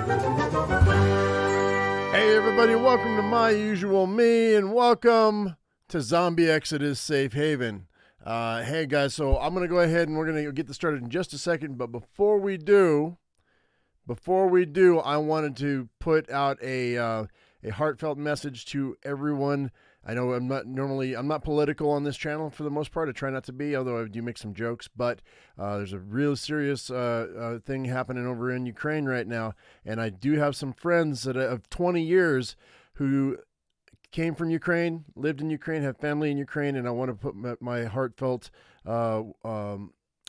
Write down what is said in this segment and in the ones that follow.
Hey everybody, welcome to My Usual Me, and welcome to Zombie Exodus Safe Haven. Hey guys, so I'm going to go ahead and we're going to get this started in just a second, but before we do, I wanted to put out a heartfelt message to everyone. I know I'm not political on this channel for the most part. I try not to be, although I do make some jokes, but there's a real serious thing happening over in Ukraine right now, and I do have some friends that of 20 years who came from Ukraine, lived in Ukraine, have family in Ukraine, and I want to put my heartfelt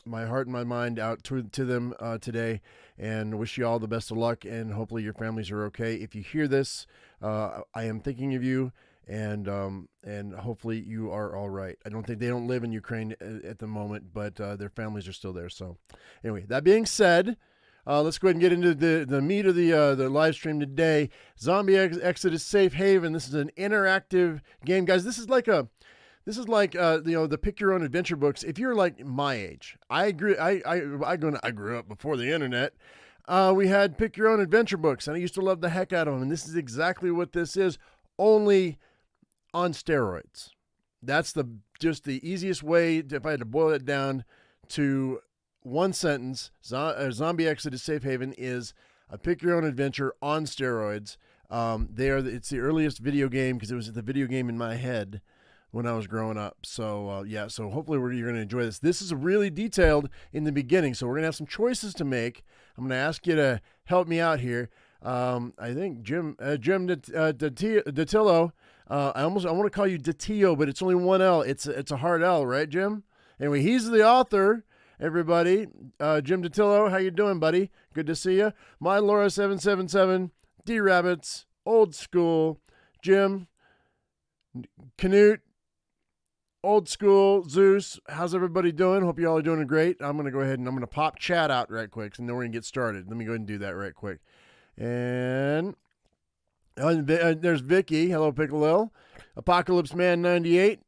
my heart and my mind out to them today, and wish you all the best of luck, and hopefully your families are okay. If you hear this, I am thinking of you, and hopefully you are all right. I don't think they don't live in Ukraine at the moment, but their families are still there. So anyway, that being said, let's go ahead and get into the meat of the live stream today. Zombie Exodus Safe Haven. This is an interactive game, guys. This is like the pick your own adventure books. If you're like my age, I grew up before the internet. We had pick your own adventure books, and I used to love the heck out of them. And this is exactly what this is, only on steroids. That's just the easiest way, if I had to boil it down to one sentence. Zombie Exodus Safe Haven is a pick your own adventure on steroids. It's the earliest video game because it was the video game in my head when I was growing up. So so hopefully you're going to enjoy this. This is really detailed in the beginning, so we're going to have some choices to make. I'm going to ask you to help me out here. I think Jim Dattilo. I want to call you Dattilo, but it's only one L. It's a hard L, right, Jim? Anyway, he's the author. Everybody, Jim Dattilo, how you doing, buddy? Good to see you. My Laura 777, D Rabbits, Old School, Jim, Canute, Old School, Zeus. How's everybody doing? Hope you all are doing great. I'm going to go ahead and I'm going to pop chat out right quick, and then we're going to get started. Let me go ahead and do that right quick. And there's Vicky. Hello, Piccolo. Apocalypse Man 98.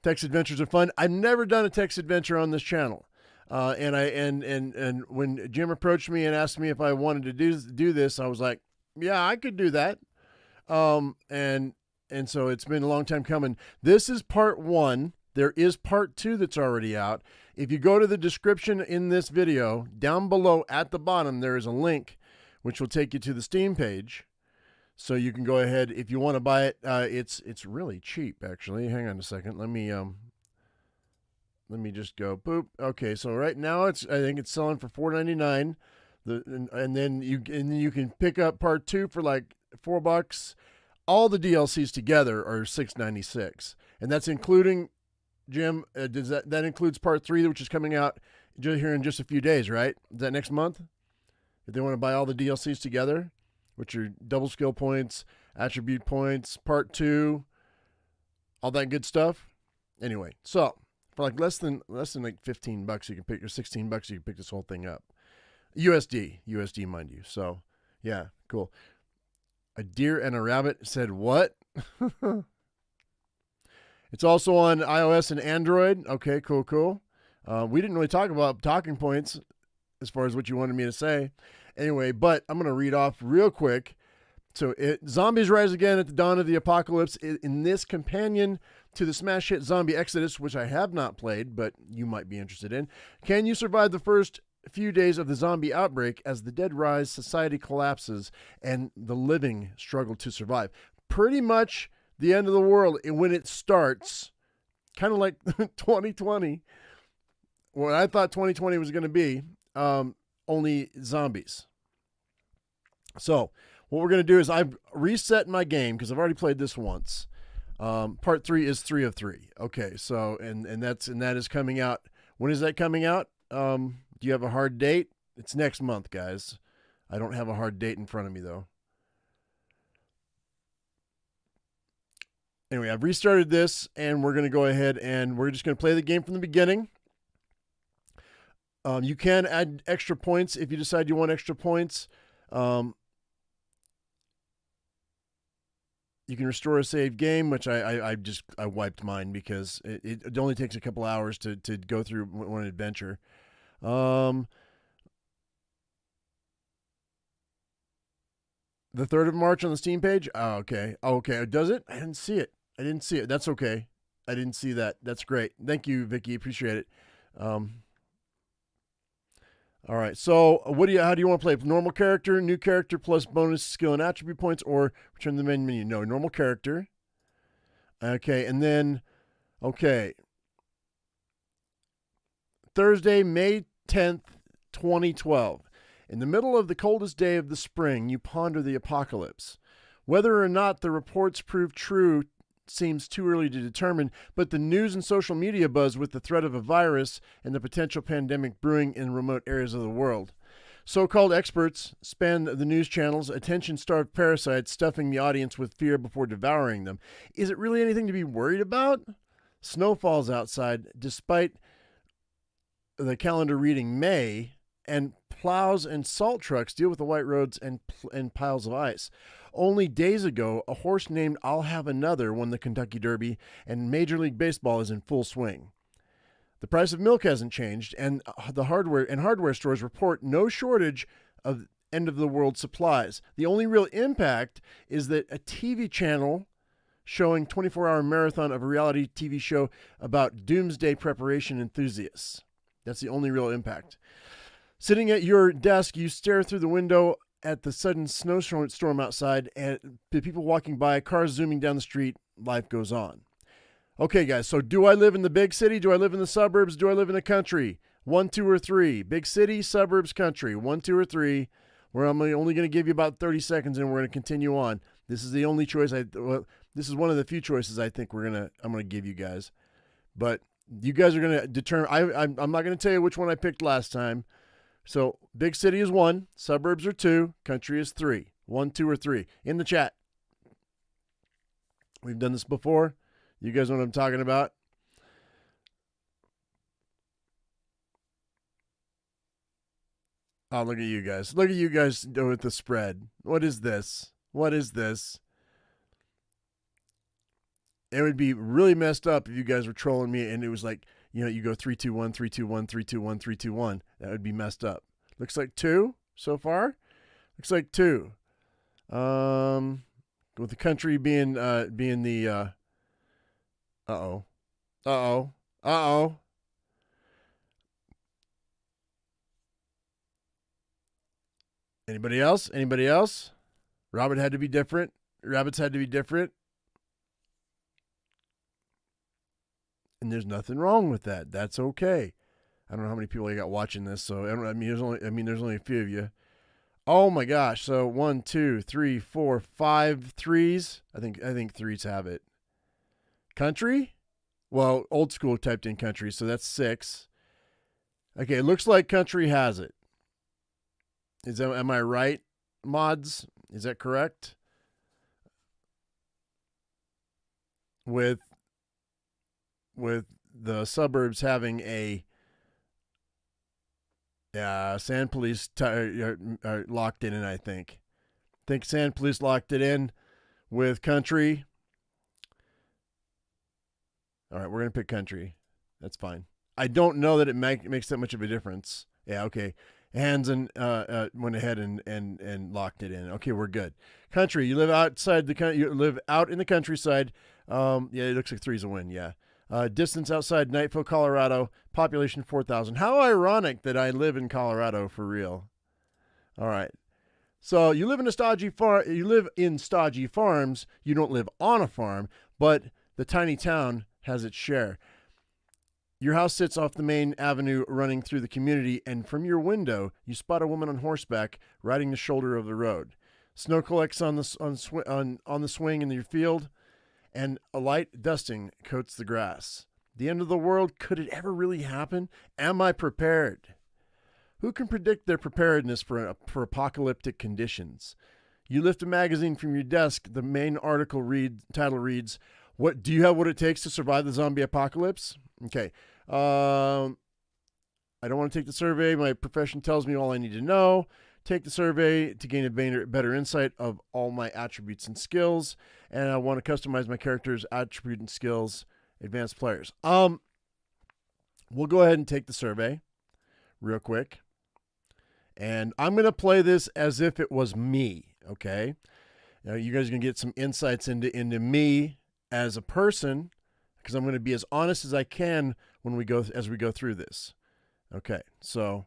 Text adventures are fun. I've never done a text adventure on this channel. And when Jim approached me and asked me if I wanted to do this, I was like, yeah, I could do that. And so it's been a long time coming. This is part 1. There is part 2 that's already out. If you go to the description in this video, down below at the bottom, there is a link which will take you to the Steam page. So you can go ahead if you want to buy it. It's really cheap, actually. Hang on a second. Let me just go boop. Okay, so right now I think it's selling for $4.99. And then you can pick up part 2 for like $4. All the DLCs together are $6.96, and that's including, Jim. Does that includes part 3, which is coming out here in just a few days, right? Is that next month? If they want to buy all the DLCs together, which are double skill points, attribute points, part 2, all that good stuff. Anyway, so for like less than like $15, you can pick, or $16, you can pick this whole thing up. USD, mind you. So yeah, cool. A deer and a rabbit said what? It's also on iOS and Android. Okay, cool. We didn't really talk about talking points as far as what you wanted me to say. Anyway, but I'm going to read off real quick. So zombies rise again at the dawn of the apocalypse. In this companion to the smash hit Zombie Exodus, which I have not played, but you might be interested in. Can you survive the first few days of the zombie outbreak? As the dead rise, society collapses, and the living struggle to survive. Pretty much the end of the world when it starts, kind of like 2020. What I thought 2020 was going to be, only zombies. So what we're going to do is I've reset my game because I've already played this once. Part 3 is 3 of 3. Okay, so and that is coming out. When is that coming out? Do you have a hard date? It's next month, guys. I don't have a hard date in front of me, though. Anyway, I've restarted this, and we're going to go ahead and we're just going to play the game from the beginning. You can add extra points if you decide you want extra points. You can restore a saved game, which I wiped mine because it only takes a couple hours to go through one adventure. The 3rd of March on the Steam page? Oh, okay. Oh, okay. Does it? I didn't see it. That's okay. I didn't see that. That's great. Thank you, Vicky. Appreciate it. All right. So, how do you want to play? Normal character, new character plus bonus skill and attribute points, or return to the main menu? No, normal character. Okay, and then Thursday, May 10th, 2012. In the middle of the coldest day of the spring, you ponder the apocalypse. Whether or not the reports prove true seems too early to determine, but the news and social media buzz with the threat of a virus and the potential pandemic brewing in remote areas of the world. So-called experts span the news channels, attention-starved parasites stuffing the audience with fear before devouring them. Is it really anything to be worried about? Snow falls outside, despite the calendar reading May, and plows and salt trucks deal with the white roads and piles of ice. Only days ago, a horse named I'll Have Another won the Kentucky Derby, and Major League Baseball is in full swing. The price of milk hasn't changed, and hardware stores report no shortage of end-of-the-world supplies. The only real impact is that a TV channel showing 24-hour marathon of a reality TV show about doomsday preparation enthusiasts. That's the only real impact. Sitting at your desk, you stare through the window at the sudden snowstorm outside and the people walking by, cars zooming down the street. Life goes on. Okay, guys, so do I live in the big city? Do I live in the suburbs? Do I live in the country? 1, 2, or 3. Big city, suburbs, country. 1, 2, or 3. Where I'm only going to give you about 30 seconds and we're going to continue on. This is the only choice. This is one of the few choices I think I'm going to give you guys. But you guys are going to determine. I'm not going to tell you which one I picked last time. So big city is 1, suburbs are 2, country is 3. 1, 2, or 3. In the chat. We've done this before. You guys know what I'm talking about? Oh, look at you guys. Look at you guys with the spread. What is this? What is this? It would be really messed up if you guys were trolling me and it was like, you go 3, 2, 1, 3, 2, 1, 3, 2, 1, 3, 2, 1. That would be messed up. Looks like 2 so far. Looks like 2. With the country being the Uh-oh. Anybody else? Rabbits had to be different. And there's nothing wrong with that. That's okay. I don't know how many people I got watching this, so there's only a few of you. Oh my gosh. So 1, 2, 3, 4, 5 threes. I think threes have it. Country? Well, old school typed in country, so that's 6. Okay, it looks like country has it. Am I right, mods? Is that correct? With the suburbs having a Sand Police are locked in, I think. Sand Police locked it in with country. All right, we're going to pick country. That's fine. I don't know that it makes that much of a difference. Yeah, okay. Hands and went ahead and locked it in. Okay, we're good. Country, you live outside you live out in the countryside. Yeah, it looks like 3's a win. Yeah. Distance outside Knightville, Colorado. Population 4,000. How ironic that I live in Colorado for real. All right. So you live in stodgy farms. You don't live on a farm, but the tiny town has its share. Your house sits off the main avenue running through the community, and from your window, you spot a woman on horseback riding the shoulder of the road. Snow collects on the swing in your field, and a light dusting coats the grass. The end of the world, could it ever really happen? Am I prepared? Who can predict their preparedness for apocalyptic conditions? You lift a magazine from your desk. The main title reads, "What do you have what it takes to survive the zombie apocalypse?" Okay. I don't want to take the survey. My profession tells me all I need to know. Take the survey to gain a better insight of all my attributes and skills. And I want to customize my character's attribute and skills. Advanced players. We'll go ahead and take the survey real quick. And I'm going to play this as if it was me. Okay. Now you guys are going to get some insights into me as a person, because I'm going to be as honest as I can as we go through this. Okay. So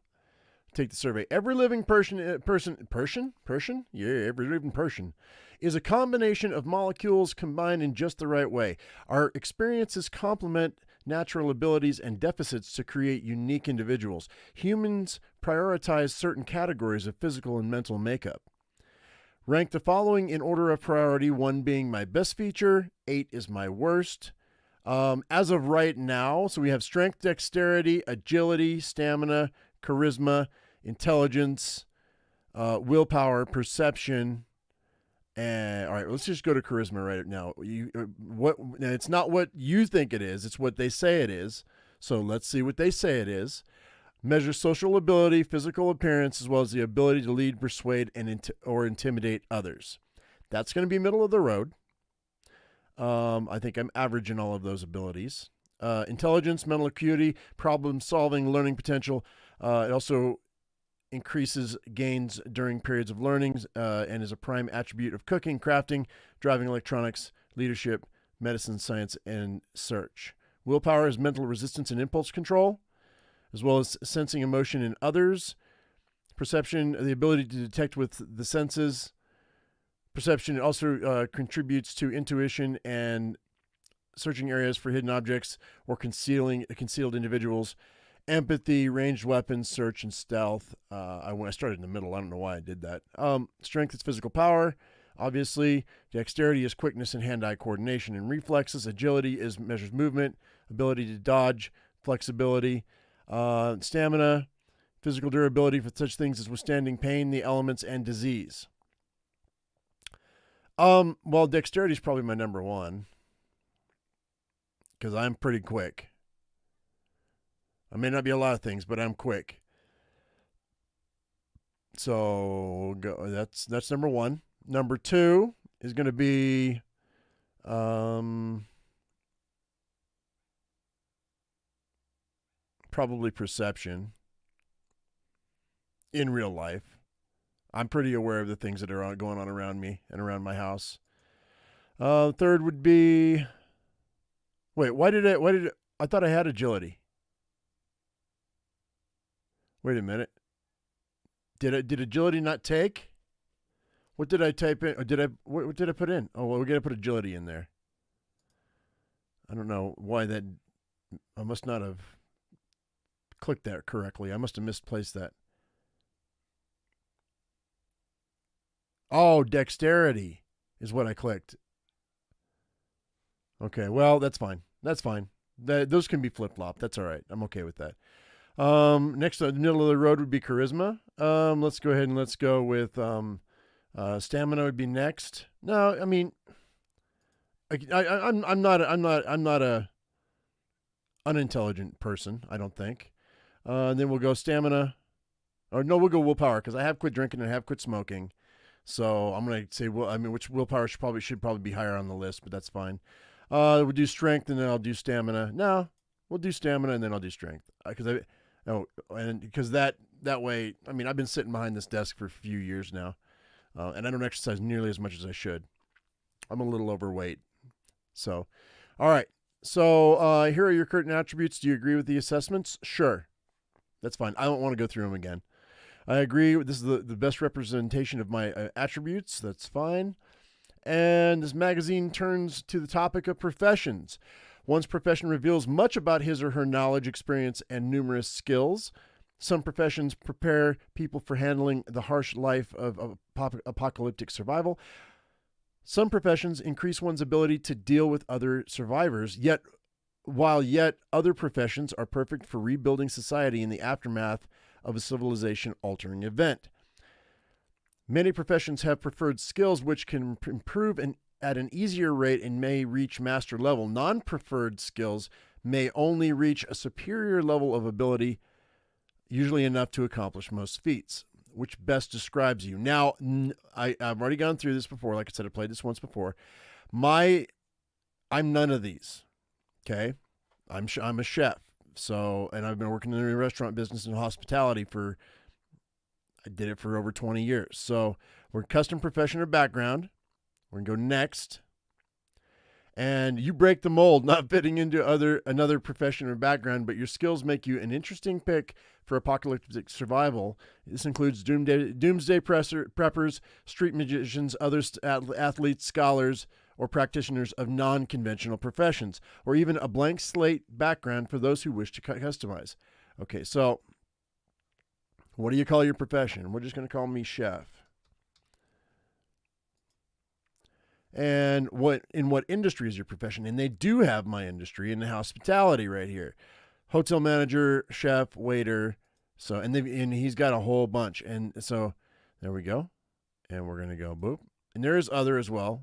take the survey. Every living person, yeah, every living person is a combination of molecules combined in just the right way. Our experiences complement natural abilities and deficits to create unique individuals. Humans prioritize certain categories of physical and mental makeup. Rank the following in order of priority, 1 being my best feature, 8 is my worst. As of right now, so we have strength, dexterity, agility, stamina, charisma, intelligence, willpower, perception, and all right, let's just go to charisma right now. It's not what you think it is, it's what they say it is. So let's see what they say it is. Measure social ability, physical appearance, as well as the ability to lead, persuade, or intimidate others. That's going to be middle of the road. I think I'm average in all of those abilities. Intelligence, mental acuity, problem solving, learning potential. It also increases gains during periods of learning and is a prime attribute of cooking, crafting, driving electronics, leadership, medicine, science, and search. Willpower is mental resistance and impulse control, as well as sensing emotion in others. Perception, the ability to detect with the senses. Perception also contributes to intuition and searching areas for hidden objects or concealed individuals. Empathy, ranged weapons, search, and stealth. I started in the middle. I don't know why I did that. Strength is physical power. Obviously, dexterity is quickness and hand-eye coordination and reflexes. Agility measures movement, ability to dodge, flexibility. Stamina, physical durability for such things as withstanding pain, the elements, and disease. Well, dexterity is probably my number 1 because I'm pretty quick. I may not be a lot of things, but I'm quick. So that's number 1. Number 2 is going to be probably perception in real life. I'm pretty aware of the things that are going on around me and around my house. Third would be, I thought I had agility. Wait a minute. Did agility not take? What did I type in? Or what did I put in? Oh, well, we're going to put agility in there. I don't know why I must not have clicked that correctly. I must have misplaced that. Oh, dexterity is what I clicked. Okay, well, that's fine. That's fine. Those can be flip-flopped. That's all right. I'm okay with that. Next, the middle of the road would be charisma. Let's go ahead and let's go with stamina would be next. No, I mean, I'm not a unintelligent person. I don't think. Then we'll go stamina. Or no, we'll go willpower because I have quit drinking and I have quit smoking. So I'm gonna say, which willpower should probably be higher on the list, but that's fine. We'll do strength and then I'll do stamina. No, we'll do stamina and then I'll do strength because that way. I mean, I've been sitting behind this desk for a few years now, and I don't exercise nearly as much as I should. I'm a little overweight. So, all right. So here are your current attributes. Do you agree with the assessments? Sure, that's fine. I don't want to go through them again. I agree. This is the best representation of my attributes. That's fine. And this magazine turns to the topic of professions. One's profession reveals much about his or her knowledge, experience, and numerous skills. Some professions prepare people for handling the harsh life of apocalyptic survival. Some professions increase one's ability to deal with other survivors, while other professions are perfect for rebuilding society in the aftermath of a civilization-altering event. Many professions have preferred skills which can improve at an easier rate and may reach master level. Non-preferred skills may only reach a superior level of ability, usually enough to accomplish most feats. Which best describes you? Now, I've already gone through this before. Like I said, I played this once before. I'm none of these. Okay, I'm a chef. So, and I've been working in the restaurant business and hospitality for I did it for over 20 years. So we're custom profession or background. We're going to go next. And you break the mold, not fitting into another profession or background, but your skills make you an interesting pick for apocalyptic survival. This includes doomsday preppers, street magicians, other athletes, scholars, or practitioners of non-conventional professions, or even a blank slate background for those who wish to customize. Okay, so what do you call your profession? We're just going to call me chef. And in what industry is your profession? And they do have my industry in the hospitality right here. Hotel manager, chef, waiter. So and he's got a whole bunch. And so there we go. And we're gonna go boop. And there is other as well.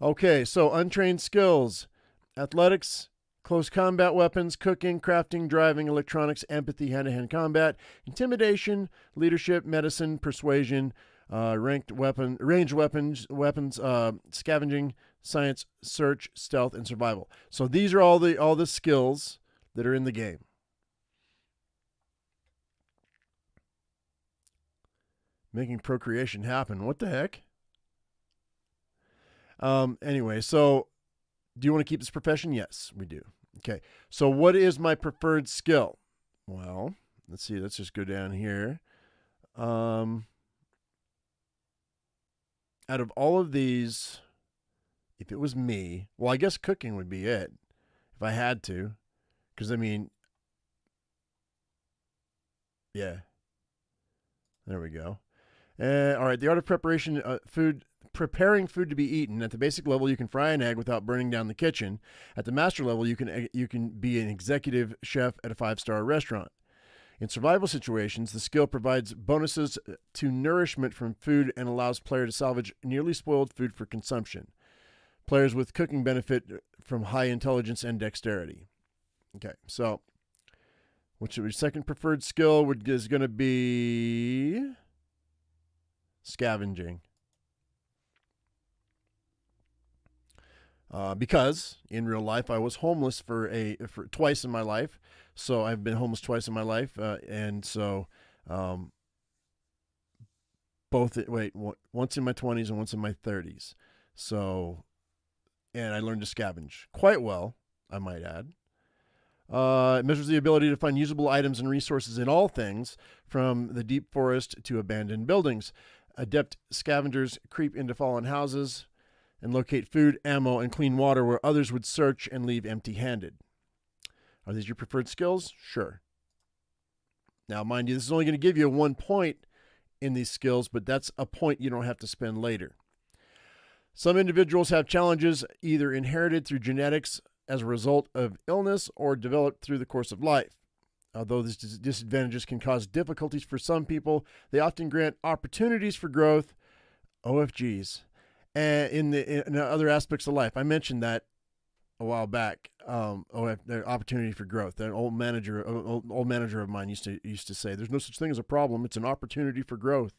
Okay, so untrained skills. Athletics, close combat weapons, cooking, crafting, driving, electronics, empathy, hand-to-hand combat, intimidation, leadership, medicine, persuasion, ranged weapons, scavenging, science, search, stealth, and survival. So these are all the skills that are in the game. Making procreation happen. What the heck? Anyway, so do you want to keep this profession? Yes, we do. Okay. So what is my preferred skill? Well, let's see. Let's just go down here. Out of all of these, if it was me, well, I guess cooking would be it if I had to. Because, I mean, yeah. There we go. All right, the art of preparation, preparing food to be eaten. At the basic level, you can fry an egg without burning down the kitchen. At the master level, you can be an executive chef at a 5-star restaurant. In survival situations, the skill provides bonuses to nourishment from food and allows player to salvage nearly spoiled food for consumption. Players with cooking benefit from high intelligence and dexterity. Okay, so which your second preferred skill is going to be scavenging. Because in real life I was homeless for twice in my life. So I've been homeless twice in my life, and so once in my 20s and once in my 30s. So, and I learned to scavenge quite well, I might add. It measures the ability to find usable items and resources in all things, from the deep forest to abandoned buildings. Adept scavengers creep into fallen houses and locate food, ammo, and clean water where others would search and leave empty-handed. Are these your preferred skills? Sure. Now, mind you, this is only going to give you 1 point in these skills, but that's a point you don't have to spend later. Some individuals have challenges either inherited through genetics as a result of illness or developed through the course of life. Although these disadvantages can cause difficulties for some people, they often grant opportunities for growth, OFGs, in other aspects of life. I mentioned that a while back. The opportunity for growth. An old manager of mine used to say, "There's no such thing as a problem; it's an opportunity for growth."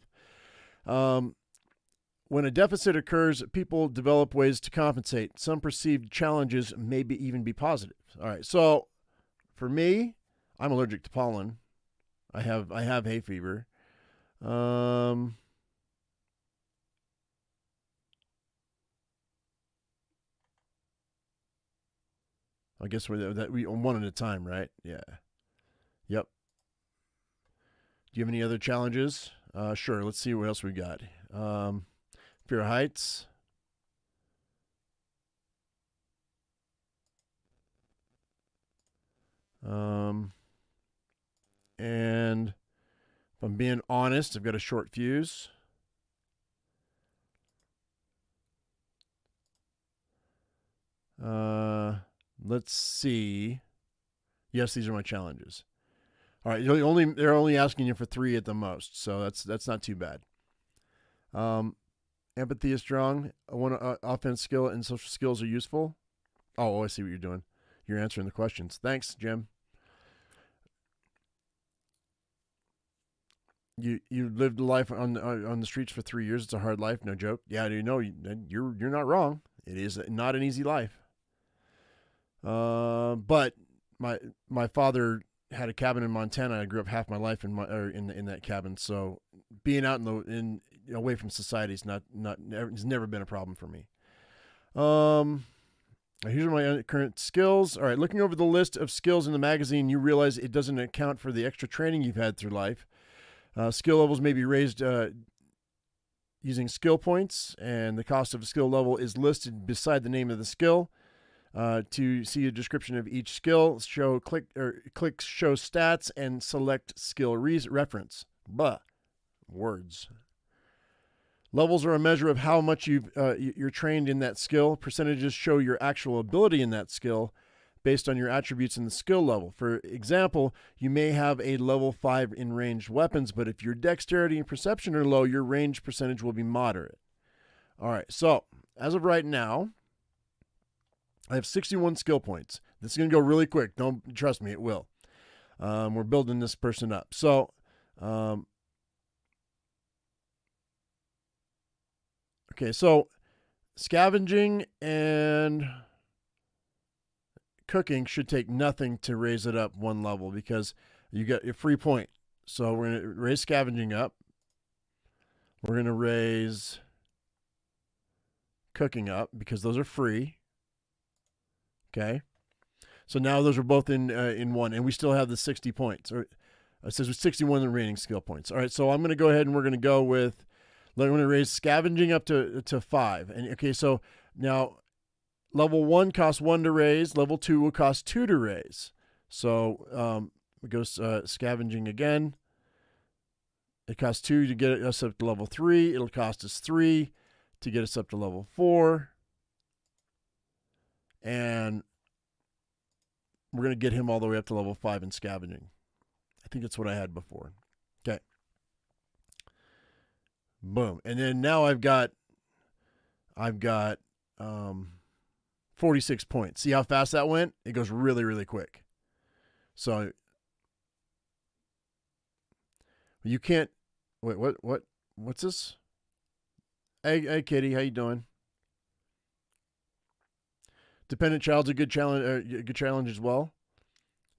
When a deficit occurs, people develop ways to compensate. Some perceived challenges may even be positive. All right, so for me, I'm allergic to pollen. I have hay fever. I guess we one at a time, right? Yeah. Yep. Do you have any other challenges? Sure. Let's see what else we got. Fear of heights. And if I'm being honest, I've got a short fuse. Let's see. Yes, these are my challenges. All right, they're only asking you for 3 at the most, so that's not too bad. Empathy is strong. One offense skill and social skills are useful. Oh, I see what you're doing. You're answering the questions. Thanks, Jim. You lived a life on the streets for 3 years. It's a hard life, no joke. Yeah, you know you're not wrong. It is not an easy life. But my father had a cabin in Montana. I grew up half my life in that cabin. So being out away from society is it's never been a problem for me. Here's my current skills. All right, looking over the list of skills in the magazine, you realize it doesn't account for the extra training you've had through life. Skill levels may be raised using skill points, and the cost of a skill level is listed beside the name of the skill. To see a description of each skill, click show stats and select skill reference. Words. Levels are a measure of how much you're trained in that skill. Percentages show your actual ability in that skill based on your attributes in the skill level. For example, you may have a level 5 in ranged weapons, but if your dexterity and perception are low, your range percentage will be moderate. All right, so as of right now, I have 61 skill points. This is going to go really quick. Don't trust me, it will. We're building this person up. So, okay, so scavenging and cooking should take nothing to raise it up one level because you get a free point. So we're going to raise scavenging up. We're going to raise cooking up because those are free. Okay. So now those are both in one, and we still have the 60 points. Or it says 61 remaining skill points. All right, so I'm going to go ahead and we're going to go with, I'm going to raise scavenging up to 5. And okay, so now level 1 costs 1 to raise. Level 2 will cost 2 to raise. So it goes scavenging again. It costs 2 to get us up to level 3. It'll cost us 3 to get us up to level 4. And we're going to get him all the way up to level 5 in scavenging. I think that's what I had before. Okay. Boom. And then now I've got 46 points. See how fast that went? It goes really, really quick. So you can't wait, what's this? Hey Kitty, how you doing? Dependent child's a good challenge as well.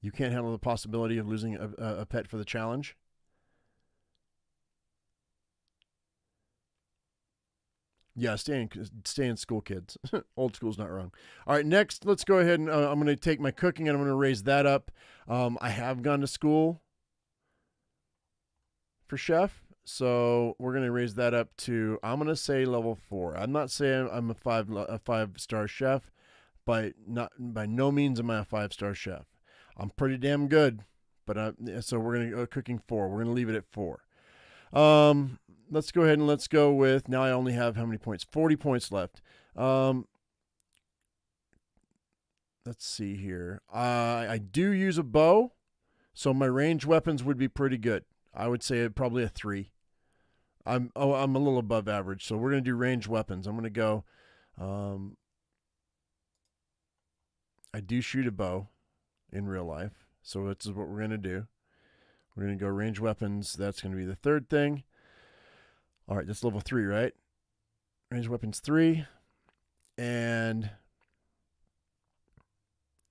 You can't handle the possibility of losing a pet for the challenge. Yeah, stay in school, kids. Old school's not wrong. All right, next, let's go ahead and I'm going to take my cooking and I'm going to raise that up. I have gone to school for chef, so we're going to raise that up to, I'm going to say level 4. I'm not saying I'm a 5-star chef. By no means am I a 5-star chef. I'm pretty damn good, but so we're going to go cooking 4. We're going to leave it at 4. Let's go ahead and let's go with, now I only have how many points? 40 points left. Let's see here. I do use a bow, so my ranged weapons would be pretty good. I would say probably a 3. I'm a little above average, so we're going to do ranged weapons. I'm going to go, I do shoot a bow in real life, so that's what we're going to do. We're going to go ranged weapons. That's going to be the third thing. All right, that's level 3, right? Ranged weapons 3. And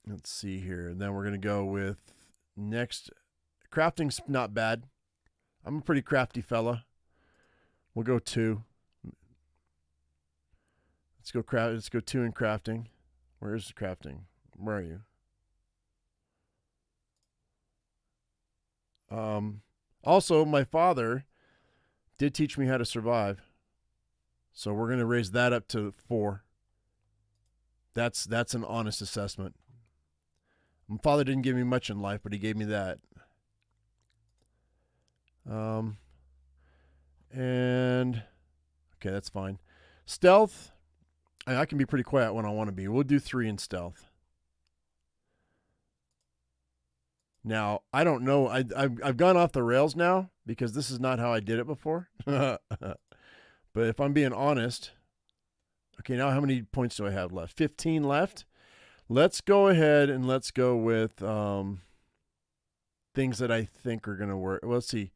let's see here. And then we're going to go with next. Crafting's not bad. I'm a pretty crafty fella. We'll go 2. Let's go 2 in crafting. Where's the crafting? Where are you? Also, my father did teach me how to survive. So we're going to raise that up to 4. That's an honest assessment. My father didn't give me much in life, but he gave me that. And okay, that's fine. Stealth, I can be pretty quiet when I want to be. We'll do 3 in stealth. Now, I don't know. I've gone off the rails now because this is not how I did it before. But if I'm being honest, okay, now how many points do I have left? 15 left. Let's go ahead and let's go with things that I think are going to work. Well, let's see.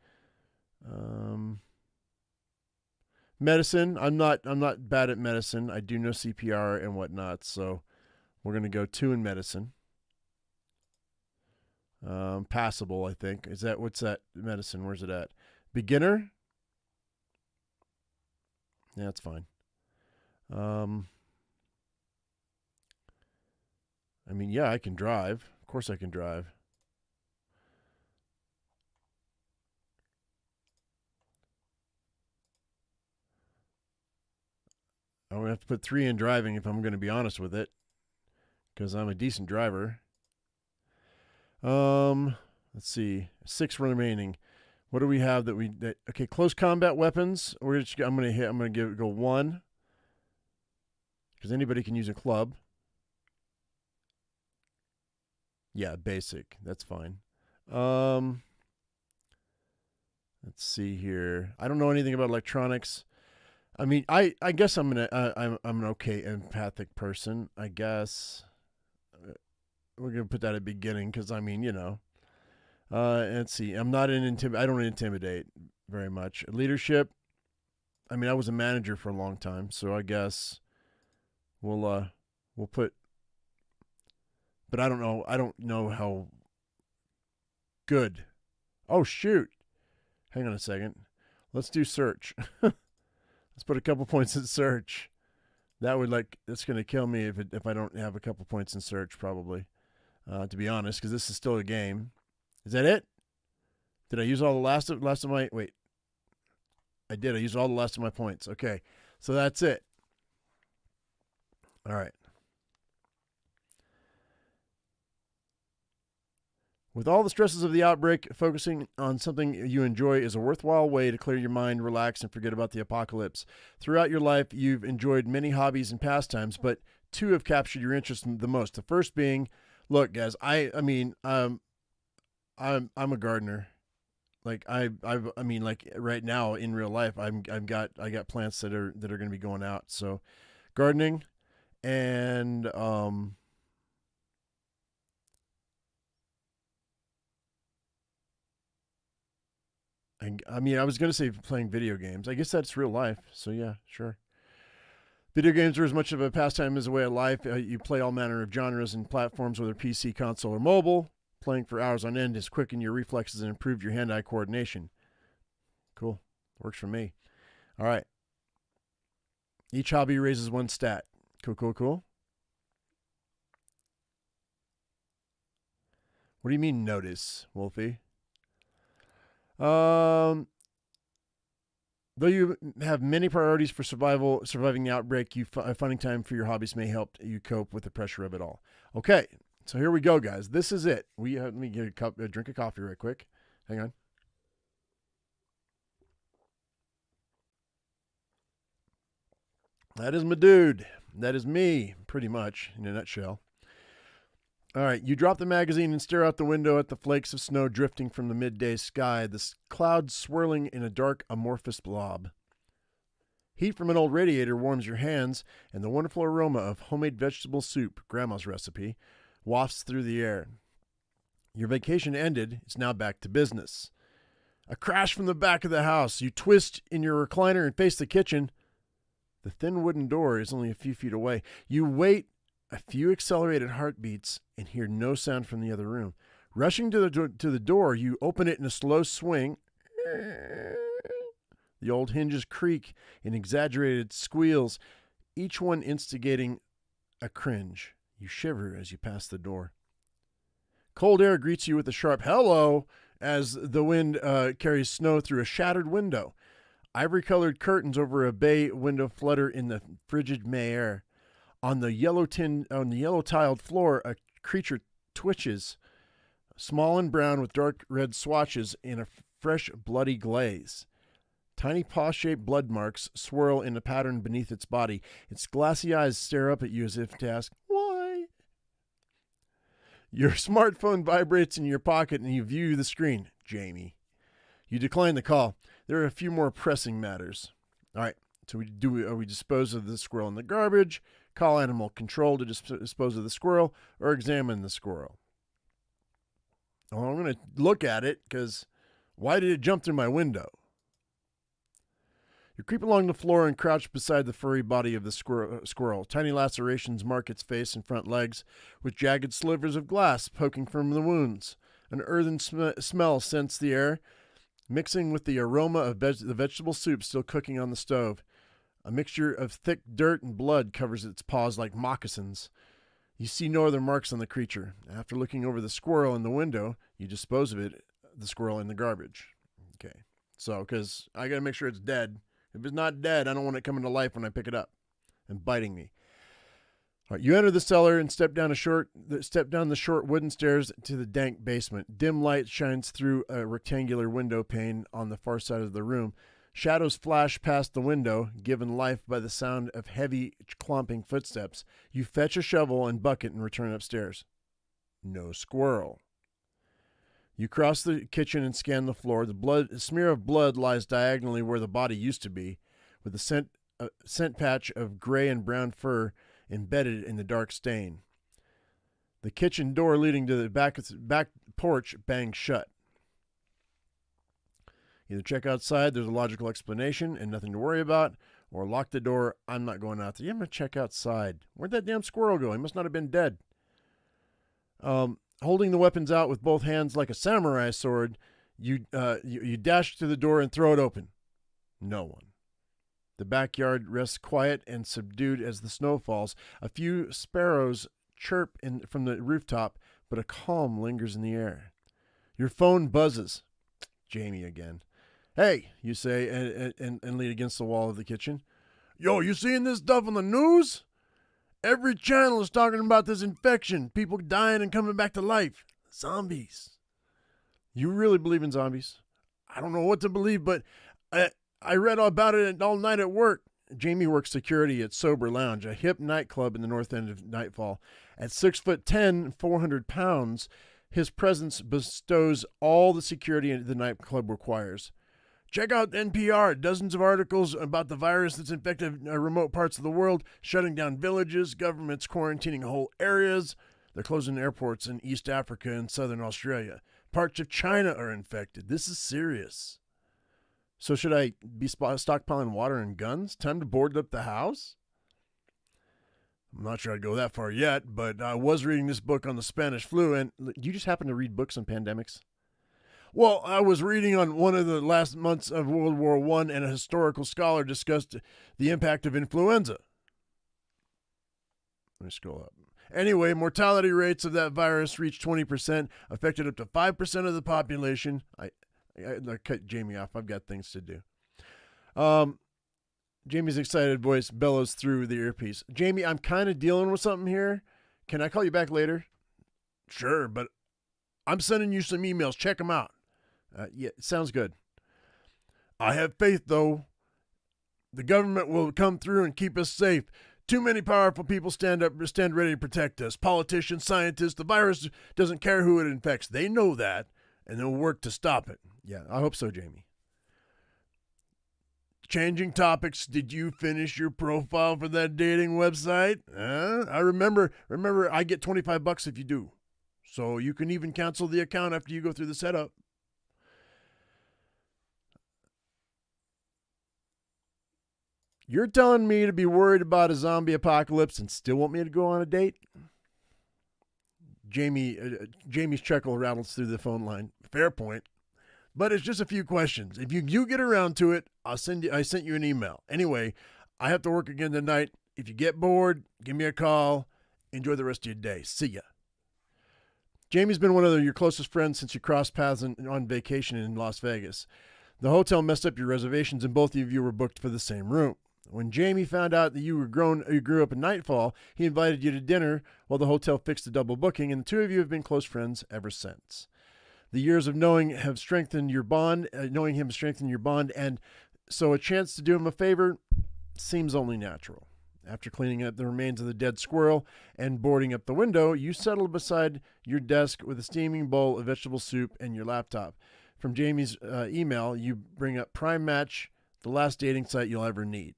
Medicine. I'm not bad at medicine. I do know CPR and whatnot, so we're going to go 2 in medicine. Passable, I think. What's that medicine? Where's it at? Beginner? Yeah, that's fine. I mean, yeah, I can drive. Of course I can drive. I'm going to have to put 3 in driving if I'm going to be honest with it, because I'm a decent driver. Let's see. 6 remaining. What do we have okay, close combat weapons. I'm going to go 1, because anybody can use a club. Yeah, basic. That's fine. Let's see here. I don't know anything about electronics. I mean, I guess I'm an okay empathic person. I guess we're gonna put that at the beginning because I mean, you know. Let's see. I don't intimidate very much. Leadership. I mean, I was a manager for a long time, so I guess we'll put. But I don't know. I don't know how good. Oh shoot! Hang on a second. Let's do search. Let's put a couple points in search. That's going to kill me if I don't have a couple points in search, probably. To be honest, because this is still a game. Is that it? Did I use all the last of my? Wait, I did. I used all the last of my points. Okay, so that's it. All right. With all the stresses of the outbreak, focusing on something you enjoy is a worthwhile way to clear your mind, relax, and forget about the apocalypse. Throughout your life, you've enjoyed many hobbies and pastimes, but 2 have captured your interest the most. The first being, look, guys, I'm a gardener. Like I mean, like right now in real life, I got plants that are going to be going out. So, gardening, and I mean, I was going to say playing video games. I guess that's real life. So, yeah, sure. Video games are as much of a pastime as a way of life. You play all manner of genres and platforms, whether PC, console, or mobile. Playing for hours on end has quickened your reflexes and improved your hand-eye coordination. Cool. Works for me. All right. Each hobby raises 1 stat. Cool. What do you mean notice, Wolfie? Though you have many priorities for surviving the outbreak, finding time for your hobbies may help you cope with the pressure of it all. Okay, so here we go, guys. This is it. Let me get a drink of coffee right quick. Hang on. That is my dude. That is me, pretty much, in a nutshell. All right, you drop the magazine and stare out the window at the flakes of snow drifting from the midday sky, the clouds swirling in a dark, amorphous blob. Heat from an old radiator warms your hands, and the wonderful aroma of homemade vegetable soup, Grandma's recipe, wafts through the air. Your vacation ended. It's now back to business. A crash from the back of the house. You twist in your recliner and face the kitchen. The thin wooden door is only a few feet away. You wait a few accelerated heartbeats and hear no sound from the other room. Rushing to the door, you open it in a slow swing. The old hinges creak in exaggerated squeals, each one instigating a cringe. You shiver as you pass the door. Cold air greets you with a sharp hello as the wind carries snow through a shattered window. Ivory-colored curtains over a bay window flutter in the frigid May air. On the yellow-tiled floor, a creature twitches, small and brown with dark red swatches in a fresh, bloody glaze. Tiny paw-shaped blood marks swirl in a pattern beneath its body. Its glassy eyes stare up at you as if to ask, why? Your smartphone vibrates in your pocket and you view the screen. Jamie. You decline the call. There are a few more pressing matters. All right, so we dispose of the squirrel in the garbage, call animal control to dispose of the squirrel, or examine the squirrel? Well, I'm going to look at it because why did it jump through my window? You creep along the floor and crouch beside the furry body of the squirrel. Tiny lacerations mark its face and front legs, with jagged slivers of glass poking from the wounds. An earthen smell scents the air, mixing with the aroma of the vegetable soup still cooking on the stove. A mixture of thick dirt and blood covers its paws like moccasins. You see no other marks on the creature. After looking over the squirrel in the window, you dispose of it, the squirrel, in the garbage. Okay. So, because I got to make sure it's dead. If it's not dead, I don't want it coming to life when I pick it up and biting me. All right, you enter the cellar and step down the short wooden stairs to the dank basement. Dim light shines through a rectangular window pane on the far side of the room. Shadows flash past the window, given life by the sound of heavy, clomping footsteps. You fetch a shovel and bucket and return upstairs. No squirrel. You cross the kitchen and scan the floor. A smear of blood lies diagonally where the body used to be, with a scent patch of gray and brown fur embedded in the dark stain. The kitchen door leading to the back porch bangs shut. Either check outside, there's a logical explanation and nothing to worry about, or lock the door, I'm not going out there. Yeah, I'm going to check outside. Where'd that damn squirrel go? He must not have been dead. Holding the weapons out with both hands like a samurai sword, you dash to the door and throw it open. No one. The backyard rests quiet and subdued as the snow falls. A few sparrows chirp from the rooftop, but a calm lingers in the air. Your phone buzzes. Jamie again. Hey, you say, and lean against the wall of the kitchen. Yo, you seeing this stuff on the news? Every channel is talking about this infection, people dying and coming back to life. Zombies. You really believe in zombies? I don't know what to believe, but I read all about it all night at work. Jamie works security at Sober Lounge, a hip nightclub in the north end of Nightfall. At 6'10", 400 pounds, his presence bestows all the security the nightclub requires. Check out NPR, dozens of articles about the virus that's infected remote parts of the world, shutting down villages, governments quarantining whole areas. They're closing airports in East Africa and southern Australia. Parts of China are infected. This is serious. So should I be stockpiling water and guns? Time to board up the house? I'm not sure I'd go that far yet, but I was reading this book on the Spanish flu, and do you just happen to read books on pandemics? Well, I was reading on one of the last months of World War I, and a historical scholar discussed the impact of influenza. Let me scroll up. Anyway, mortality rates of that virus reached 20%, affected up to 5% of the population. I cut Jamie off. I've got things to do. Jamie's excited voice bellows through the earpiece. Jamie, I'm kind of dealing with something here. Can I call you back later? Sure, but I'm sending you some emails. Check them out. Yeah, sounds good. I have faith, though. The government will come through and keep us safe. Too many powerful people stand ready to protect us. Politicians, scientists, the virus doesn't care who it infects. They know that, and they'll work to stop it. Yeah, I hope so, Jamie. Changing topics, did you finish your profile for that dating website? I remember I get $25 if you do. So you can even cancel the account after you go through the setup. You're telling me to be worried about a zombie apocalypse and still want me to go on a date? Jamie's chuckle rattles through the phone line. Fair point. But it's just a few questions. If you get around to it, I sent you an email. Anyway, I have to work again tonight. If you get bored, give me a call. Enjoy the rest of your day. See ya. Jamie's been one of your closest friends since you crossed paths on vacation in Las Vegas. The hotel messed up your reservations and both of you were booked for the same room. When Jamie found out that you grew up in Nightfall, he invited you to dinner while the hotel fixed the double booking, and the two of you have been close friends ever since. The years of knowing him have strengthened your bond, and so a chance to do him a favor seems only natural. After cleaning up the remains of the dead squirrel and boarding up the window, you settle beside your desk with a steaming bowl of vegetable soup and your laptop. From Jamie's email, you bring up Prime Match, the last dating site you'll ever need.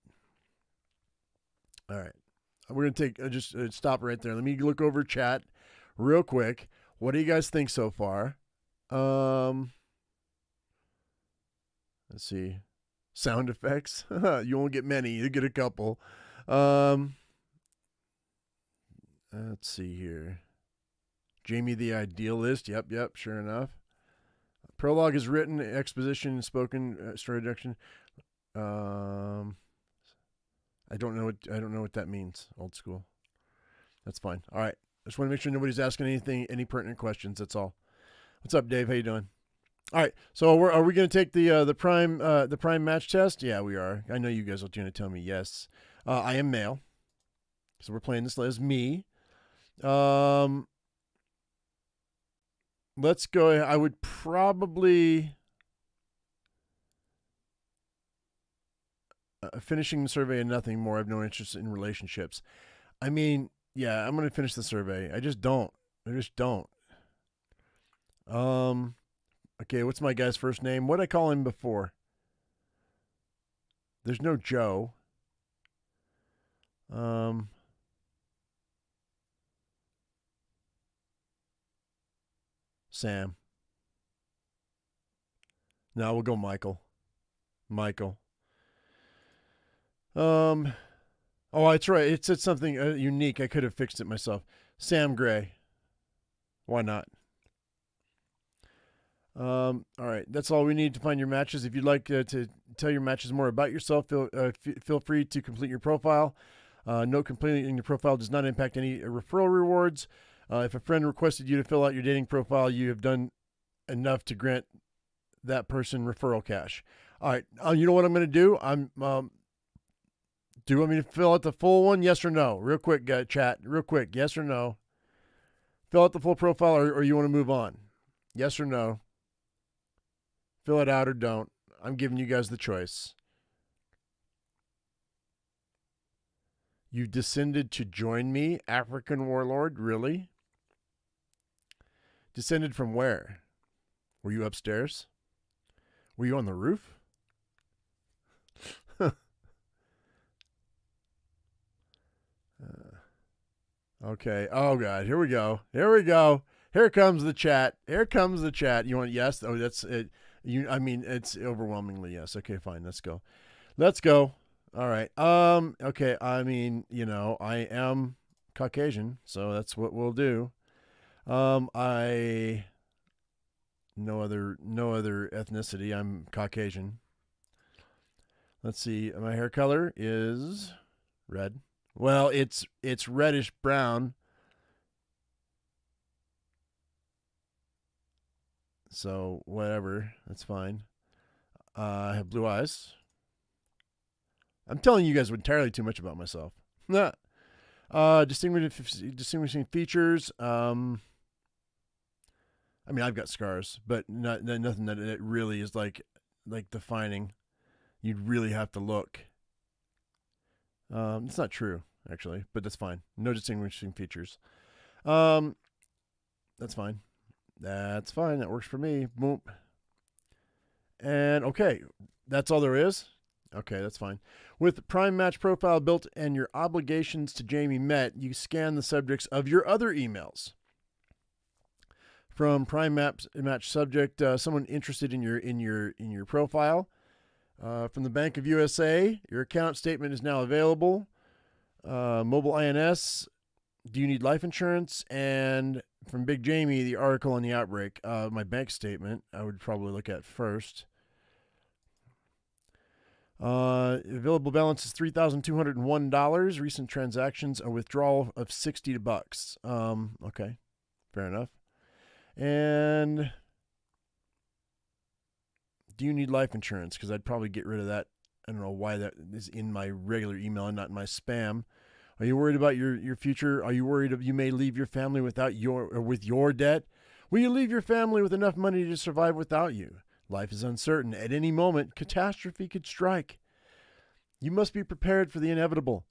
All right. We're going to take just stop right there. Let me look over chat real quick. What do you guys think so far? Let's see. Sound effects. You won't get many. You get a couple. Let's see here. Jamie the idealist. Yep, sure enough. Prologue is written, exposition, spoken, story introduction. I don't know what that means. Old school. That's fine. All right. I just want to make sure nobody's asking any pertinent questions. That's all. What's up, Dave? How you doing? All right. So are we going to take the prime match test? Yeah, we are. I know you guys are going to tell me yes. I am male, so we're playing this as me. Let's go. I would probably finishing the survey and nothing more. I have no interest in relationships. I mean, yeah, I'm going to finish the survey. I just don't. Okay, what's my guy's first name? What did I call him before? There's no Joe. Sam. No, we'll go Michael. Oh, that's right. It said something unique. I could have fixed it myself. Sam Gray. Why not? All right. That's all we need to find your matches. If you'd like to tell your matches more about yourself, feel free to complete your profile. Note completing your profile does not impact any referral rewards. If a friend requested you to fill out your dating profile, you have done enough to grant that person referral cash. All right. You know what I'm going to do? Do you want me to fill out the full one? Yes or no? Real quick, chat. Real quick. Yes or no? Fill out the full profile or you want to move on? Yes or no? Fill it out or don't. I'm giving you guys the choice. You descended to join me, African warlord? Really? Descended from where? Were you upstairs? Were you on the roof? Okay. Oh, God. Here we go. Here comes the chat. You want yes? Oh, that's it. It's overwhelmingly yes. Okay, fine. Let's go. All right. Okay. I am Caucasian, so that's what we'll do. No other ethnicity. I'm Caucasian. Let's see. My hair color is red. Well, it's reddish brown. So whatever, that's fine. I have blue eyes. I'm telling you guys entirely too much about myself. Distinguishing features. I've got scars, but nothing that it really is like defining. You'd really have to look. It's not true, actually, but that's fine. No distinguishing features. That's fine. That works for me. Boom. And okay, that's all there is. Okay, that's fine. With the Prime Match profile built and your obligations to Jamie met, you scan the subjects of your other emails. From Prime Match subject, someone interested in your profile. From the Bank of USA, your account statement is now available. Mobile INS, do you need life insurance? And from Big Jamie, the article on the outbreak. My bank statement, I would probably look at first. Available balance is $3,201. Recent transactions, a withdrawal of $60. Okay, fair enough. And do you need life insurance? Because I'd probably get rid of that. I don't know why that is in my regular email and not in my spam. Are you worried about your future? Are you worried you may leave your family with your debt? Will you leave your family with enough money to survive without you? Life is uncertain. At any moment, catastrophe could strike. You must be prepared for the inevitable.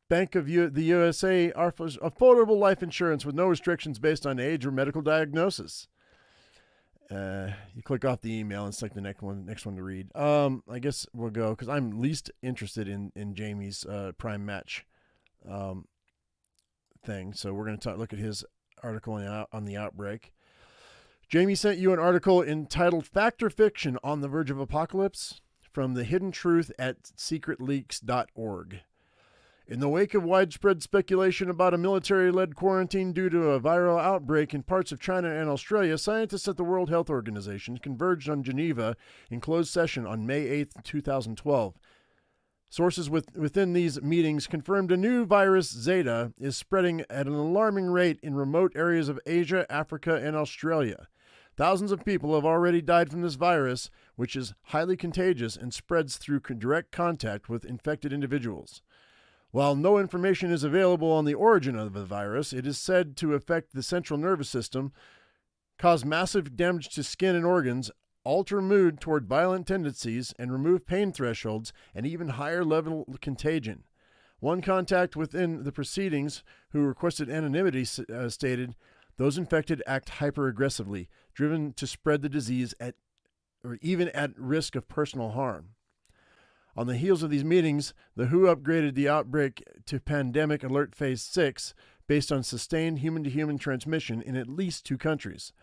Bank of the USA offers affordable life insurance with no restrictions based on age or medical diagnosis. You click off the email and it's like the next one to read. I guess we'll go because I'm least interested in Jamie's Prime Match thing. So we're going to look at his article on the outbreak. Jamie sent you an article entitled Fact or Fiction on the Verge of Apocalypse from the Hidden Truth at secretleaks.org. In the wake of widespread speculation about a military-led quarantine due to a viral outbreak in parts of China and Australia, scientists at the World Health Organization converged on Geneva in closed session on May 8, 2012. Sources within these meetings confirmed a new virus, Zeta, is spreading at an alarming rate in remote areas of Asia, Africa, and Australia. Thousands of people have already died from this virus, which is highly contagious and spreads through direct contact with infected individuals. While no information is available on the origin of the virus, it is said to affect the central nervous system, cause massive damage to skin and organs, alter mood toward violent tendencies, and remove pain thresholds, and even higher level contagion. One contact within the proceedings who requested anonymity stated, those infected act hyper-aggressively, driven to spread the disease or even at risk of personal harm. On the heels of these meetings, the WHO upgraded the outbreak to Pandemic Alert Phase 6 based on sustained human-to-human transmission in at least 2 countries.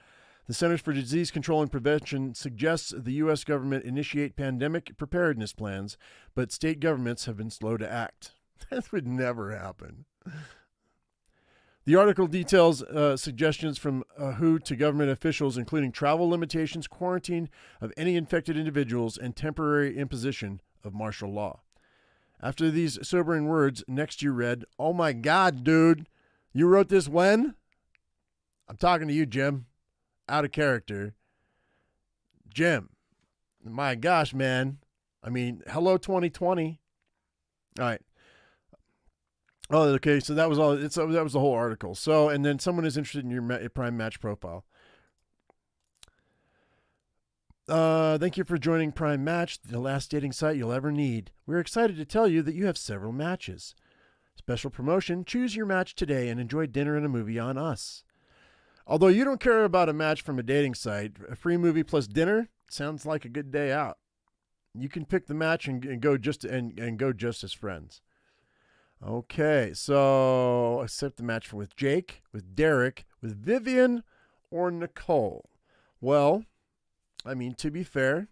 The Centers for Disease Control and Prevention suggests the U.S. government initiate pandemic preparedness plans, but state governments have been slow to act. That would never happen. The article details suggestions from WHO to government officials, including travel limitations, quarantine of any infected individuals, and temporary imposition of martial law. After these sobering words, next you read, "Oh my God, dude, you wrote this when?" I'm talking to you, Jim. Out of character. Jim, my gosh, man. I mean, hello 2020. All right. Oh, okay. So that was all. That was the whole article. So, and then someone is interested in your Prime Match profile. Thank you for joining Prime Match, the last dating site you'll ever need. We're excited to tell you that you have several matches. Special promotion, choose your match today and enjoy dinner and a movie on us. Although you don't care about a match from a dating site, a free movie plus dinner sounds like a good day out. You can pick the match and go just as friends. Okay, so accept the match with Jake, with Derek, with Vivian, or Nicole. Well, I mean, to be fair,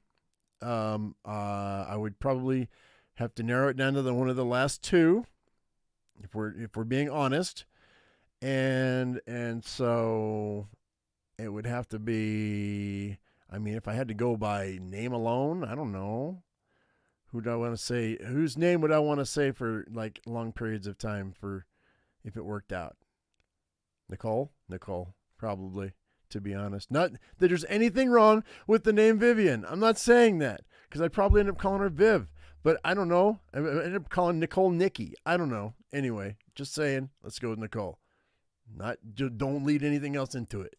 I would probably have to narrow it down to one of the last 2, if we're being honest, and so it would have to be. I mean, if I had to go by name alone, I don't know. Who do I want to say? Whose name would I want to say for like long periods of time for if it worked out? Nicole, probably. To be honest, not that there's anything wrong with the name Vivian. I'm not saying that because I'd probably end up calling her Viv, but I don't know. I ended up calling Nicole Nikki. I don't know. Anyway, just saying. Let's go with Nicole. Don't lead anything else into it.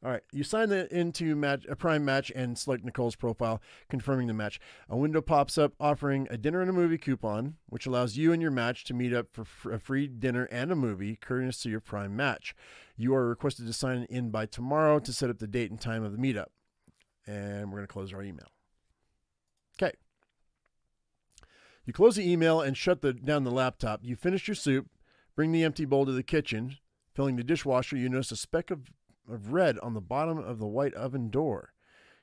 All right, you sign into a Prime Match and select Nicole's profile, confirming the match. A window pops up offering a dinner and a movie coupon, which allows you and your match to meet up for a free dinner and a movie, courtesy of your Prime Match. You are requested to sign in by tomorrow to set up the date and time of the meetup. And we're going to close our email. Okay. You close the email and shut down the laptop. You finish your soup, bring the empty bowl to the kitchen. Filling the dishwasher, you notice a speck of red on the bottom of the white oven door.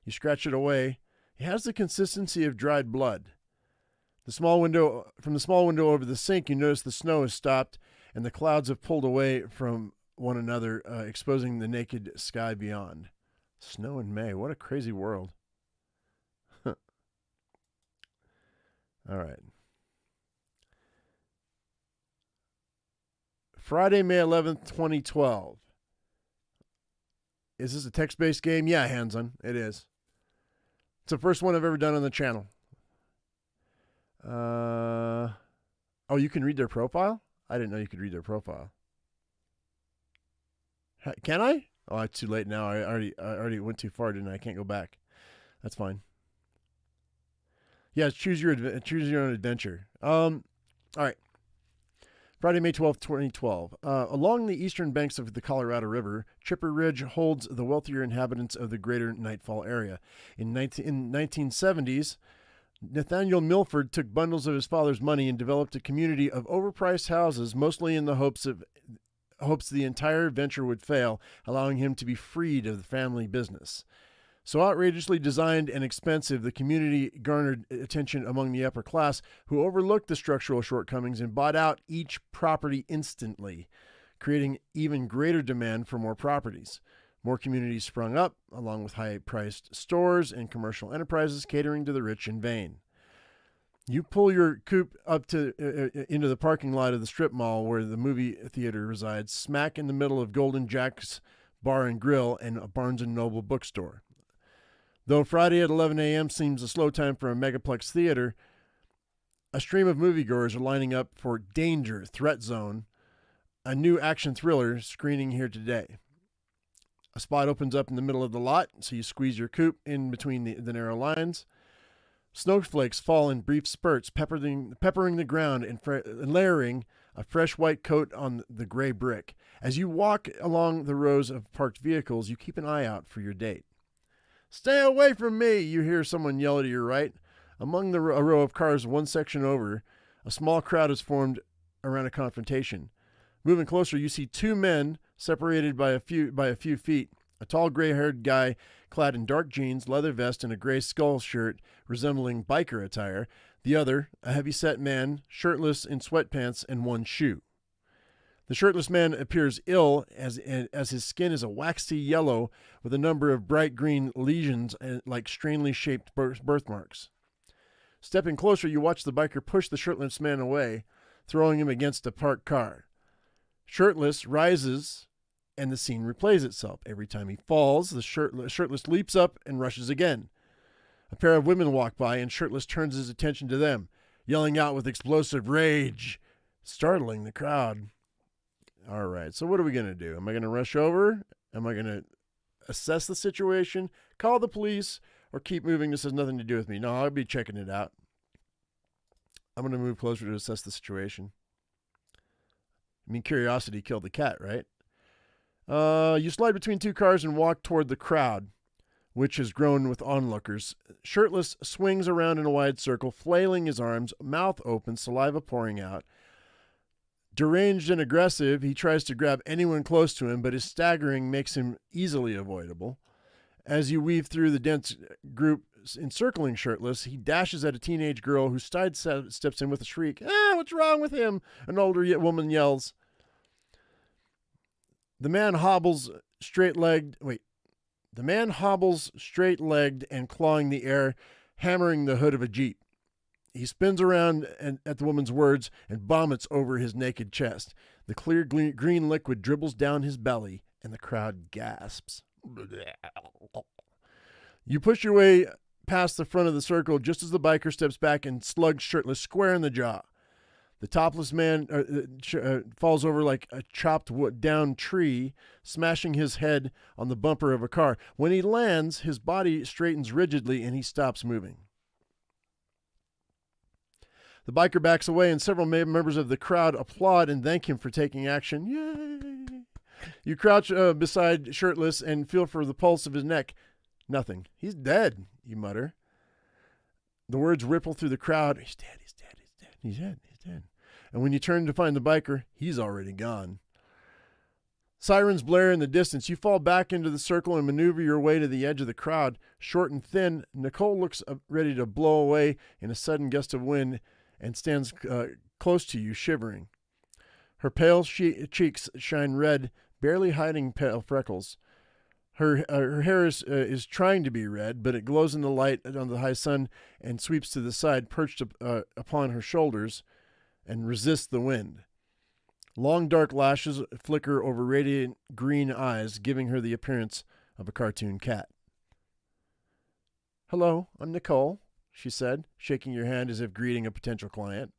You scratch it away. It has the consistency of dried blood. From the small window over the sink, you notice the snow has stopped and the clouds have pulled away from one another, exposing the naked sky beyond. Snow in May. What a crazy world. All right. Friday, May 11th, 2012. Is this a text-based game? Yeah, Hanson, it is. It's the first one I've ever done on the channel. Oh, you can read their profile? I didn't know you could read their profile. Can I? Oh, it's too late now. I already went too far, didn't I? I can't go back. That's fine. Yeah, choose your own adventure. All right. Friday, May 12th, 2012. Along the eastern banks of the Colorado River, Chipper Ridge holds the wealthier inhabitants of the greater Nightfall area. In 1970s, Nathaniel Milford took bundles of his father's money and developed a community of overpriced houses, mostly in the hopes the entire venture would fail, allowing him to be freed of the family business. So outrageously designed and expensive, the community garnered attention among the upper class, who overlooked the structural shortcomings and bought out each property instantly, creating even greater demand for more properties. More communities sprung up, along with high-priced stores and commercial enterprises catering to the rich and vain. You pull your coupe up to into the parking lot of the strip mall where the movie theater resides, smack in the middle of Golden Jack's Bar and Grill and a Barnes & Noble bookstore. Though Friday at 11 a.m. seems a slow time for a megaplex theater, a stream of moviegoers are lining up for Danger, Threat Zone, a new action thriller screening here today. A spot opens up in the middle of the lot, so you squeeze your coupe in between the narrow lines. Snowflakes fall in brief spurts, peppering the ground and layering a fresh white coat on the gray brick. As you walk along the rows of parked vehicles, you keep an eye out for your date. "Stay away from me," you hear someone yell to your right. Among a row of cars one section over, a small crowd is formed around a confrontation. Moving closer, you see two men separated by a few feet. A tall gray-haired guy clad in dark jeans, leather vest, and a gray skull shirt resembling biker attire. The other, a heavy-set man, shirtless in sweatpants and one shoe. The shirtless man appears ill as his skin is a waxy yellow with a number of bright green lesions like strangely shaped birthmarks. Stepping closer, you watch the biker push the shirtless man away, throwing him against a parked car. Shirtless rises, and the scene replays itself. Every time he falls, the shirtless leaps up and rushes again. A pair of women walk by, and Shirtless turns his attention to them, yelling out with explosive rage, startling the crowd. All right, so what are we going to do? Am I going to rush over? Am I going to assess the situation, call the police, or keep moving? This has nothing to do with me. No, I'll be checking it out. I'm going to move closer to assess the situation. I mean, curiosity killed the cat, right? You slide between two cars and walk toward the crowd, which has grown with onlookers. Shirtless swings around in a wide circle, flailing his arms, mouth open, saliva pouring out. Deranged and aggressive, he tries to grab anyone close to him, but his staggering makes him easily avoidable. As you weave through the dense group encircling Shirtless, he dashes at a teenage girl who steps in with a shriek. What's wrong with him?" An older woman yells. The man hobbles straight-legged and clawing the air, hammering the hood of a Jeep. He spins around at the woman's words and vomits over his naked chest. The clear green liquid dribbles down his belly, and the crowd gasps. You push your way past the front of the circle just as the biker steps back and slugs Shirtless square in the jaw. The topless man falls over like a chopped down tree, smashing his head on the bumper of a car. When he lands, his body straightens rigidly and he stops moving. The biker backs away, and several members of the crowd applaud and thank him for taking action. Yay! You crouch beside Shirtless and feel for the pulse of his neck. Nothing. "He's dead," you mutter. The words ripple through the crowd. "He's dead, he's dead, he's dead, he's dead, he's dead." And when you turn to find the biker, he's already gone. Sirens blare in the distance. You fall back into the circle and maneuver your way to the edge of the crowd. Short and thin, Nicole looks ready to blow away in a sudden gust of wind and stands close to you, shivering. Her pale cheeks shine red, barely hiding pale freckles. Her hair is trying to be red, but it glows in the light on the high sun and sweeps to the side, perched upon her shoulders, and resists the wind. Long dark lashes flicker over radiant green eyes, giving her the appearance of a cartoon cat. "Hello, I'm Nicole," she said, shaking your hand as if greeting a potential client.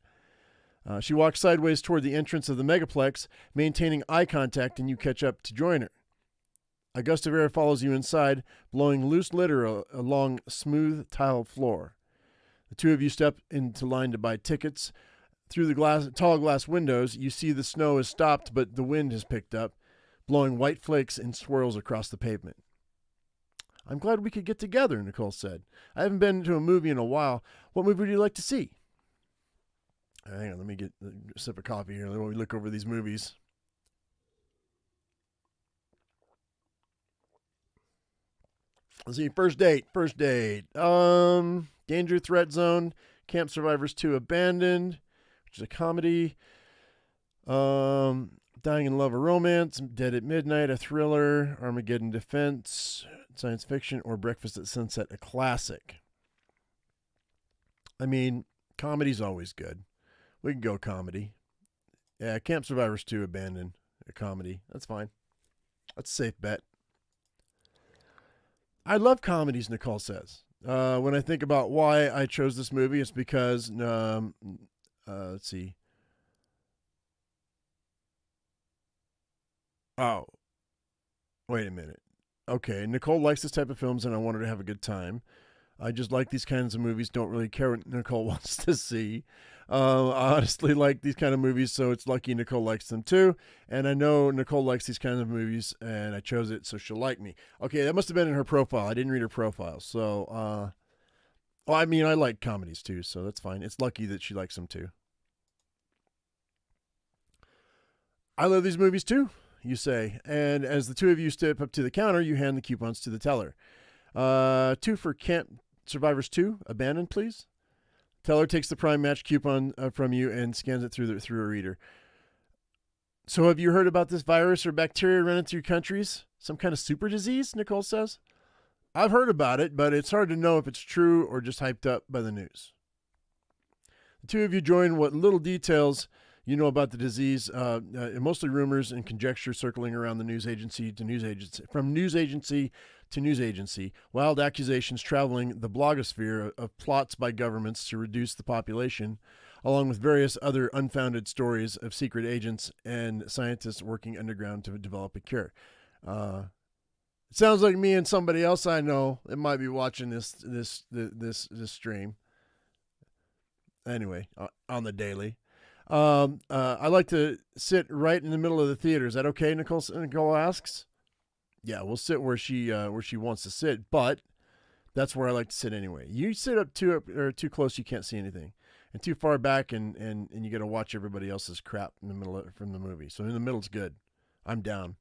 She walks sideways toward the entrance of the megaplex, maintaining eye contact, and you catch up to join her. A gust of air follows you inside, blowing loose litter along smooth tiled floor. The two of you step into line to buy tickets. Through the tall glass windows, you see the snow has stopped, but the wind has picked up, blowing white flakes in swirls across the pavement. "I'm glad we could get together," Nicole said. "I haven't been to a movie in a while. What movie would you like to see?" Hang on, let me get a sip of coffee here while we look over these movies. Let's see. First date. Danger Threat Zone. Camp Survivors 2 Abandoned, which is a comedy. Dying in Love, a romance. Dead at Midnight, a thriller. Armageddon Defense, science fiction. Or Breakfast at Sunset, a classic. I mean, comedy's always good. We can go comedy. Yeah, Camp Survivors 2 Abandoned, a comedy. That's fine. That's a safe bet. I love comedies, Nicole says. When I think about why I chose this movie, it's because, let's see. Oh, wait a minute. Okay, Nicole likes this type of films, and I want her to have a good time. I just like these kinds of movies. Don't really care what Nicole wants to see. I honestly like these kind of movies, so it's lucky Nicole likes them too. And I know Nicole likes these kinds of movies, and I chose it so she'll like me. Okay, that must have been in her profile. I didn't read her profile. So, well, I mean, I like comedies too, so that's fine. It's lucky that she likes them too. I love these movies too, you say. And as the two of you step up to the counter, you hand the coupons to the teller. 2 for Camp Survivors 2, Abandoned, please. Teller takes the Prime Match coupon from you and scans it through a reader. So have you heard about this virus or bacteria running through countries? Some kind of super disease, Nicole says. I've heard about it, but it's hard to know if it's true or just hyped up by the news. The two of you join what little details you know about the disease, mostly rumors and conjecture circling around the news agency to news agency, from news agency to news agency, wild accusations traveling the blogosphere of plots by governments to reduce the population, along with various other unfounded stories of secret agents and scientists working underground to develop a cure. It sounds like me and somebody else I know that might be watching this stream. Anyway, on the daily. I like to sit right in the middle of the theater. Is that okay? Nicole asks. Yeah, we'll sit where she wants to sit, but that's where I like to sit anyway. You sit up too close, you can't see anything, and too far back, and you got to watch everybody else's crap in the middle from the movie. So in the middle's good. I'm down.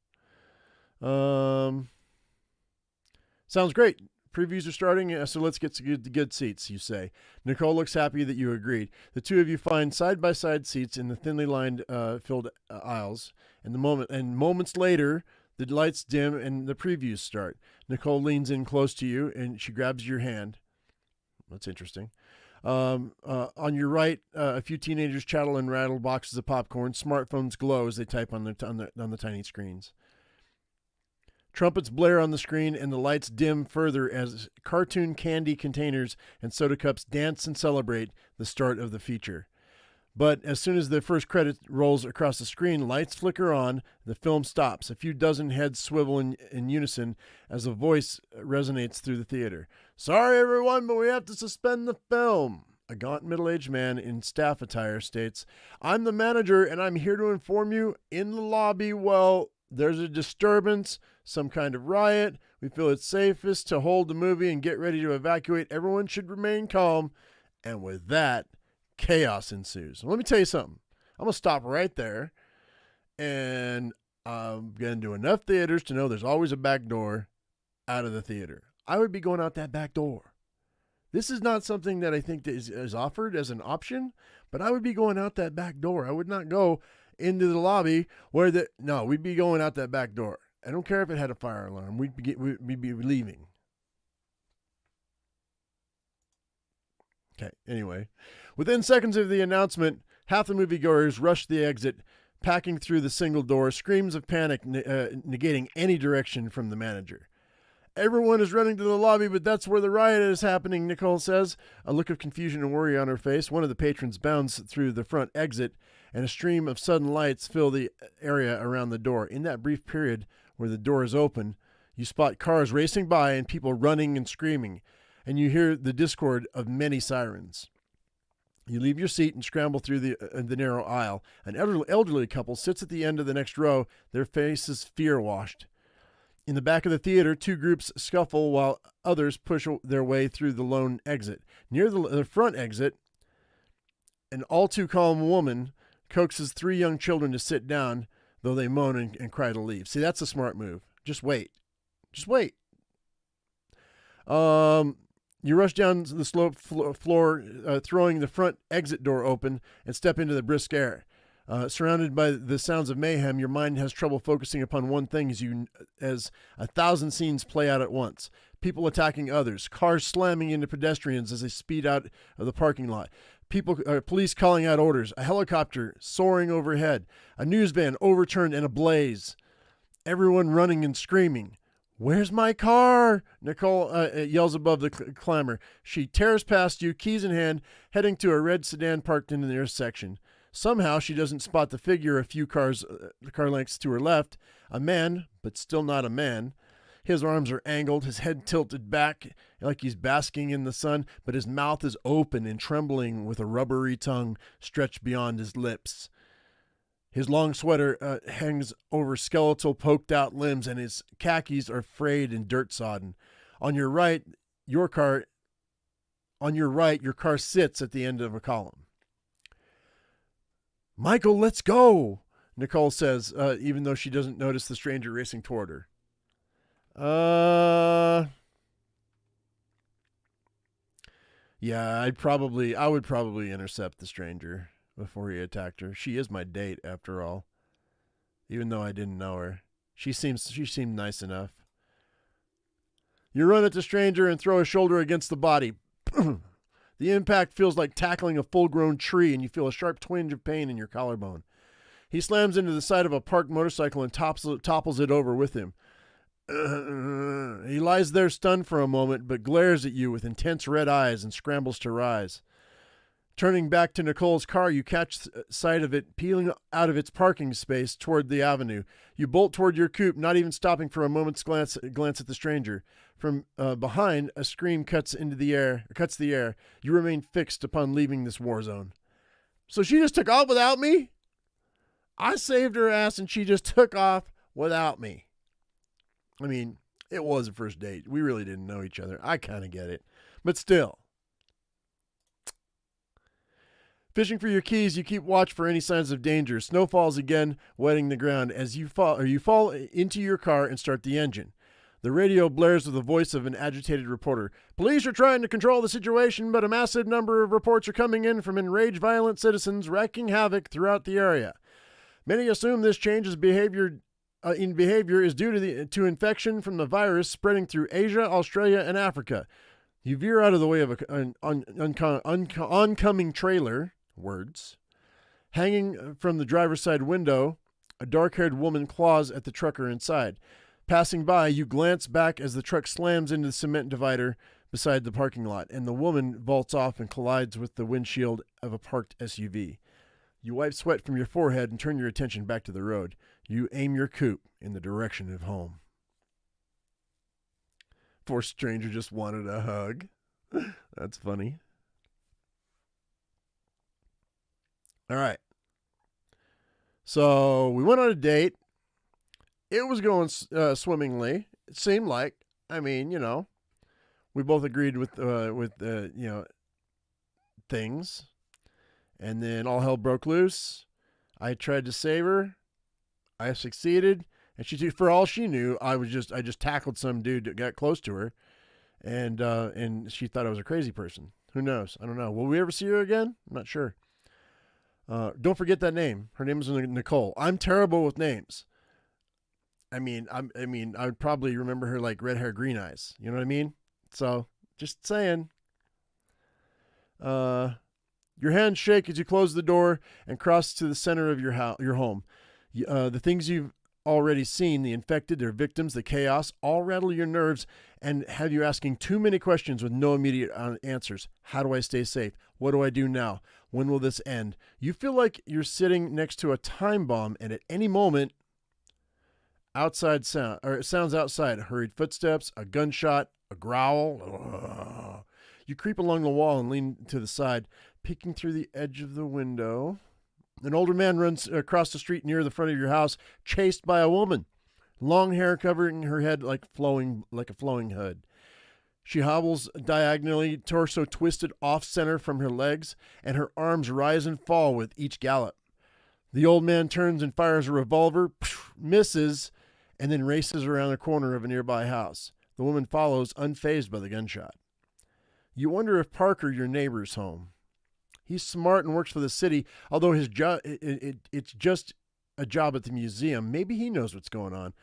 Sounds great. Previews are starting, so let's get to good seats, you say. Nicole looks happy that you agreed. The two of you find side-by-side seats in the thinly lined, filled aisles, and moments later, the lights dim and the previews start. Nicole leans in close to you, and she grabs your hand. That's interesting. On your right, a few teenagers chattel and rattle boxes of popcorn. Smartphones glow as they type on the tiny screens. Trumpets blare on the screen, and the lights dim further as cartoon candy containers and soda cups dance and celebrate the start of the feature. But as soon as the first credit rolls across the screen, lights flicker on, the film stops. A few dozen heads swivel in unison as a voice resonates through the theater. Sorry, everyone, but we have to suspend the film. A gaunt middle-aged man in staff attire states, I'm the manager, and I'm here to inform you, in the lobby, well, there's a disturbance, some kind of riot. We feel it's safest to hold the movie and get ready to evacuate. Everyone should remain calm. And with that, chaos ensues. Let me tell you something. I'm going to stop right there. And I'm going to do enough theaters to know there's always a back door out of the theater. I would be going out that back door. This is not something that I think that is offered as an option, but I would be going out that back door. I would not go into the lobby we'd be going out that back door. I don't care if it had a fire alarm. We'd be leaving. Okay, anyway. Within seconds of the announcement, half the moviegoers rush the exit, packing through the single door, screams of panic negating any direction from the manager. Everyone is running to the lobby, but that's where the riot is happening, Nicole says, a look of confusion and worry on her face. One of the patrons bounds through the front exit, and a stream of sudden lights fill the area around the door. In that brief period where the door is open, you spot cars racing by and people running and screaming, and you hear the discord of many sirens. You leave your seat and scramble through the narrow aisle. An elderly couple sits at the end of the next row, their faces fear-washed. In the back of the theater, two groups scuffle while others push their way through the lone exit. Near the front exit, an all-too-calm woman coaxes three young children to sit down, though they moan and cry to leave. See, that's a smart move. Just wait. Just wait. You rush down the slope floor, throwing the front exit door open, and step into the brisk air. Surrounded by the sounds of mayhem, your mind has trouble focusing upon one thing as 1,000 scenes play out at once. People attacking others, cars slamming into pedestrians as they speed out of the parking lot, police calling out orders, a helicopter soaring overhead, a news van overturned and ablaze, everyone running and screaming. "Where's my car?" Nicole yells above the clamor. She tears past you, keys in hand, heading to a red sedan parked in the intersection. Somehow she doesn't spot the figure a few car lengths to her left, a man, but still not a man. His arms are angled, his head tilted back like he's basking in the sun, but his mouth is open and trembling with a rubbery tongue stretched beyond his lips. His long sweater hangs over skeletal, poked-out limbs, and his khakis are frayed and dirt-sodden. On your right, your car sits at the end of a column. "Michael, let's go," Nicole says, even though she doesn't notice the stranger racing toward her. Yeah, I would probably intercept the stranger before he attacked her. She is my date, after all. Even though I didn't know her. She seemed nice enough. You run at the stranger and throw a shoulder against the body. The impact feels like tackling a full-grown tree, and you feel a sharp twinge of pain in your collarbone. He slams into the side of a parked motorcycle and topples it over with him. He lies there stunned for a moment, but glares at you with intense red eyes and scrambles to rise. Turning back to Nicole's car, you catch sight of it peeling out of its parking space toward the avenue. You bolt toward your coupe, not even stopping for a moment's glance at the stranger. From behind, a scream cuts the air. You remain fixed upon leaving this war zone. So she just took off without me? I saved her ass and she just took off without me. I mean, it was a first date. We really didn't know each other. I kind of get it. But still. Fishing for your keys, you keep watch for any signs of danger. Snow falls again, wetting the ground as you fall into your car and start the engine. The radio blares with the voice of an agitated reporter. Police are trying to control the situation, but a massive number of reports are coming in from enraged, violent citizens wreaking havoc throughout the area. Many assume this change in behavior is due to infection from the virus spreading through Asia, Australia, and Africa. You veer out of the way of an oncoming trailer. Words. Hanging from the driver's side window, a dark-haired woman claws at the trucker inside. Passing by, you glance back as the truck slams into the cement divider beside the parking lot, and the woman vaults off and collides with the windshield of a parked SUV. You wipe sweat from your forehead and turn your attention back to the road. You aim your coupe in the direction of home. Poor stranger just wanted a hug. That's funny. All right. So we went on a date. It was going swimmingly. It seemed like. I mean, we both agreed with things. And then all hell broke loose. I tried to save her. I succeeded. And for all she knew, I just tackled some dude that got close to her. And she thought I was a crazy person. Who knows? I don't know. Will we ever see her again? I'm not sure. Don't forget that name. Her name is Nicole. I'm terrible with names. I would probably remember her like red hair, green eyes. You know what I mean? So, just saying. Your hands shake as you close the door and cross to the center of your home. The things you've already seen, the infected, their victims, the chaos, all rattle your nerves and have you asking too many questions with no immediate answers. How do I stay safe? What do I do now? When will this end? You feel like you're sitting next to a time bomb, and at any moment, sounds outside. Hurried footsteps, a gunshot, a growl. Ugh. You creep along the wall and lean to the side, peeking through the edge of the window. An older man runs across the street near the front of your house, chased by a woman. Long hair covering her head like a flowing hood. She hobbles diagonally, torso twisted off-center from her legs, and her arms rise and fall with each gallop. The old man turns and fires a revolver, misses, and then races around the corner of a nearby house. The woman follows, unfazed by the gunshot. You wonder if Parker, your neighbor's home. He's smart and works for the city, although his job it's just a job at the museum. Maybe he knows what's going on.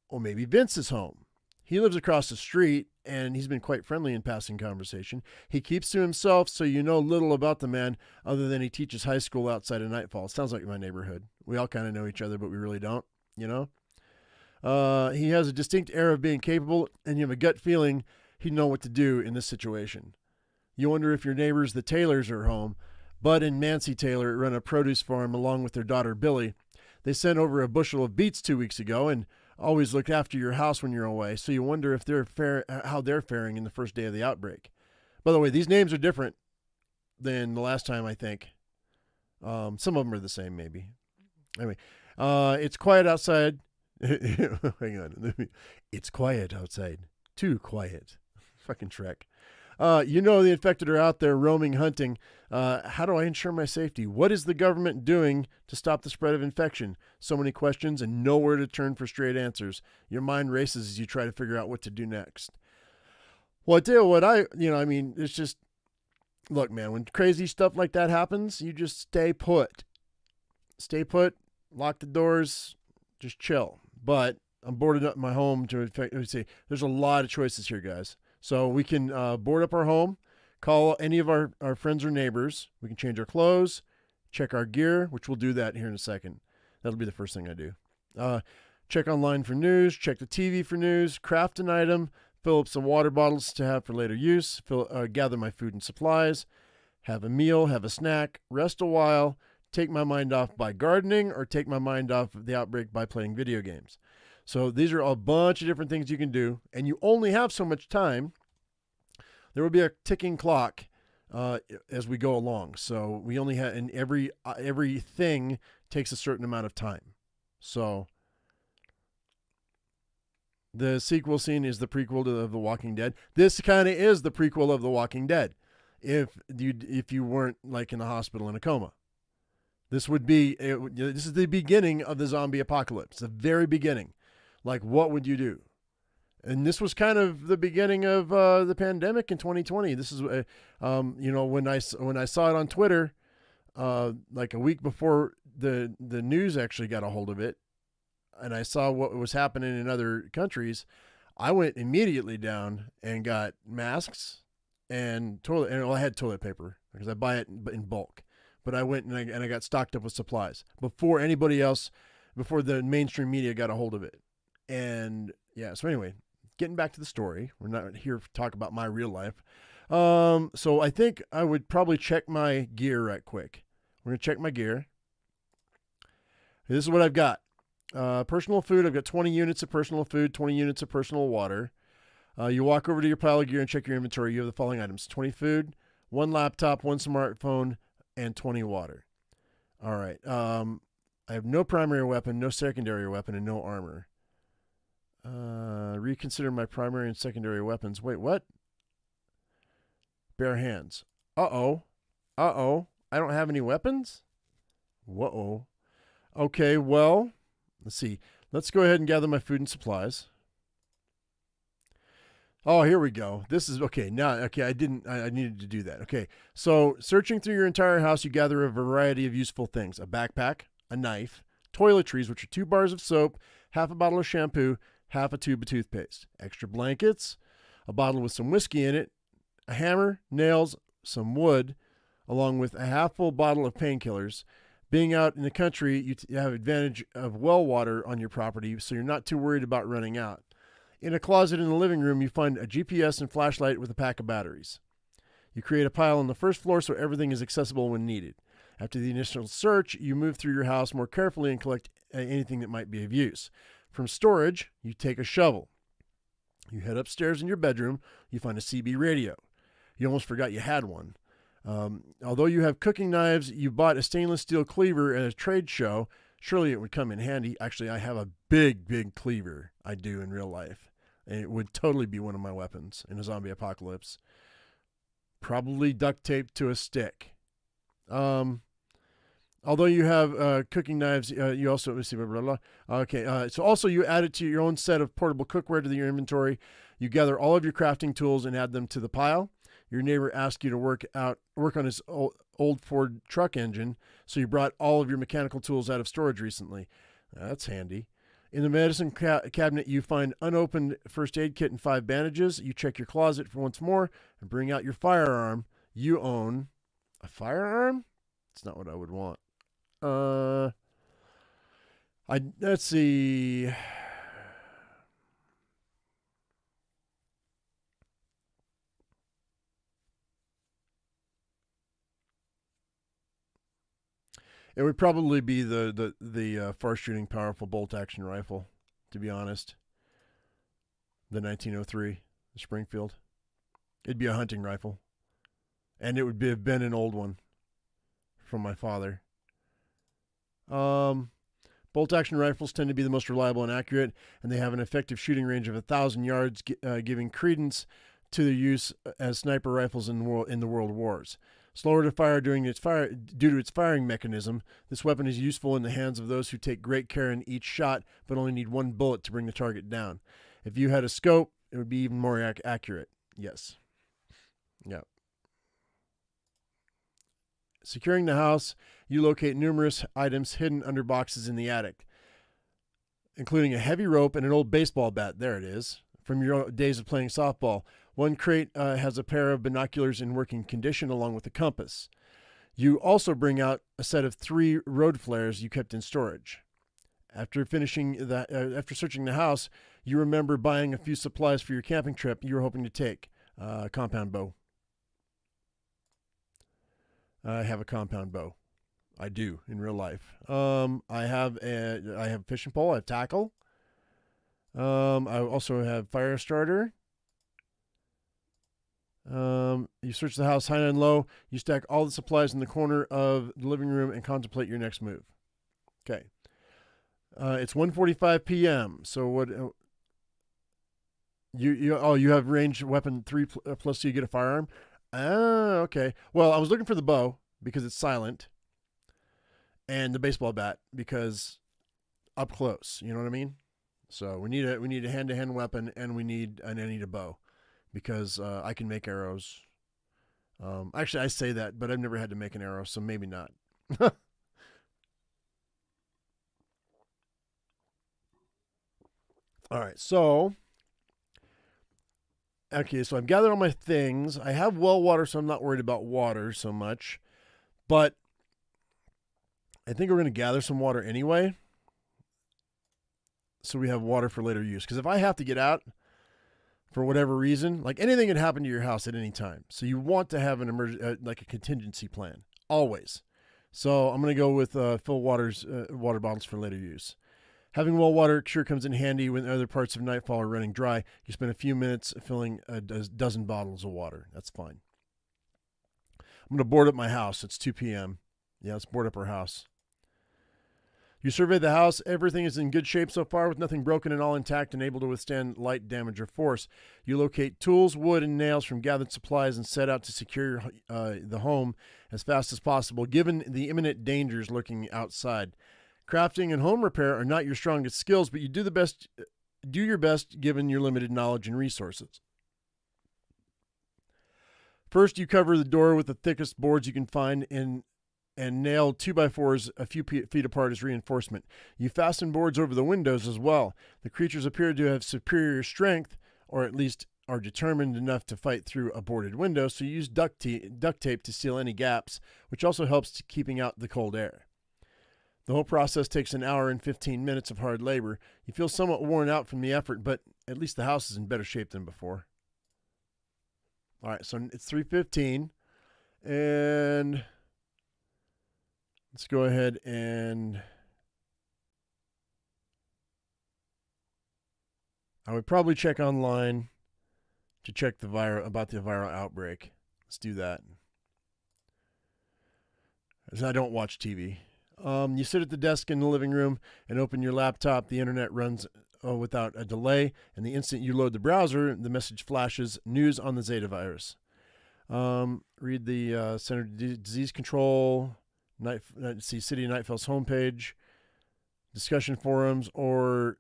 Or maybe Vince is home. He lives across the street, and he's been quite friendly in passing conversation. He keeps to himself, so you know little about the man other than he teaches high school outside of Nightfall. Sounds like my neighborhood. We all kind of know each other, but we really don't, you know? He has a distinct air of being capable, and you have a gut feeling he'd know what to do in this situation. You wonder if your neighbors, the Taylors, are home. Bud and Nancy Taylor run a produce farm along with their daughter, Billy. They sent over a bushel of beets 2 weeks ago and always look after your house when you're away, so you wonder if how they're faring in the first day of the outbreak. By the way, these names are different than the last time, I think. Some of them are the same, maybe. Anyway, it's quiet outside. Hang on. It's quiet outside. Too quiet. Fucking Shrek. You know the infected are out there roaming, hunting. How do I ensure my safety? What is the government doing to stop the spread of infection? So many questions and nowhere to turn for straight answers. Your mind races as you try to figure out what to do next. Well, I tell you what, it's just, look, man, when crazy stuff like that happens, you just stay put. Stay put, lock the doors, just chill. But I'm boarded up in my home there's a lot of choices here, guys. So we can board up our home, call any of our friends or neighbors. We can change our clothes, check our gear, which we'll do that here in a second. That'll be the first thing I do. Check online for news, check the TV for news, craft an item, fill up some water bottles to have for later use, gather my food and supplies, have a meal, have a snack, rest a while, take my mind off by gardening, or take my mind off of the outbreak by playing video games. So these are a bunch of different things you can do, and you only have so much time. There will be a ticking clock as we go along. So we only have, and everything takes a certain amount of time. So the sequel scene is the prequel of The Walking Dead. This kind of is the prequel of The Walking Dead, if you weren't like in a hospital in a coma. This is the beginning of the zombie apocalypse, the very beginning. Like, what would you do? And this was kind of the beginning of the pandemic in 2020. This is, when I saw it on Twitter, like a week before the news actually got a hold of it, and I saw what was happening in other countries, I went immediately down and got masks and I had toilet paper because I buy it in bulk. But I went and I got stocked up with supplies before the mainstream media got a hold of it. And yeah, so anyway, getting back to the story, we're not here to talk about my real life. So I think I would probably check my gear right quick. We're going to check my gear. This is what I've got. Personal food, I've got 20 units of personal food, 20 units of personal water. You walk over to your pile of gear and check your inventory. You have the following items: 20 food, 1 laptop, 1 smartphone, and 20 water. All right. I have no primary weapon, no secondary weapon, and no armor. Reconsider my primary and secondary weapons. Wait, what? Bare hands. Uh-oh. I don't have any weapons? Whoa. Okay, well, let's see. Let's go ahead and gather my food and supplies. Oh, here we go. This is okay. I needed to do that. Okay. So searching through your entire house, you gather a variety of useful things: a backpack, a knife, toiletries, which are 2 bars of soap, half a bottle of shampoo, half a tube of toothpaste, extra blankets, a bottle with some whiskey in it, a hammer, nails, some wood, along with a half full bottle of painkillers. Being out in the country, you have advantage of well water on your property, so you're not too worried about running out. In a closet in the living room, you find a GPS and flashlight with a pack of batteries. You create a pile on the first floor so everything is accessible when needed. After the initial search, you move through your house more carefully and collect anything that might be of use. From storage, you take a shovel. You head upstairs in your bedroom. You find a CB radio. You almost forgot you had one. Although you have cooking knives, you bought a stainless steel cleaver at a trade show. Surely it would come in handy. Actually, I have a big cleaver. I do in real life. And it would totally be one of my weapons in a zombie apocalypse. Probably duct taped to a stick. Although you have cooking knives, you also, let's see, blah, blah, blah. Okay, so also you add it to your own set of portable cookware to your inventory. You gather all of your crafting tools and add them to the pile. Your neighbor asked you to work on his old Ford truck engine, so you brought all of your mechanical tools out of storage recently. That's handy. In the medicine cabinet, you find unopened first aid kit and 5 bandages. You check your closet for once more and bring out your firearm. You own a firearm? It's not what I would want. Let's see. It would probably be the far shooting, powerful bolt action rifle. To be honest, the 1903, the Springfield. It'd be a hunting rifle, and it would have been an old one from my father. Bolt action rifles tend to be the most reliable and accurate, and they have an effective shooting range of 1,000 yards, giving credence to their use as sniper rifles in the world wars. Slower to fire due to its firing mechanism, this weapon is useful in the hands of those who take great care in each shot, but only need one bullet to bring the target down. If you had a scope, it would be even more accurate. Yes. Yeah. Securing the house, you locate numerous items hidden under boxes in the attic, including a heavy rope and an old baseball bat. There it is, from your days of playing softball. One crate has a pair of binoculars in working condition along with a compass. You also bring out a set of 3 road flares you kept in storage. After searching the house, you remember buying a few supplies for your camping trip you were hoping to take. Compound bow. I have a compound bow. I do in real life. I have a fishing pole. I have tackle. I also have fire starter. You search the house high and low. You stack all the supplies in the corner of the living room and contemplate your next move. Okay. It's 1:45 p.m. So what? You have ranged weapon 3 plus, so you get a firearm. Okay. Well, I was looking for the bow because it's silent, and the baseball bat because up close. You know what I mean? So we need a hand-to-hand weapon, and I need a bow because I can make arrows. Actually, I say that, but I've never had to make an arrow, so maybe not. All right, so I've gathered all my things. I have well water, so I'm not worried about water so much. But I think we're going to gather some water anyway, so we have water for later use. Because if I have to get out for whatever reason, like anything can happen to your house at any time, so you want to have an like a contingency plan always. So I'm going to go with fill water bottles for later use. Having well water sure comes in handy when other parts of nightfall are running dry. You spend a few minutes filling a dozen bottles of water. That's fine. I'm going to board up my house. It's 2 p.m. Yeah, let's board up our house. You survey the house. Everything is in good shape so far, with nothing broken and all intact and able to withstand light damage or force. You locate tools, wood, and nails from gathered supplies and set out to secure the home as fast as possible, given the imminent dangers lurking outside. Crafting and home repair are not your strongest skills, but you do your best given your limited knowledge and resources. First, you cover the door with the thickest boards you can find and nail 2x4s a few feet apart as reinforcement. You fasten boards over the windows as well. The creatures appear to have superior strength, or at least are determined enough to fight through a boarded window, so you use duct tape to seal any gaps, which also helps to keeping out the cold air. The whole process takes an hour and 15 minutes of hard labor. You feel somewhat worn out from the effort, but at least the house is in better shape than before. All right, so it's 3:15, and let's go ahead and I would probably check online to check about the viral outbreak. Let's do that. As I don't watch TV. You sit at the desk in the living room and open your laptop. The internet runs without a delay, and the instant you load the browser, the message flashes: news on the Zeta virus. Read the Center for Disease Control see City of Nightfall's homepage, discussion forums, or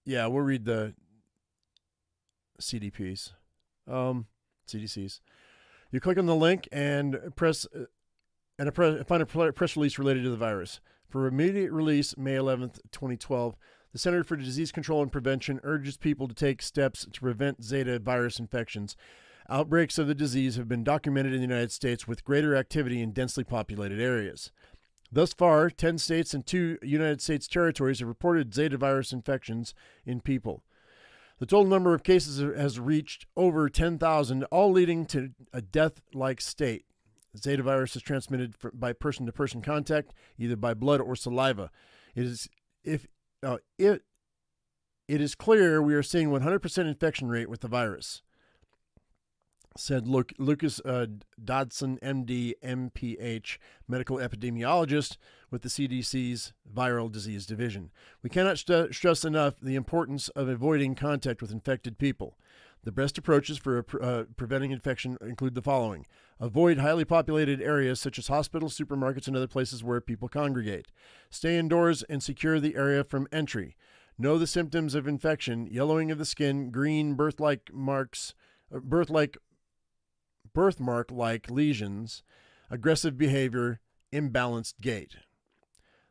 yeah, we'll read the CDPs, CDCs. You click on the link and find a press release related to the virus. For immediate release, May 11th, 2012, the Center for Disease Control and Prevention urges people to take steps to prevent Zeta virus infections. Outbreaks of the disease have been documented in the United States with greater activity in densely populated areas. Thus far, 10 states and 2 United States territories have reported Zeta virus infections in people. The total number of cases has reached over 10,000, all leading to a death-like state. Zeta virus is transmitted by person-to-person contact, either by blood or saliva. It is clear we are seeing 100% infection rate with the virus, said Lucas Dodson, MD, MPH, medical epidemiologist with the CDC's Viral Disease Division. We cannot stress enough the importance of avoiding contact with infected people. The best approaches for preventing infection include the following. Avoid highly populated areas such as hospitals, supermarkets, and other places where people congregate. Stay indoors and secure the area from entry. Know the symptoms of infection: yellowing of the skin, green birthmark-like lesions, aggressive behavior, imbalanced gait.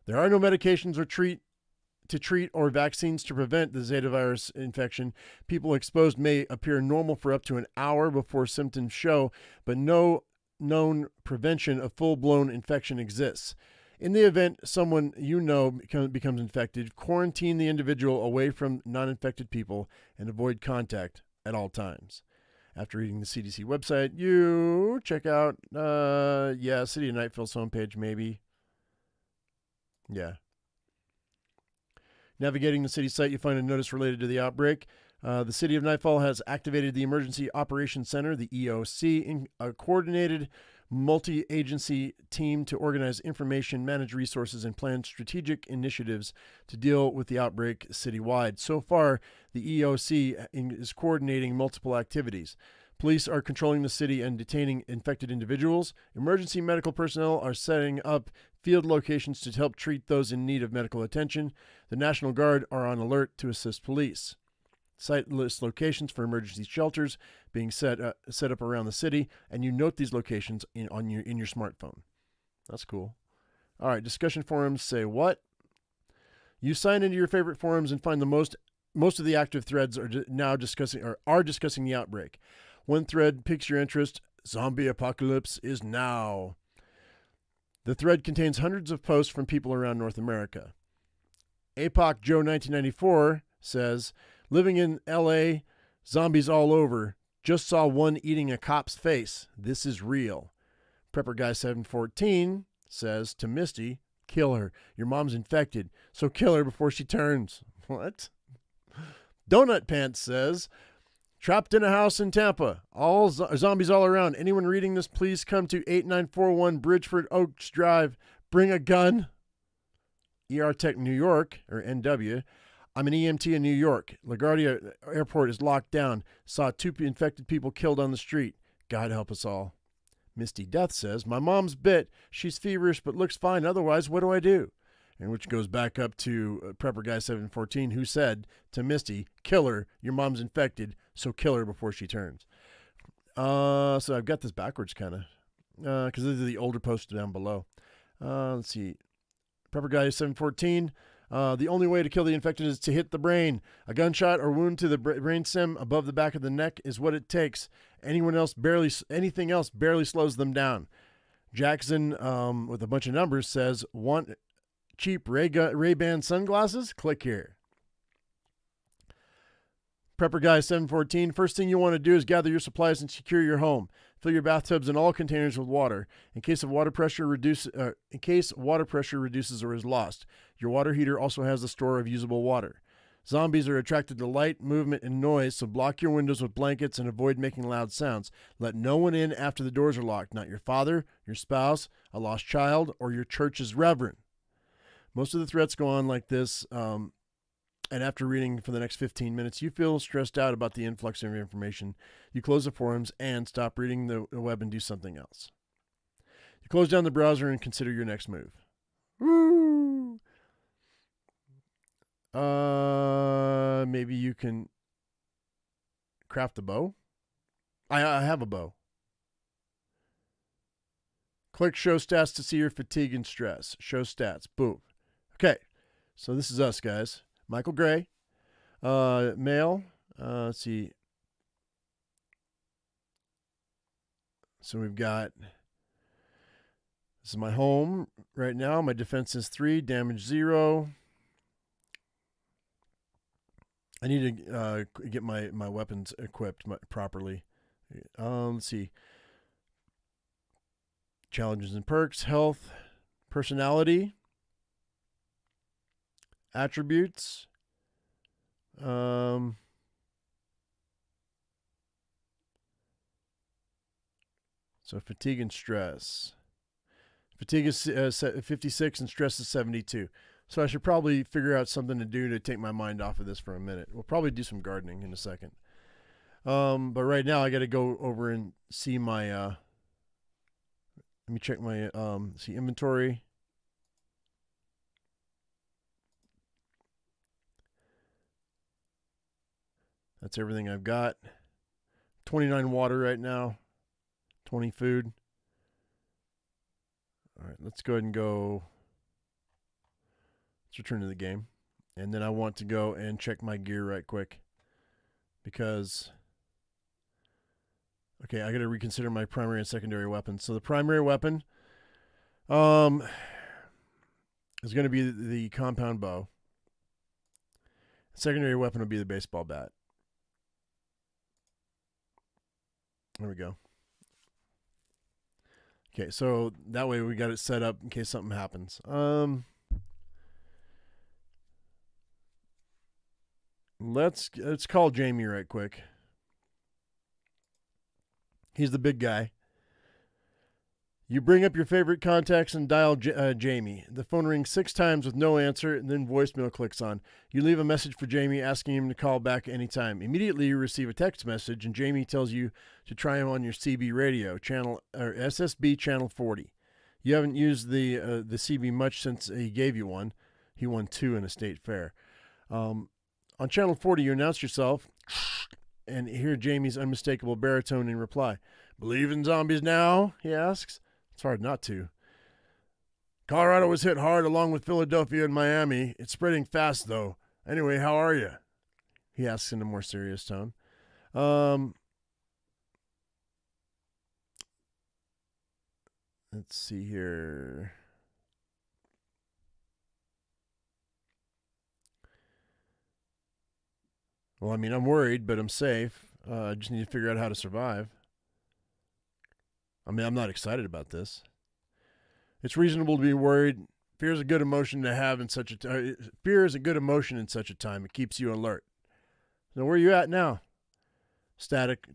There are no medications to treat or vaccines to prevent the Zeta virus infection. People exposed may appear normal for up to an hour before symptoms show, but no known prevention of full-blown infection exists. In the event someone you know becomes infected, quarantine the individual away from non-infected people and avoid contact at all times. After reading the CDC website, you check out, City of Nightfall's homepage, maybe. Yeah. Navigating the city site, you find a notice related to the outbreak. The City of Nightfall has activated the Emergency Operations Center, the EOC, in a coordinated multi-agency team to organize information, manage resources, and plan strategic initiatives to deal with the outbreak citywide. So far, the EOC is coordinating multiple activities. Police are controlling the city and detaining infected individuals. Emergency medical personnel are setting up field locations to help treat those in need of medical attention. The National Guard are on alert to assist police. Site lists locations for emergency shelters being set up around the city, and you note these locations in your smartphone. That's cool. All right, discussion forums say what? You sign into your favorite forums and find most of the active threads are now discussing the outbreak. One thread piques your interest. Zombie apocalypse is now. The thread contains hundreds of posts from people around North America. APOC Joe 1994 says, living in LA, zombies all over. Just saw one eating a cop's face. This is real. Prepper Guy 714 says to Misty, kill her. Your mom's infected, so kill her before she turns. What? Donut Pants says, trapped in a house in Tampa. All zombies all around. Anyone reading this, please come to 8941 Bridgeford Oaks Drive. Bring a gun. ER Tech New York, or NW. I'm an EMT in New York. LaGuardia Airport is locked down. Saw 2 infected people killed on the street. God help us all. Misty Death says, my mom's bit. She's feverish but looks fine. Otherwise, what do I do? And which goes back up to Prepper Guy 714, who said to Misty, kill her. Your mom's infected, so kill her before she turns. So I've got this backwards kind of, because these are the older posts down below. Let's see. Prepper Guy 714. The only way to kill the infected is to hit the brain. A gunshot or wound to the brainstem above the back of the neck is what it takes. Anything else barely slows them down. Jackson, with a bunch of numbers, says, want cheap Ray-Ban sunglasses? Click here. Prepper Guy 714. First thing you want to do is gather your supplies and secure your home. Fill your bathtubs and all containers with water. In case water pressure reduces or is lost. Your water heater also has a store of usable water. Zombies are attracted to light, movement, and noise, so block your windows with blankets and avoid making loud sounds. Let no one in after the doors are locked, not your father, your spouse, a lost child, or your church's reverend. Most of the threats go on like this, and after reading for the next 15 minutes, you feel stressed out about the influx of information. You close the forums and stop reading the web and do something else. Close down the browser and consider your next move. Woo! Maybe you can craft a bow. I have a bow. Click show stats to see your fatigue and stress. Show stats. Boom. Okay. So this is us, guys. Michael Gray. Male. Let's see. So we've got, this is my home right now. My defense is 3, damage 0. I need to get my weapons equipped properly. Let's see. Challenges and perks, health, personality, attributes. So fatigue and stress. Fatigue is 56 and stress is 72. So I should probably figure out something to do to take my mind off of this for a minute. We'll probably do some gardening in a second. But right now I got to go over and see my, let me check my, see inventory. That's everything I've got. 29 water right now. 20 food. All right, let's go ahead and go. Let's return to the game. And then I want to go and check my gear right quick. Because, okay, I got to reconsider my primary and secondary weapons. So the primary weapon is going to be the compound bow. Secondary weapon will be the baseball bat. There we go. Okay, so that way we got it set up in case something happens. Let's call Jamie right quick. He's the big guy. You bring up your favorite contacts and dial Jamie. The phone rings 6 times with no answer, and then voicemail clicks on. You leave a message for Jamie asking him to call back anytime. Immediately, you receive a text message, and Jamie tells you to try him on your CB radio channel or SSB channel 40. You haven't used the CB much since he gave you one. He won 2 in a state fair. On channel 40, you announce yourself and hear Jamie's unmistakable baritone in reply. Believe in zombies now? He asks. It's hard not to. Colorado was hit hard along with Philadelphia and Miami. It's spreading fast, though. Anyway, how are you? He asks in a more serious tone. Let's see here. Well, I mean, I'm worried, but I'm safe. I just need to figure out how to survive. I mean, I'm not excited about this. It's reasonable to be worried. Fear is a good emotion to have in such a time. Fear is a good emotion in such a time. It keeps you alert. So where are you at now? Static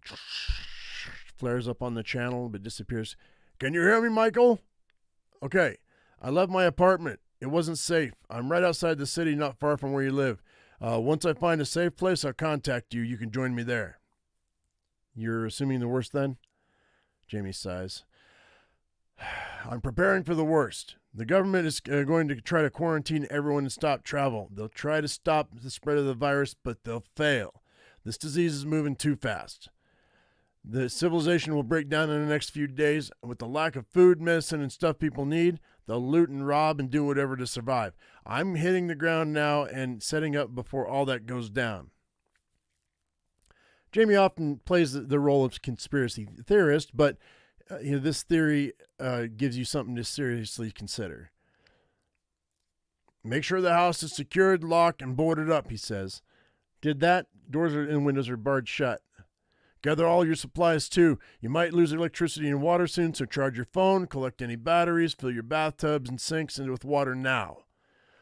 flares up on the channel, but disappears. Can you hear me, Michael? Okay. I left my apartment. It wasn't safe. I'm right outside the city, not far from where you live. Once I find a safe place, I'll contact you. You can join me there. You're assuming the worst then? Jamie sighs. I'm preparing for the worst. The government is going to try to quarantine everyone and stop travel. They'll try to stop the spread of the virus, but they'll fail. This disease is moving too fast. The civilization will break down in the next few days. With the lack of food, medicine, and stuff people need, they'll loot and rob and do whatever to survive. I'm hitting the ground now and setting up before all that goes down. Jamie often plays the role of conspiracy theorist, but this theory gives you something to seriously consider. Make sure the house is secured, locked, and boarded up, he says. Did that? Doors and windows are barred shut. Gather all your supplies, too. You might lose electricity and water soon, so charge your phone, collect any batteries, fill your bathtubs and sinks with water now.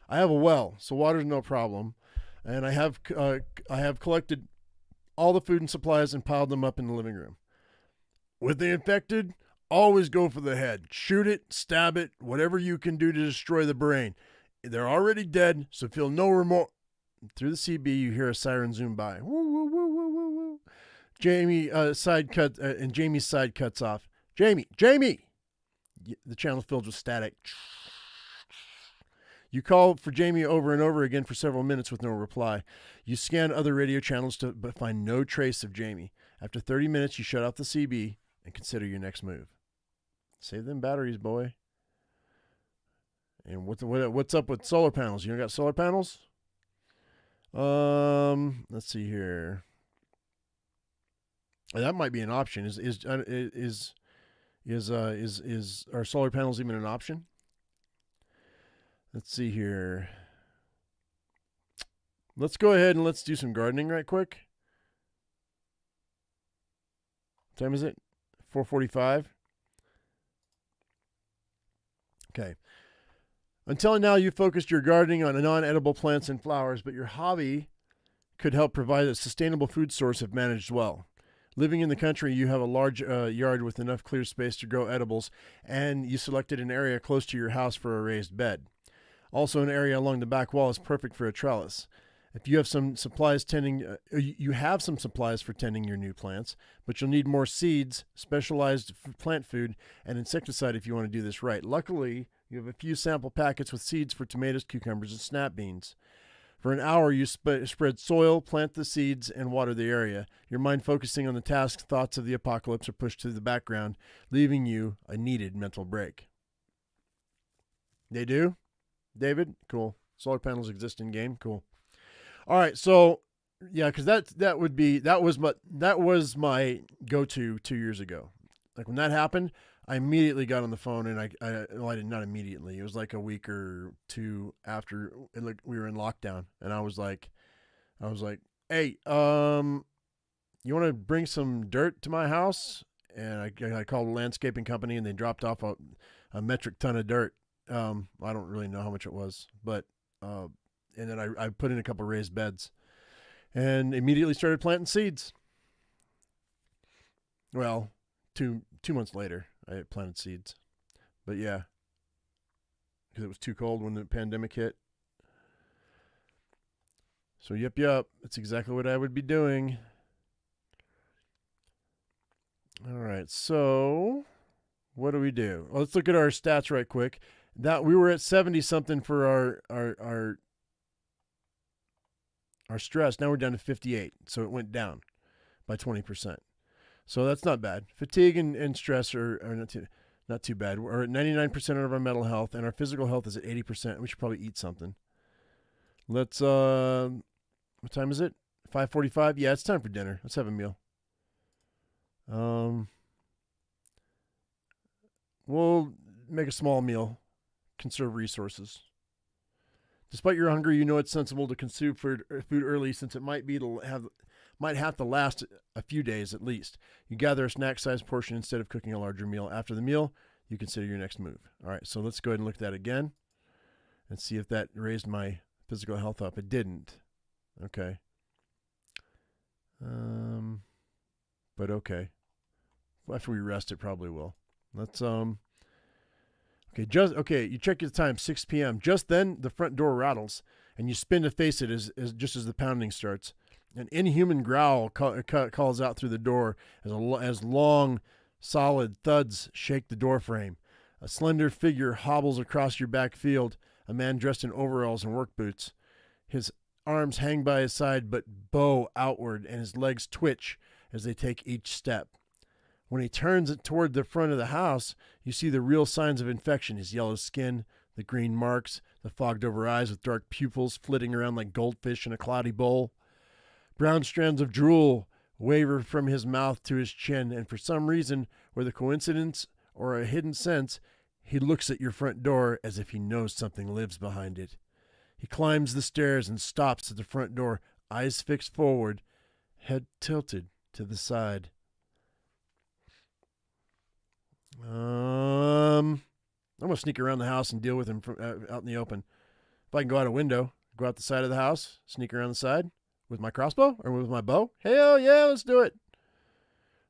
I have a well, so water's no problem. And I have collected all the food and supplies and piled them up in the living room. With the infected, always go for the head. Shoot it, stab it, whatever you can do to destroy the brain. They're already dead, so feel no remorse. Through the CB, you hear a siren zoom by. Woo, woo, woo, woo, woo, woo. Jamie's side cuts off. Jamie! the channel filled with static. You call for Jamie over and over again for several minutes with no reply. You scan other radio channels but find no trace of Jamie. After 30 minutes, you shut off the CB and consider your next move. Save them batteries, boy. And what's up with solar panels? You don't got solar panels? Let's see here. That might be an option. Is are solar panels even an option? Let's see here. Let's go ahead and let's do some gardening right quick. What time is it? 4:45. Okay. Until now, you focused your gardening on non-edible plants and flowers, but your hobby could help provide a sustainable food source if managed well. Living in the country, you have a large yard with enough clear space to grow edibles, and you selected an area close to your house for a raised bed. Also, an area along the back wall is perfect for a trellis. If you have some supplies you have some supplies for tending your new plants, but you'll need more seeds, specialized plant food, and insecticide if you want to do this right. Luckily, you have a few sample packets with seeds for tomatoes, cucumbers, and snap beans. For an hour, you spread soil, plant the seeds, and water the area. Your mind focusing on the task, thoughts of the apocalypse are pushed to the background, leaving you a needed mental break. They do? David? Cool. Solar panels exist in game? Cool. All right, so yeah, because that was my go-to 2 years ago. Like when that happened, I immediately got on the phone, and I did not immediately. It was like a week or two after we were in lockdown, and I was like, hey, you want to bring some dirt to my house? And I called a landscaping company, and they dropped off a metric ton of dirt. I don't really know how much it was, but and then I put in a couple raised beds, and immediately started planting seeds. Well, two months later, I had planted seeds, but yeah, because it was too cold when the pandemic hit. So yep, that's exactly what I would be doing. All right, so what do we do? Well, let's look at our stats right quick. That we were at 70 something for our stress. Now we're down to 58, so it went down by 20%. So that's not bad. Fatigue and stress are not too bad. We're at 99% of our mental health, and our physical health is at 80%. We should probably eat something. Let's what time is it? 5:45. Yeah, it's time for dinner. Let's have a meal. We'll make a small meal. Conserve resources. Despite your hunger, you know it's sensible to consume food early, since it might have to last a few days at least. You gather a snack-sized portion instead of cooking a larger meal. After the meal, you consider your next move. All right, so let's go ahead and look at that again and see if that raised my physical health up. It didn't. Okay. But okay. After we rest, it probably will. Let's Okay, you check your time, 6 p.m. Just then, the front door rattles, and you spin to face it just as the pounding starts. An inhuman growl calls out through the door as long, solid thuds shake the doorframe. A slender figure hobbles across your back field, a man dressed in overalls and work boots. His arms hang by his side but bow outward, and his legs twitch as they take each step. When he turns it toward the front of the house, you see the real signs of infection: his yellow skin, the green marks, the fogged-over eyes with dark pupils flitting around like goldfish in a cloudy bowl. Brown strands of drool waver from his mouth to his chin, and for some reason, whether coincidence or a hidden sense, he looks at your front door as if he knows something lives behind it. He climbs the stairs and stops at the front door, eyes fixed forward, head tilted to the side. I'm going to sneak around the house and deal with him out in the open. If I can go out a window, go out the side of the house, sneak around the side with my crossbow or with my bow, hell yeah, let's do it.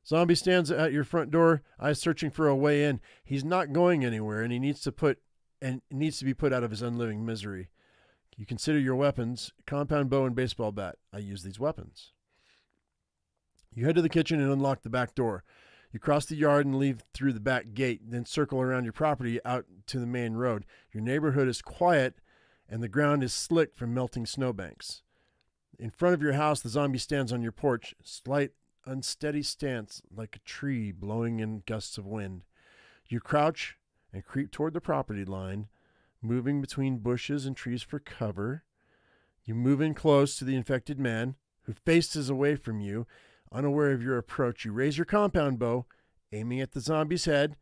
Zombie stands at your front door, eyes searching for a way in. He's not going anywhere, and he needs to be put out of his unliving misery. You consider your weapons: compound bow and baseball bat. I use these weapons. You head to the kitchen and unlock the back door. You cross the yard and leave through the back gate, then circle around your property out to the main road. Your neighborhood is quiet, and the ground is slick from melting snowbanks. In front of your house, the zombie stands on your porch, slight, unsteady stance like a tree blowing in gusts of wind. You crouch and creep toward the property line, moving between bushes and trees for cover. You move in close to the infected man, who faces away from you. Unaware of your approach, you raise your compound bow, aiming at the zombie's head.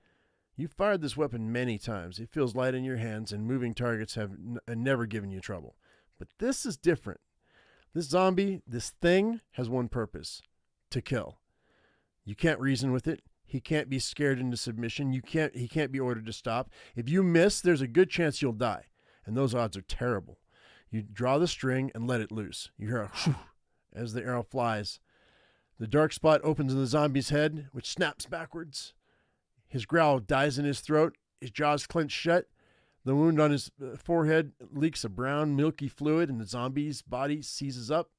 You've fired this weapon many times. It feels light in your hands, and moving targets have never given you trouble. But this is different. This zombie, this thing, has one purpose: to kill. You can't reason with it. He can't be scared into submission. He can't be ordered to stop. If you miss, there's a good chance you'll die, and those odds are terrible. You draw the string and let it loose. You hear a whew as the arrow flies. The dark spot opens in the zombie's head, which snaps backwards. His growl dies in his throat. His jaws clench shut. The wound on his forehead leaks a brown, milky fluid, and the zombie's body seizes up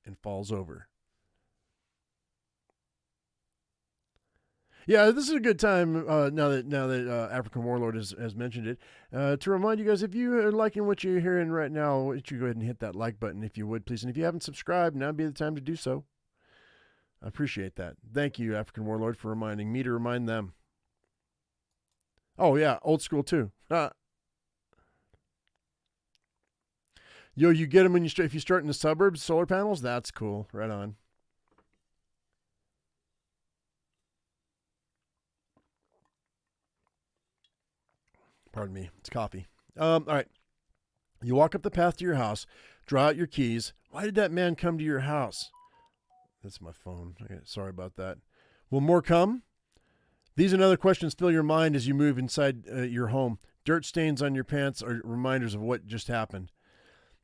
and falls over. Yeah, this is a good time, now that African Warlord has mentioned it, to remind you guys, if you are liking what you're hearing right now, why don't you go ahead and hit that like button if you would, please. And if you haven't subscribed, now would be the time to do so. I appreciate that. Thank you, African Warlord, for reminding me to remind them. Oh, yeah, old school, too. Yo, you get them when if you start in the suburbs, solar panels? That's cool. Right on. Pardon me. It's coffee. All right. You walk up the path to your house, draw out your keys. Why did that man come to your house? That's my phone. Okay, sorry about that. Will more come? These and other questions fill your mind as you move inside your home. Dirt stains on your pants are reminders of what just happened.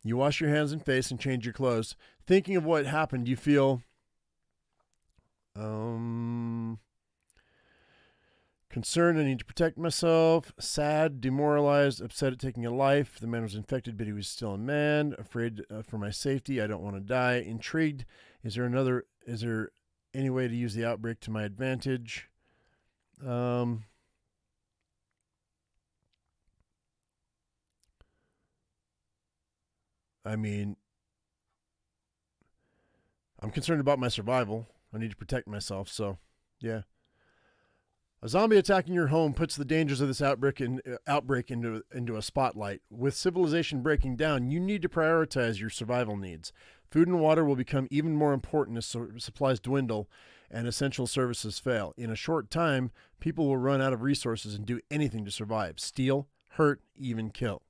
You wash your hands and face and change your clothes. Thinking of what happened, you feel concerned, I need to protect myself. Sad, demoralized, upset at taking a life. The man was infected, but he was still a man. Afraid for my safety. I don't want to die. Intrigued. Is there any way to use the outbreak to my advantage? I mean, I'm concerned about my survival. I need to protect myself, so yeah. A zombie attacking your home puts the dangers of this outbreak into a spotlight. With civilization breaking down, you need to prioritize your survival needs. Food and water will become even more important as supplies dwindle and essential services fail. In a short time, people will run out of resources and do anything to survive: steal, hurt, even kill.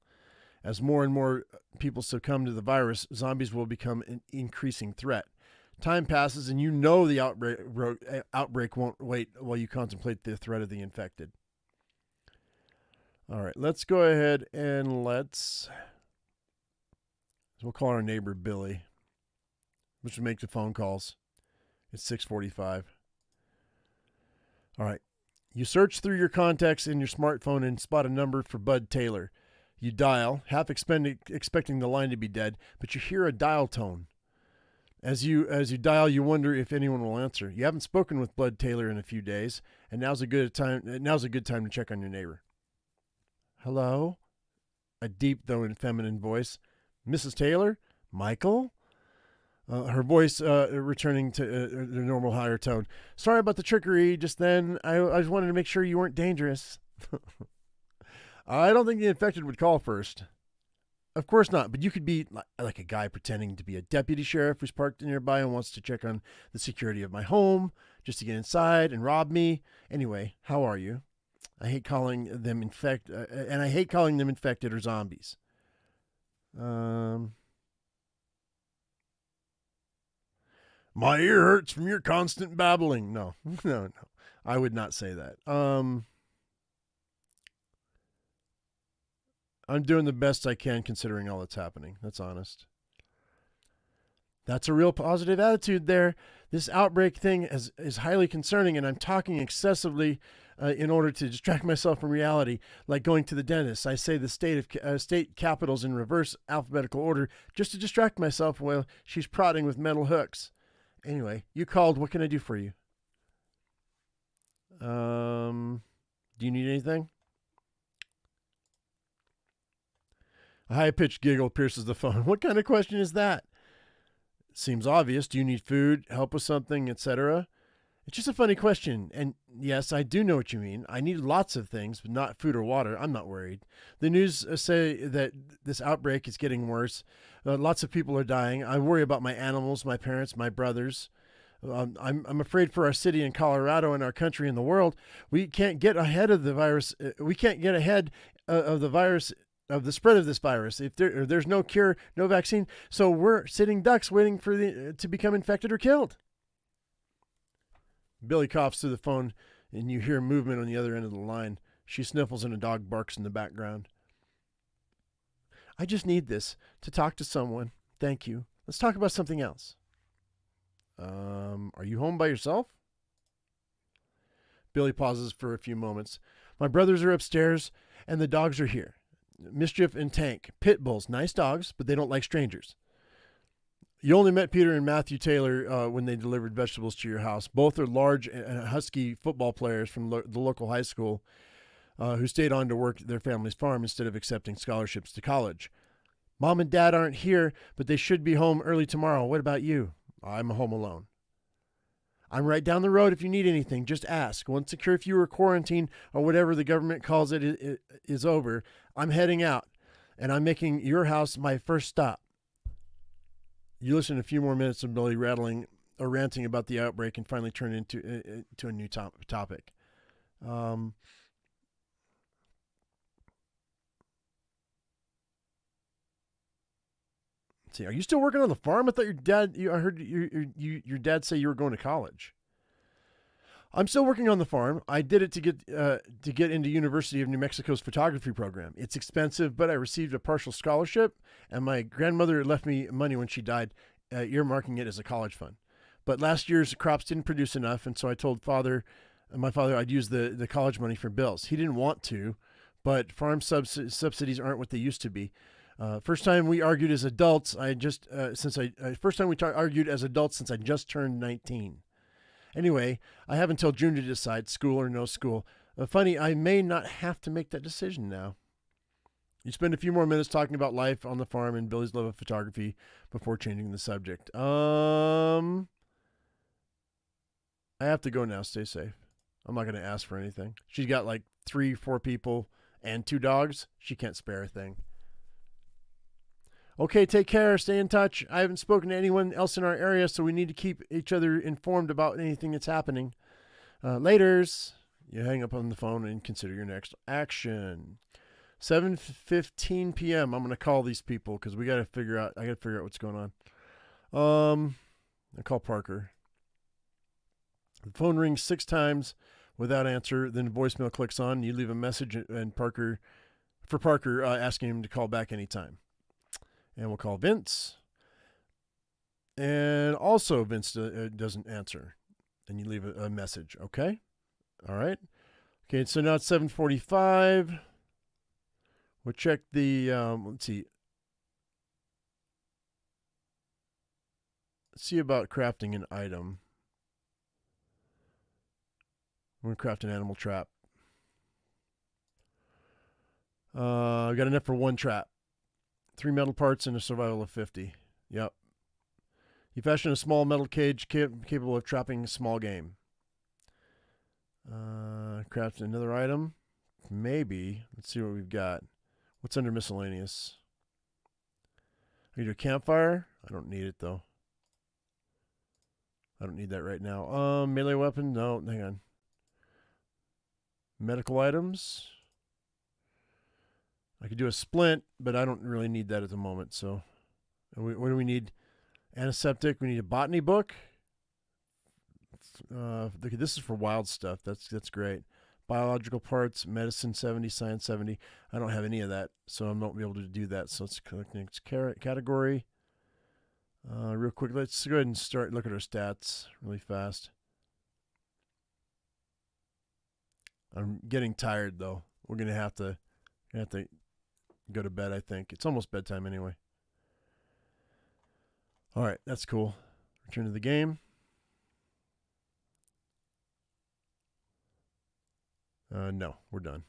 As more and more people succumb to the virus, zombies will become an increasing threat. Time passes, and you know the outbreak won't wait while you contemplate the threat of the infected. All right, let's go ahead and we'll call our neighbor Billy, which will make the phone calls. It's 6:45. All right. You search through your contacts in your smartphone and spot a number for Bud Taylor. You dial, half expecting the line to be dead, but you hear a dial tone. As you dial, you wonder if anyone will answer. You haven't spoken with Bud Taylor in a few days, and now's a good time to check on your neighbor. Hello? A deep, though feminine voice. Mrs. Taylor? Michael? Her voice returning to the normal higher tone. Sorry about the trickery just then. I just wanted to make sure you weren't dangerous. I don't think the infected would call first. Of course not, but you could be like a guy pretending to be a deputy sheriff who's parked nearby and wants to check on the security of my home just to get inside and rob me. Anyway, how are you? I hate calling them infected or zombies. My ear hurts from your constant babbling. No. I would not say that. I'm doing the best I can considering all that's happening. That's honest. That's a real positive attitude there. This outbreak thing is highly concerning, and I'm talking excessively in order to distract myself from reality, like going to the dentist. I say the state capitals in reverse alphabetical order just to distract myself while she's prodding with metal hooks. Anyway, you called. What can I do for you? Do you need anything? A high-pitched giggle pierces the phone. What kind of question is that? Seems obvious. Do you need food, help with something, etc.? It's just a funny question. And yes, I do know what you mean. I need lots of things, but not food or water. I'm not worried. The news say that this outbreak is getting worse. Lots of people are dying. I worry about my animals, my parents, my brothers. I'm afraid for our city in Colorado and our country and the world. We can't get ahead of the virus. We can't get ahead of the virus, of the spread of this virus. If there's no cure, no vaccine, so we're sitting ducks waiting for to become infected or killed. Billy coughs through the phone, and you hear movement on the other end of the line. She sniffles, and a dog barks in the background. I just need this to talk to someone. Thank you. Let's talk about something else. Are you home by yourself? Billy pauses for a few moments. My brothers are upstairs, and the dogs are here. Mischief and Tank, pit bulls, nice dogs, but they don't like strangers. You only met Peter and Matthew Taylor when they delivered vegetables to your house. Both are large and husky football players from the local high school who stayed on to work their family's farm instead of accepting scholarships to college. Mom and Dad aren't here, but they should be home early tomorrow. What about you? I'm home alone. I'm right down the road if you need anything. Just ask. Once the curfew or quarantine or whatever the government calls it is over, I'm heading out, and I'm making your house my first stop. You listen to a few more minutes of Billy rattling or ranting about the outbreak and finally turn into a new topic. Let's see. Are you still working on the farm? I thought your dad. I heard your dad say you were going to college. I'm still working on the farm. I did it to get into University of New Mexico's photography program. It's expensive, but I received a partial scholarship, and my grandmother left me money when she died, earmarking it as a college fund. But last year's crops didn't produce enough, and so I told my father I'd use the college money for bills. He didn't want to, but farm subsidies aren't what they used to be. First time we argued as adults, argued as adults since I just turned 19. Anyway, I have until June to decide, school or no school. Funny, I may not have to make that decision now. You spend a few more minutes talking about life on the farm and Billy's love of photography before changing the subject. I have to go now. Stay safe. I'm not going to ask for anything. She's got like 3-4 people and 2 dogs. She can't spare a thing. Okay, take care. Stay in touch. I haven't spoken to anyone else in our area, so we need to keep each other informed about anything that's happening. Laters. You hang up on the phone and consider your next action. 7:15 p.m. I'm going to call these people because I got to figure out what's going on. I call Parker. The phone rings 6 times without answer. Then voicemail clicks on. You leave a message and Parker asking him to call back anytime. And we'll call Vince. And also Vince doesn't answer. And you leave a message. Okay? All right. Okay, so now it's 7:45. We'll check the, let's see. Let's see about crafting an item. I'm going to craft an animal trap. I got enough for 1 trap. 3 metal parts and a survival of 50. Yep. You fashion a small metal cage capable of trapping small game. Craft another item. Maybe. Let's see what we've got. What's under miscellaneous? I need a campfire. I don't need it though. I don't need that right now. Melee weapon. No, hang on. Medical items. I could do a splint, but I don't really need that at the moment. So, what do we need? Antiseptic. We need a botany book. This is for wild stuff. That's great. Biological parts, medicine 70, science 70. I don't have any of that, so I'm not be able to do that. So let's click next category. Real quick, let's go ahead and look at our stats really fast. I'm getting tired though. We're gonna have to go to bed. I think it's almost bedtime anyway. All right, that's cool. Return to the game. No, we're done.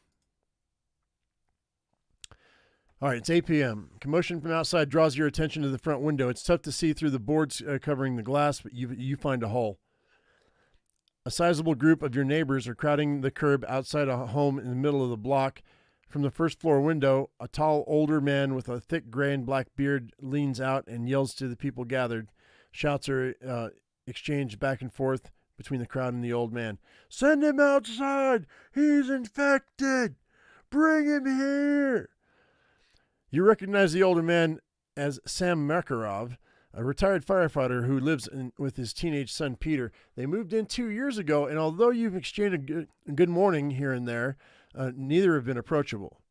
All right, it's 8 p.m. Commotion from outside draws your attention to the front window. It's tough to see through the boards covering the glass, but you find a hole. A sizable group of your neighbors are crowding the curb outside a home in the middle of the block. From the first floor window, a tall, older man with a thick gray and black beard leans out and yells to the people gathered. Shouts are exchanged back and forth between the crowd and the old man. "Send him outside! He's infected! Bring him here!" You recognize the older man as Sam Makarov, a retired firefighter who lives with his teenage son, Peter. They moved in 2 years ago, and although you've exchanged a good morning here and there, neither have been approachable.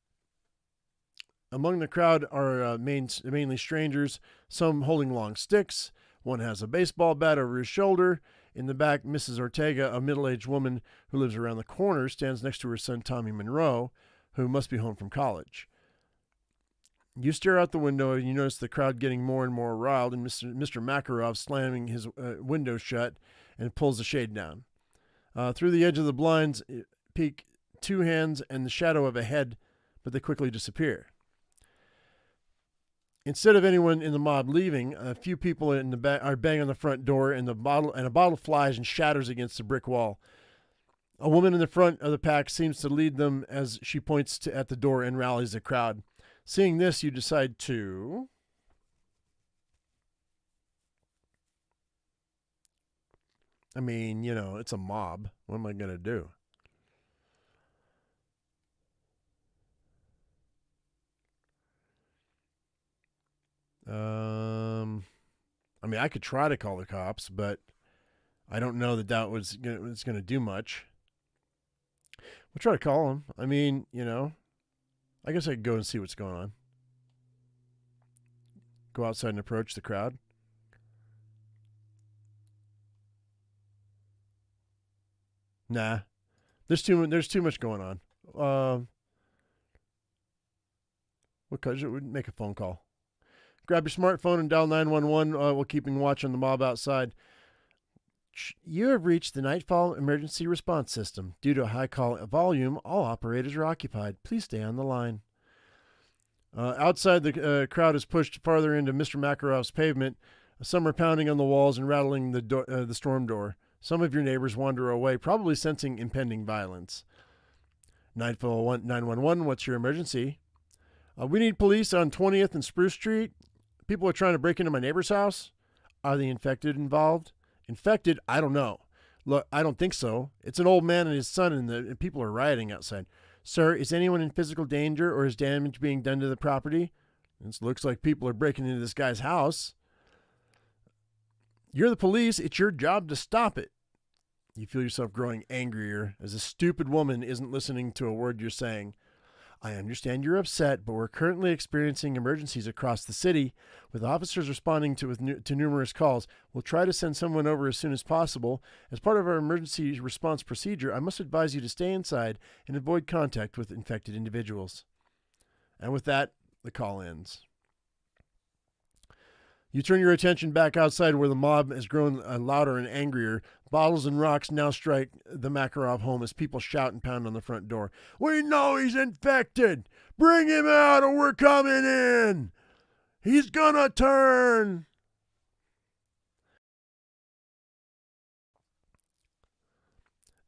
Among the crowd are mainly strangers, some holding long sticks. One has a baseball bat over his shoulder. In the back, Mrs. Ortega, a middle-aged woman who lives around the corner, stands next to her son, Tommy Monroe, who must be home from college. You stare out the window and you notice the crowd getting more and more riled, and Mr. Makarov slamming his window shut and pulls the shade down. Through the edge of the blinds peek two hands and the shadow of a head, but they quickly disappear. Instead of anyone in the mob leaving, a few people in the back are banging on the front door, and a bottle flies and shatters against the brick wall. A woman in the front of the pack seems to lead them as she points at the door and rallies the crowd. Seeing this, you decide to it's a mob. What am I going to do? I could try to call the cops, but I don't know that was going to do much. We'll try to call them. I guess I could go and see what's going on. Go outside and approach the crowd. Nah, there's too much going on. We'd make a phone call. Grab your smartphone and dial 911 while keeping watch on the mob outside. You have reached the Nightfall Emergency Response System. Due to a high call volume, all operators are occupied. Please stay on the line. Outside, the crowd is pushed farther into Mr. Makarov's pavement. Some are pounding on the walls and rattling the storm door. Some of your neighbors wander away, probably sensing impending violence. 911, what's your emergency? We need police on 20th and Spruce Street. People are trying to break into my neighbor's house. Are the infected involved? Infected? I don't know. Look, I don't think so. It's an old man and his son, and people are rioting outside. Sir, is anyone in physical danger, or is damage being done to the property? It looks like people are breaking into this guy's house. You're the police. It's your job to stop it. You feel yourself growing angrier as a stupid woman isn't listening to a word you're saying. I understand you're upset, but we're currently experiencing emergencies across the city, with officers responding to numerous calls. We'll try to send someone over as soon as possible. As part of our emergency response procedure, I must advise you to stay inside and avoid contact with infected individuals. And with that, the call ends. You turn your attention back outside where the mob has grown louder and angrier. Bottles and rocks now strike the Makarov home as people shout and pound on the front door. We know he's infected! Bring him out or we're coming in! He's gonna turn!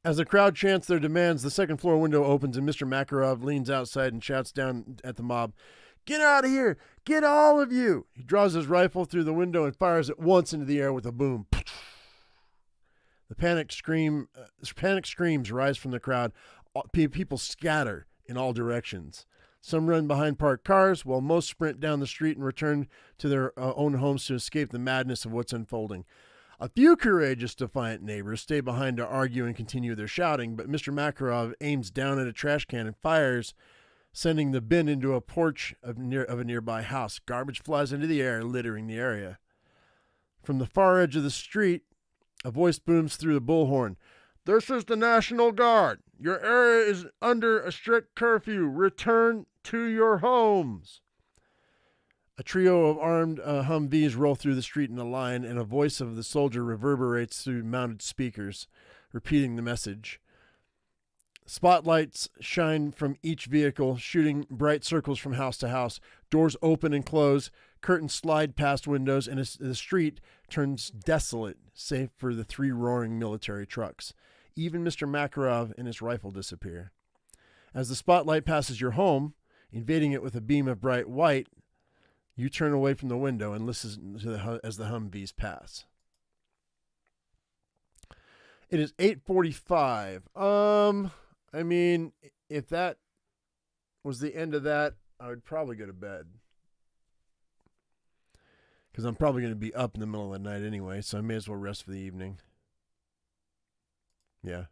As the crowd chants their demands, the second floor window opens and Mr. Makarov leans outside and shouts down at the mob. Get out of here! Get all of you! He draws his rifle through the window and fires it once into the air with a boom. The panic screams rise from the crowd. People scatter in all directions. Some run behind parked cars, while most sprint down the street and return to their own homes to escape the madness of what's unfolding. A few courageous, defiant neighbors stay behind to argue and continue their shouting, but Mr. Makarov aims down at a trash can and fires, sending the bin into a porch of a nearby house. Garbage flies into the air, littering the area. From the far edge of the street, a voice booms through the bullhorn. This is the National Guard. Your area is under a strict curfew. Return to your homes. A trio of armed Humvees roll through the street in a line, and a voice of the soldier reverberates through mounted speakers, repeating the message. Spotlights shine from each vehicle, shooting bright circles from house to house. Doors open and close, curtains slide past windows, and the street turns desolate, save for the 3 roaring military trucks. Even Mr. Makarov and his rifle disappear. As the spotlight passes your home, invading it with a beam of bright white, you turn away from the window and listen to as the Humvees pass. It is 8:45. I mean, if that was the end of that, I would probably go to bed. Because I'm probably going to be up in the middle of the night anyway, so I may as well rest for the evening. Yeah.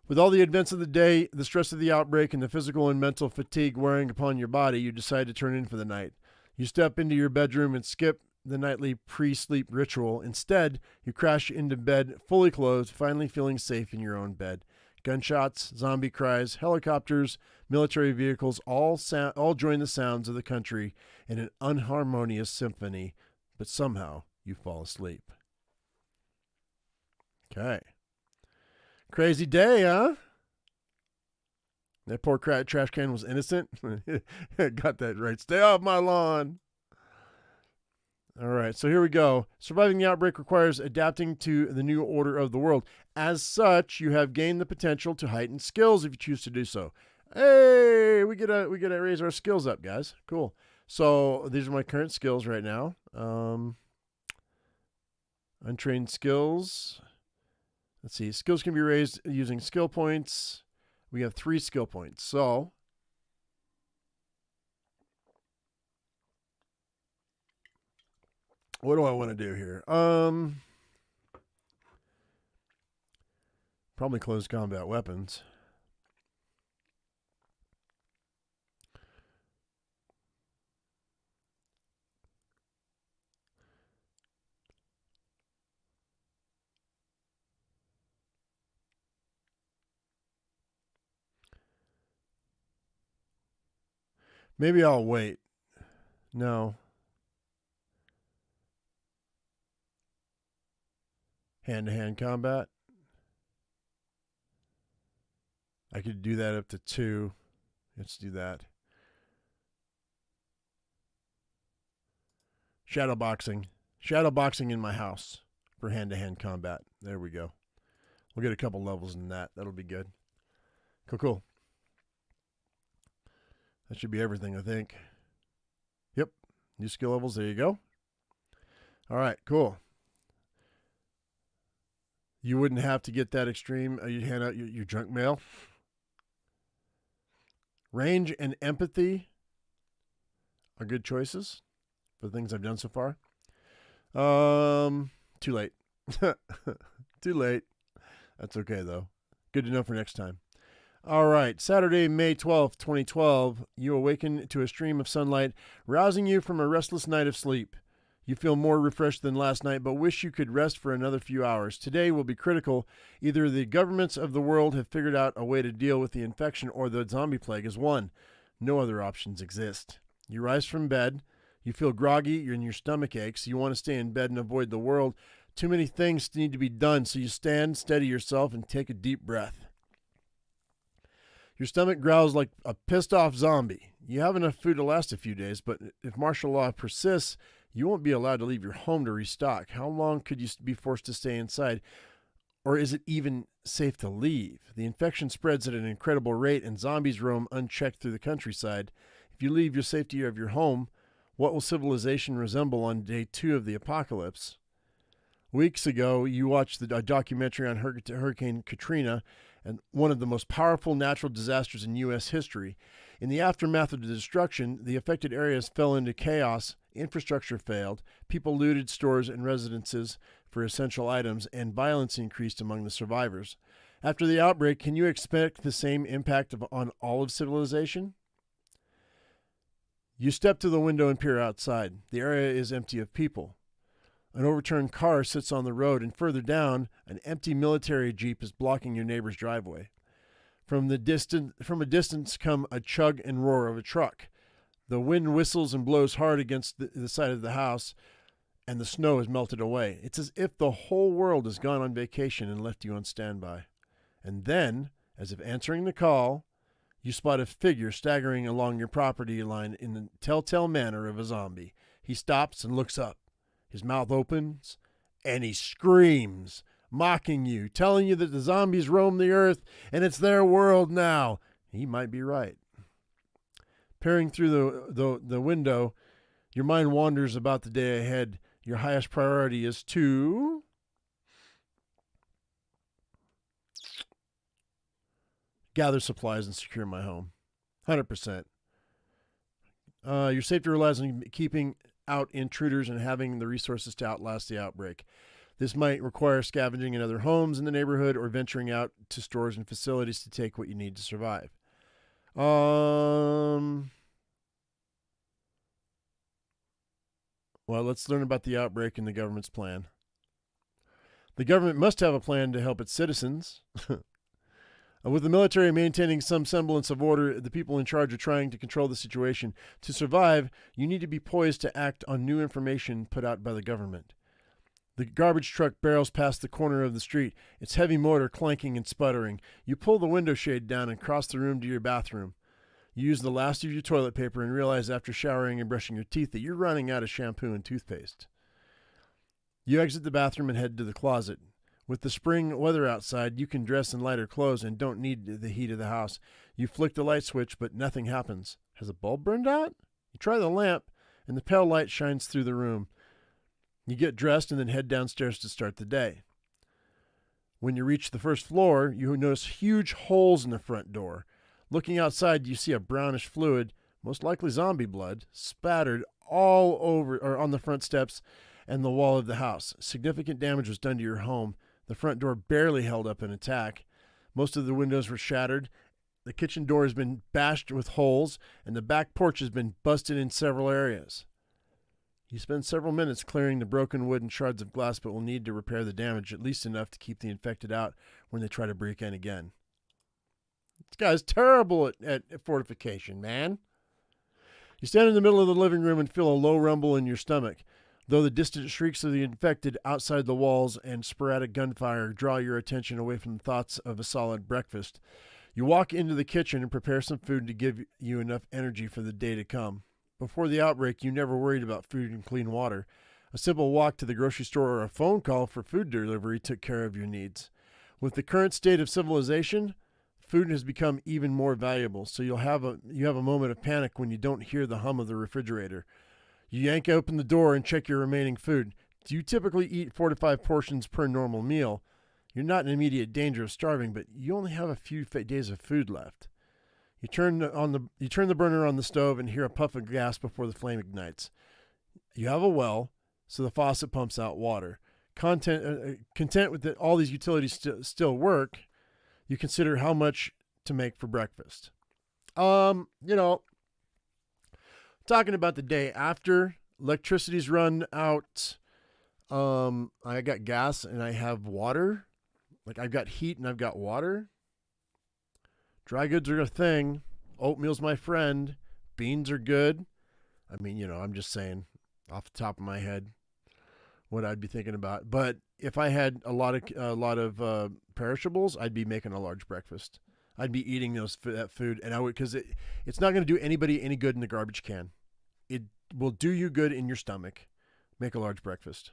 With all the events of the day, the stress of the outbreak, and the physical and mental fatigue wearing upon your body, you decide to turn in for the night. You step into your bedroom and skip the nightly pre-sleep ritual. Instead, you crash into bed fully clothed, finally feeling safe in your own bed. Gunshots, zombie cries, helicopters, military vehicles all join the sounds of the country in an unharmonious symphony, but somehow you fall asleep. Okay. Crazy day, huh? That poor trash can was innocent. Got that right. Stay off my lawn. All right, so here we go. Surviving the outbreak requires adapting to the new order of the world. As such, you have gained the potential to heighten skills if you choose to do so. Hey, we gotta raise our skills up, guys. Cool. So these are my current skills right now. Untrained skills. Let's see. Skills can be raised using skill points. We have 3 skill points. So what do I want to do here? Probably close combat weapons. Maybe I'll wait. No. Hand-to-hand combat. I could do that up to 2. Let's do that. Shadowboxing. Shadowboxing in my house for hand-to-hand combat. There we go. We'll get a couple levels in that. That'll be good. Cool. That should be everything, I think. Yep. New skill levels. There you go. All right. Cool. You wouldn't have to get that extreme. You'd hand out your junk mail. Range and empathy are good choices for the things I've done so far. Too late. Too late. That's okay, though. Good to know for next time. All right. Saturday, May 12th, 2012. You awaken to a stream of sunlight, rousing you from a restless night of sleep. You feel more refreshed than last night, but wish you could rest for another few hours. Today will be critical. Either the governments of the world have figured out a way to deal with the infection, or the zombie plague is won. No other options exist. You rise from bed. You feel groggy, and your stomach aches. You want to stay in bed and avoid the world. Too many things need to be done, so you stand, steady yourself, and take a deep breath. Your stomach growls like a pissed-off zombie. You have enough food to last a few days, but if martial law persists, you won't be allowed to leave your home to restock. How long could you be forced to stay inside? Or is it even safe to leave? The infection spreads at an incredible rate, and zombies roam unchecked through the countryside. If you leave your safety of your home, what will civilization resemble on day 2 of the apocalypse? Weeks ago, you watched a documentary on Hurricane Katrina, and one of the most powerful natural disasters in U.S. history. In the aftermath of the destruction, the affected areas fell into chaos, infrastructure failed, people looted stores and residences for essential items, and violence increased among the survivors. After the outbreak, can you expect the same impact on all of civilization? You step to the window and peer outside. The area is empty of people. An overturned car sits on the road, and further down, an empty military jeep is blocking your neighbor's driveway. From a distance come a chug and roar of a truck. The wind whistles and blows hard against the side of the house, and the snow has melted away. It's as if the whole world has gone on vacation and left you on standby. And then, As if answering the call, you spot a figure staggering along your property line in the telltale manner of a zombie. He stops and looks up. His mouth opens, and he screams, mocking you, telling you that the zombies roam the earth and it's their world now. He might be right. Peering through the window, your mind wanders about the day ahead. Your highest priority is to gather supplies and secure my home. 100%. Your safety relies on keeping out intruders and having the resources to outlast the outbreak. This might require scavenging in other homes in the neighborhood or venturing out to stores and facilities to take what you need to survive. Well, let's learn about the outbreak and the government's plan. The government must have a plan to help its citizens. With the military maintaining some semblance of order, the people in charge are trying to control the situation. To survive, you need to be poised to act on new information put out by the government. The garbage truck barrels past the corner of the street, its heavy motor clanking and sputtering. You pull the window shade down and cross the room to your bathroom. You use the last of your toilet paper and realize after showering and brushing your teeth that you're running out of shampoo and toothpaste. You exit the bathroom and head to the closet. With the spring weather outside, you can dress in lighter clothes and don't need the heat of the house. You flick the light switch, but nothing happens. Has a bulb burned out? You try the lamp, and the pale light shines through the room. You get dressed and then head downstairs to start the day. When you reach the first floor, you notice huge holes in the front door. Looking outside, you see a brownish fluid, most likely zombie blood, spattered all over or on the front steps and the wall of the house. Significant damage was done to your home. The front door barely held up an attack. Most of the windows were shattered. The kitchen door has been bashed with holes, and the back porch has been busted in several areas. You spend several minutes clearing the broken wood and shards of glass, but will need to repair the damage, at least enough to keep the infected out when they try to break in again. This guy's terrible at fortification, man. You stand in the middle of the living room and feel a low rumble in your stomach. Though the distant shrieks of the infected outside the walls and sporadic gunfire draw your attention away from the thoughts of a solid breakfast, you walk into the kitchen and prepare some food to give you enough energy for the day to come. Before the outbreak, you never worried about food and clean water. A simple walk to the grocery store or a phone call for food delivery took care of your needs. With the current state of civilization, food has become even more valuable, so you have a moment of panic when you don't hear the hum of the refrigerator. You yank open the door and check your remaining food. Do you typically eat 4 to 5 portions per normal meal? You're not in immediate danger of starving, but you only have a few days of food left. You turn the burner on the stove and hear a puff of gas before the flame ignites. You have a well, so the faucet pumps out water. Content with all these utilities still work, you consider how much to make for breakfast. Talking about the day after, electricity's run out. I got gas and I have water. Like, I've got heat and I've got water. Dry goods are a thing. Oatmeal's my friend. Beans are good. I mean, I'm just saying off the top of my head what I'd be thinking about. But if I had a lot of perishables, I'd be making a large breakfast. I'd be eating that food, and I would, because it's not going to do anybody any good in the garbage can. It will do you good in your stomach. Make a large breakfast.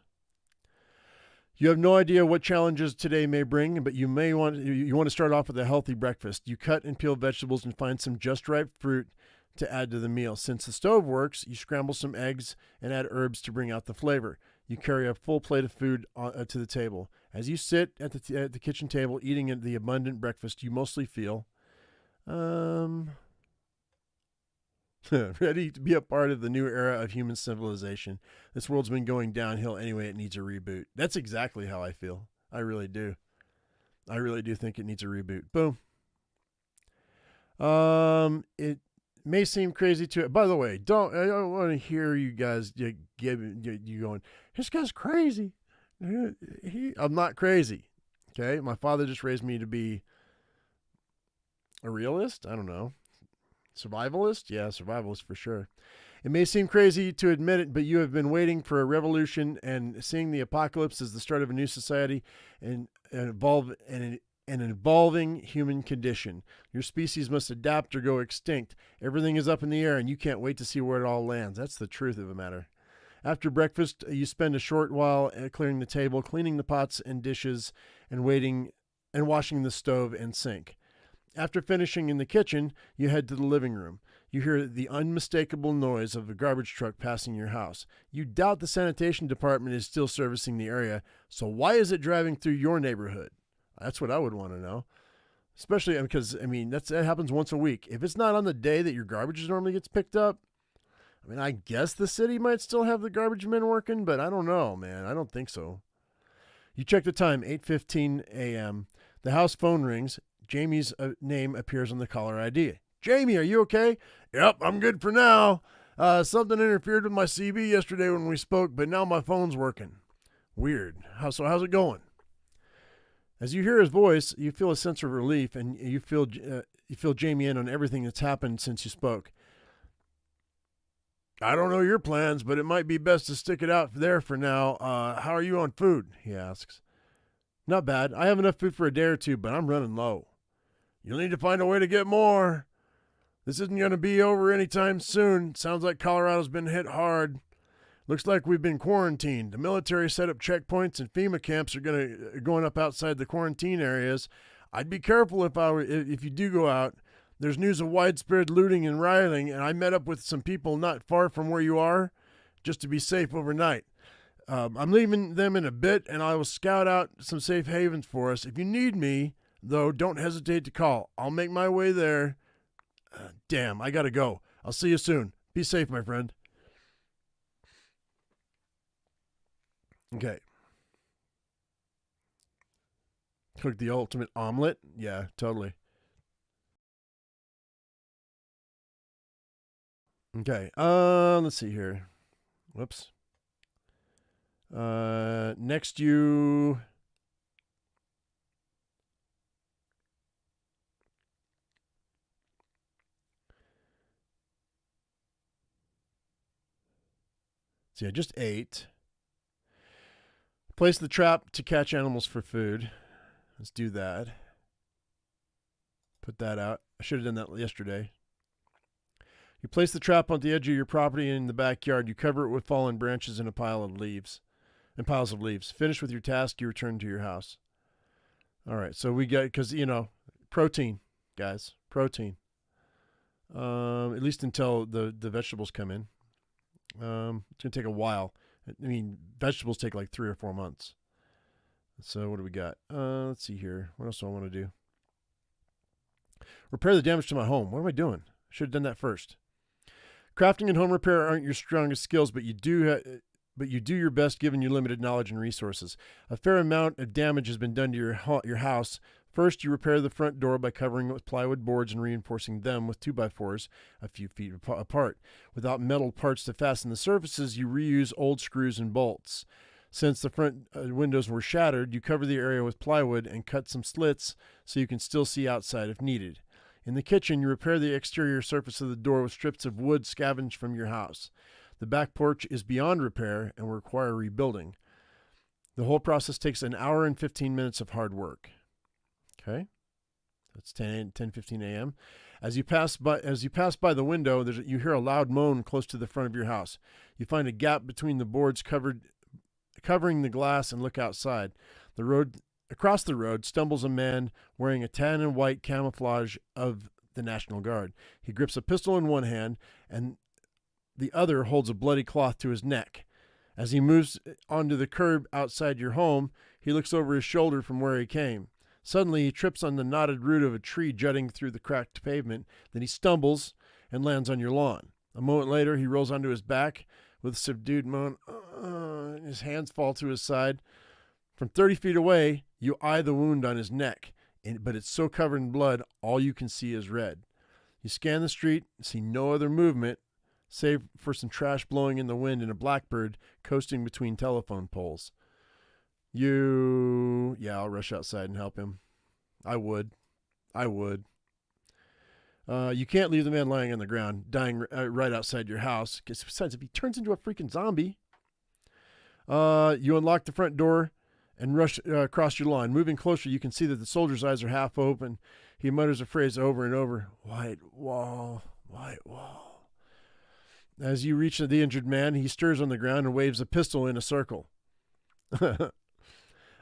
You have no idea what challenges today may bring, but you want to start off with a healthy breakfast. You cut and peel vegetables and find some just ripe fruit to add to the meal. Since the stove works, you scramble some eggs and add herbs to bring out the flavor. You carry a full plate of food to the table. As you sit at the kitchen table eating the abundant breakfast, you mostly feel ready to be a part of the new era of human civilization. This world's been going downhill anyway. It needs a reboot. That's exactly how I feel. I really do. I really do think it needs a reboot. Boom. It may seem crazy to. By the way, I don't want to hear you guys you going, this guy's crazy. I'm not crazy. Okay, my father just raised me to be a realist. I don't know. Survivalist? Yeah, survivalist for sure. It may seem crazy to admit it, but you have been waiting for a revolution and seeing the apocalypse as the start of a new society and evolve and an evolving human condition. Your species must adapt or go extinct. Everything is up in the air, and you can't wait to see where it all lands. That's the truth of the matter. After breakfast, you spend a short while clearing the table, cleaning the pots and dishes, and washing the stove and sink. After finishing in the kitchen, you head to the living room. You hear the unmistakable noise of a garbage truck passing your house. You doubt the sanitation department is still servicing the area, so why is it driving through your neighborhood? That's what I would want to know. Especially because, that happens once a week. If it's not on the day that your garbage normally gets picked up, I guess the city might still have the garbage men working, but I don't know, man. I don't think so. You check the time, 8:15 a.m. The house phone rings. Jamie's name appears on the caller ID. Jamie, are you okay? Yep, I'm good for now. Something interfered with my CB yesterday when we spoke, but now my phone's working. Weird. How's it going? As you hear his voice, you feel a sense of relief, and you feel Jamie in on everything that's happened since you spoke. I don't know your plans, but it might be best to stick it out there for now. How are you on food? He asks. Not bad. I have enough food for a day or two, but I'm running low. You'll need to find a way to get more. This isn't going to be over anytime soon. Sounds like Colorado's been hit hard. Looks like we've been quarantined. The military set up checkpoints and FEMA camps are going up outside the quarantine areas. I'd be careful if you do go out. There's news of widespread looting and rioting, and I met up with some people not far from where you are just to be safe overnight. I'm leaving them in a bit, and I will scout out some safe havens for us. If you need me, though, don't hesitate to call. I'll make my way there. Damn, I gotta go. I'll see you soon. Be safe, my friend. Okay. Cook the ultimate omelet? Yeah, totally. Okay. Let's see here. Whoops. Next you... See, I just ate. Place the trap to catch animals for food. Let's do that. Put that out. I should have done that yesterday. You place the trap on the edge of your property in the backyard. You cover it with fallen branches and piles of leaves. Finish with your task. You return to your house. All right. So we got, because, protein, guys. Protein. At least until the vegetables come in. It's going to take a while. Vegetables take like 3 or 4 months. So what do we got? Let's see here. What else do I want to do? Repair the damage to my home. What am I doing? Should have done that first. Crafting and home repair aren't your strongest skills, but you do your best given your limited knowledge and resources. A fair amount of damage has been done to your house. First, you repair the front door by covering it with plywood boards and reinforcing them with 2x4s a few feet apart. Without metal parts to fasten the surfaces, you reuse old screws and bolts. Since the front windows were shattered, you cover the area with plywood and cut some slits so you can still see outside if needed. In the kitchen, you repair the exterior surface of the door with strips of wood scavenged from your house. The back porch is beyond repair and will require rebuilding. The whole process takes an hour and 15 minutes of hard work. Okay, that's 10:15 a.m. As you pass by the window, you hear a loud moan close to the front of your house. You find a gap between the boards covering the glass and look outside. Across the road stumbles a man wearing a tan and white camouflage of the National Guard. He grips a pistol in one hand and the other holds a bloody cloth to his neck. As he moves onto the curb outside your home, he looks over his shoulder from where he came. Suddenly, he trips on the knotted root of a tree jutting through the cracked pavement. Then he stumbles and lands on your lawn. A moment later, he rolls onto his back with a subdued moan. His hands fall to his side. From 30 feet away, you eye the wound on his neck, but it's so covered in blood, all you can see is red. You scan the street, see no other movement, save for some trash blowing in the wind and a blackbird coasting between telephone poles. I'll rush outside and help him. I would. You can't leave the man lying on the ground, dying right outside your house. Besides, if he turns into a freaking zombie. You unlock the front door and rush across your lawn. Moving closer, you can see that the soldier's eyes are half open. He mutters a phrase over and over, "White wall, white wall." As you reach the injured man, he stirs on the ground and waves a pistol in a circle.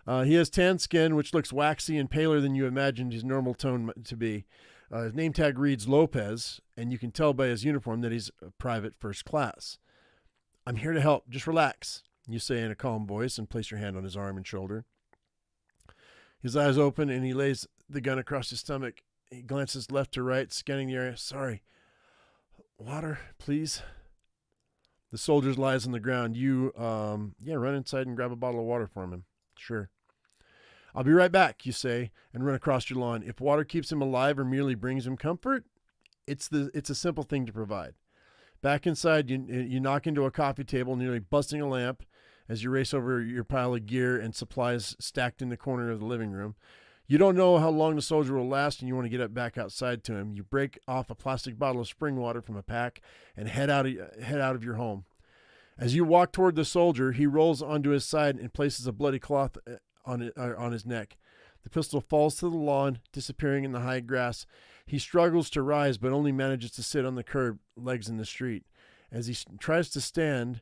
He has tan skin, which looks waxy and paler than you imagined his normal tone to be. His name tag reads Lopez, and you can tell by his uniform that he's a private first class. "I'm here to help. Just relax," you say in a calm voice and place your hand on his arm and shoulder. His eyes open and he lays the gun across his stomach. He glances left to right, scanning the area. "Sorry. Water, please." The soldier lies on the ground. You, run inside and grab a bottle of water for him. "Sure." "I'll be right back," you say, and run across your lawn. If water keeps him alive or merely brings him comfort, it's a simple thing to provide. Back inside, you knock into a coffee table, nearly busting a lamp as you race over your pile of gear and supplies stacked in the corner of the living room. You don't know how long the soldier will last, and you want to get back outside to him. You break off a plastic bottle of spring water from a pack and head out of your home. As you walk toward the soldier, he rolls onto his side and places a bloody cloth on his neck. The pistol falls to the lawn, disappearing in the high grass. He struggles to rise, but only manages to sit on the curb, legs in the street. As he tries to stand,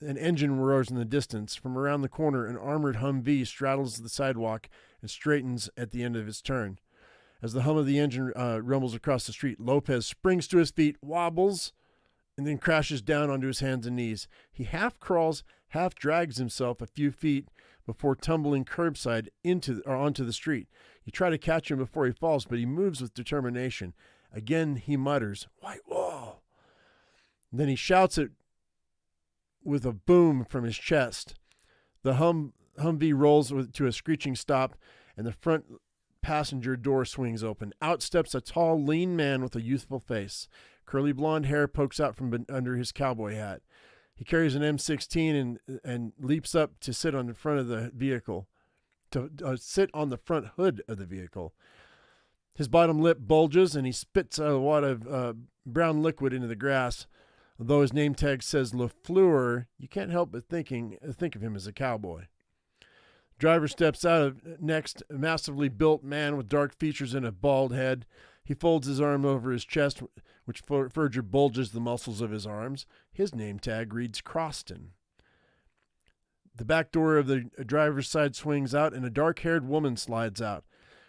an engine roars in the distance. From around the corner, an armored Humvee straddles the sidewalk and straightens at the end of its turn. As the hum of the engine rumbles across the street, Lopez springs to his feet, wobbles, and then crashes down onto his hands and knees. He half crawls, half drags himself a few feet before tumbling curbside onto the street. You try to catch him before he falls, but he moves with determination. Again, he mutters, "White wall." Then he shouts it with a boom from his chest. The Humvee rolls to a screeching stop, and the front passenger door swings open. Out steps a tall, lean man with a youthful face. Curly blonde hair pokes out from under his cowboy hat. He carries an M16 and leaps up to sit on the front of the vehicle, sit on the front hood of the vehicle. His bottom lip bulges and he spits a wad of brown liquid into the grass. Although his name tag says LaFleur, you can't help but think of him as a cowboy. Driver steps out of next, a massively built man with dark features and a bald head. He folds his arm over his chest, which further bulges the muscles of his arms. His name tag reads Croston. The back door of the driver's side swings out, and a dark-haired woman slides out.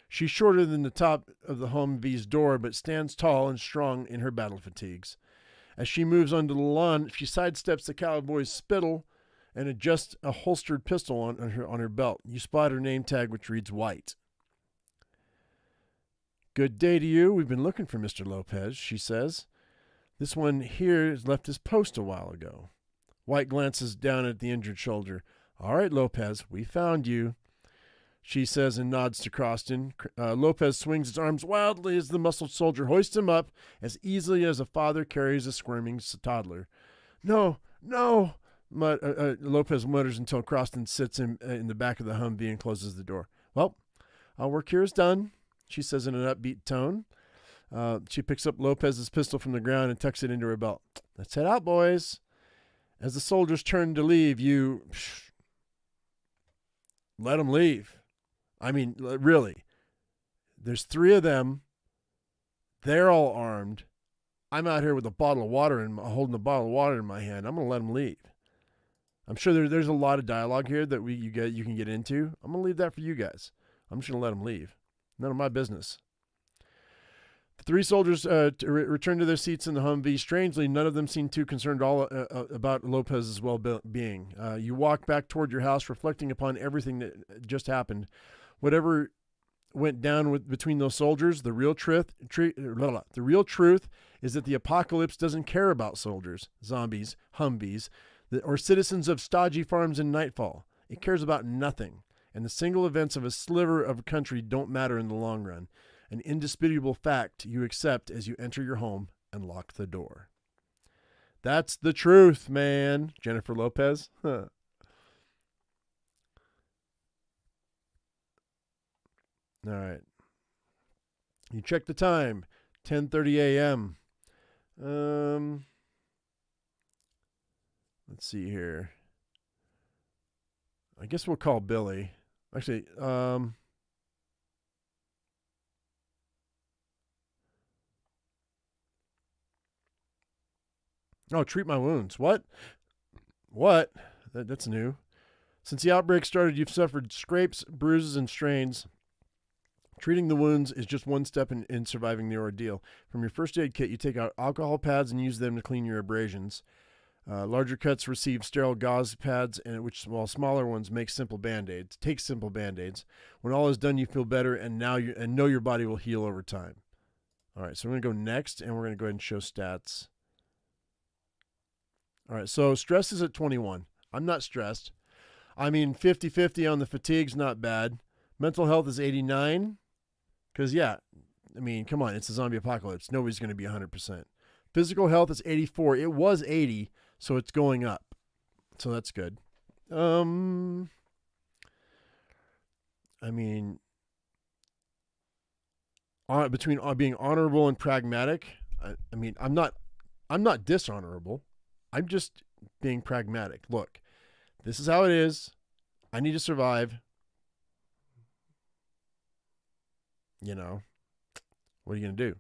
She's shorter than the top of the Humvee's door, but stands tall and strong in her battle fatigues. As she moves onto the lawn, she sidesteps the cowboy's spittle and adjusts a holstered pistol on her belt. You spot her name tag, which reads White. "Good day to you. We've been looking for Mr. Lopez," she says. "This one here has left his post a while ago." White glances down at the injured shoulder. "All right, Lopez, we found you," she says and nods to Croston. Lopez swings his arms wildly as the muscled soldier hoists him up as easily as a father carries a squirming toddler. "No, no," Lopez mutters until Croston sits in the back of the Humvee and closes the door. "Well, our work here is done," she says in an upbeat tone. She picks up Lopez's pistol from the ground and tucks it into her belt. "Let's head out, boys." As the soldiers turn to leave, you let them leave. I mean, really. There's 3 of them. They're all armed. I'm out here with a bottle of water and holding a bottle of water in my hand. I'm going to let them leave. I'm sure there's a lot of dialogue here that you can get into. I'm going to leave that for you guys. I'm just going to let them leave. None of my business. The 3 soldiers return to their seats in the Humvee. Strangely, none of them seem too concerned about Lopez's well-being. You walk back toward your house, reflecting upon everything that just happened. Whatever went down between those soldiers, the real truth is that the apocalypse doesn't care about soldiers, zombies, Humvees, or citizens of stodgy farms in Nightfall. It cares about nothing. And the single events of a sliver of a country don't matter in the long run. An indisputable fact you accept as you enter your home and lock the door. That's the truth, man. Jennifer Lopez. Huh. All right. You check the time. 10:30 a.m. Let's see here. I guess we'll call Billy. Actually, oh, treat my wounds. What? What? That's new. Since the outbreak started, you've suffered scrapes, bruises, and strains. Treating the wounds is just one step in surviving the ordeal. From your first aid kit, you take out alcohol pads and use them to clean your abrasions. Larger cuts receive sterile gauze pads, while smaller ones make simple band-aids. Take simple band-aids. When all is done, you feel better, and know your body will heal over time. All right, so we're going to go next, and we're going to go ahead and show stats. All right, so stress is at 21. I'm not stressed. I mean, 50-50 on the fatigue's not bad. Mental health is 89. Because, yeah, I mean, come on, it's a zombie apocalypse. Nobody's going to be 100%. Physical health is 84. It was 80, so it's going up. So that's good. I mean, between being honorable and pragmatic, I mean, I'm not dishonorable. I'm just being pragmatic. Look, this is how it is. I need to survive. You know, what are you going to do?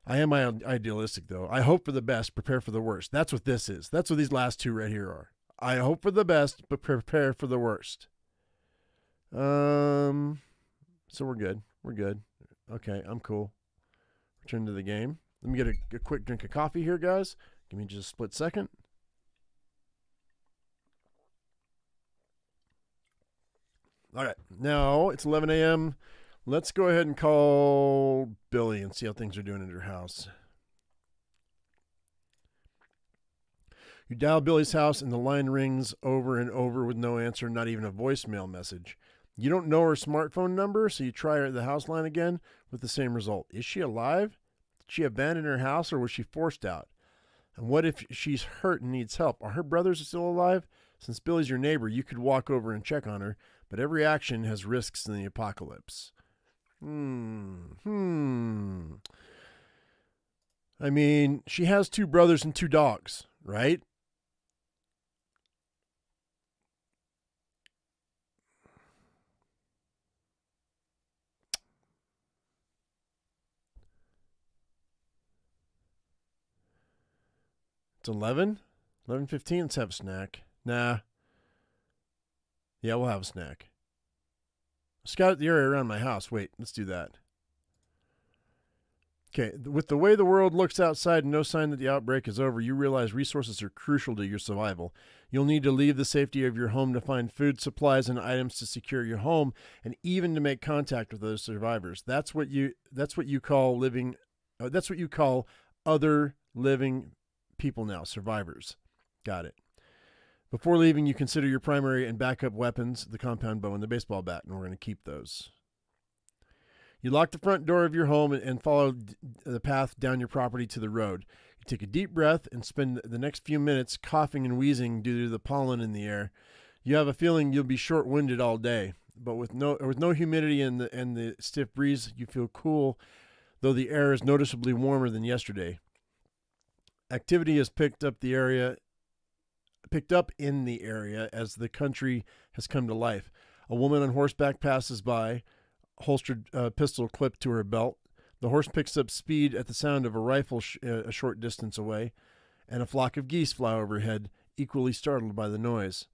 I am idealistic, though. I hope for the best, prepare for the worst. That's what this is. That's what these last two right here are. I hope for the best, but prepare for the worst. So we're good. We're good. Okay, I'm cool. Return to the game. Let me get a quick drink of coffee here, guys. Give me just a split second. All right, now it's 11 a.m. Let's go ahead and call Billy and see how things are doing at her house. You dial Billy's house and the line rings over and over with no answer, not even a voicemail message. You don't know her smartphone number, so you try the house line again with the same result. Is she alive? Did she abandon her house or was she forced out? And what if she's hurt and needs help? Are her brothers still alive? Since Billy's your neighbor, you could walk over and check on her, but every action has risks in the apocalypse. I mean, she has 2 brothers and 2 dogs, right? It's 11? 11:15. Let's have a snack. Nah. Yeah, we'll have a snack. Scout the area around my house. Wait, let's do that. Okay, with the way the world looks outside and no sign that the outbreak is over, you realize resources are crucial to your survival. You'll need to leave the safety of your home to find food, supplies, and items to secure your home, and even to make contact with those survivors. That's what you call living. That's what you call other living people now, survivors. Got it. Before leaving, you consider your primary and backup weapons, the compound bow and the baseball bat, and we're going to keep those. You lock the front door of your home and follow the path down your property to the road. You take a deep breath and spend the next few minutes coughing and wheezing due to the pollen in the air. You have a feeling you'll be short-winded all day, but with no humidity and the stiff breeze, you feel cool, though the air is noticeably warmer than yesterday. Activity has picked up in the area as the country has come to life. A woman on horseback passes by, holstered pistol clipped to her belt. The horse picks up speed at the sound of a rifle a short distance away, and a flock of geese fly overhead, equally startled by the noise.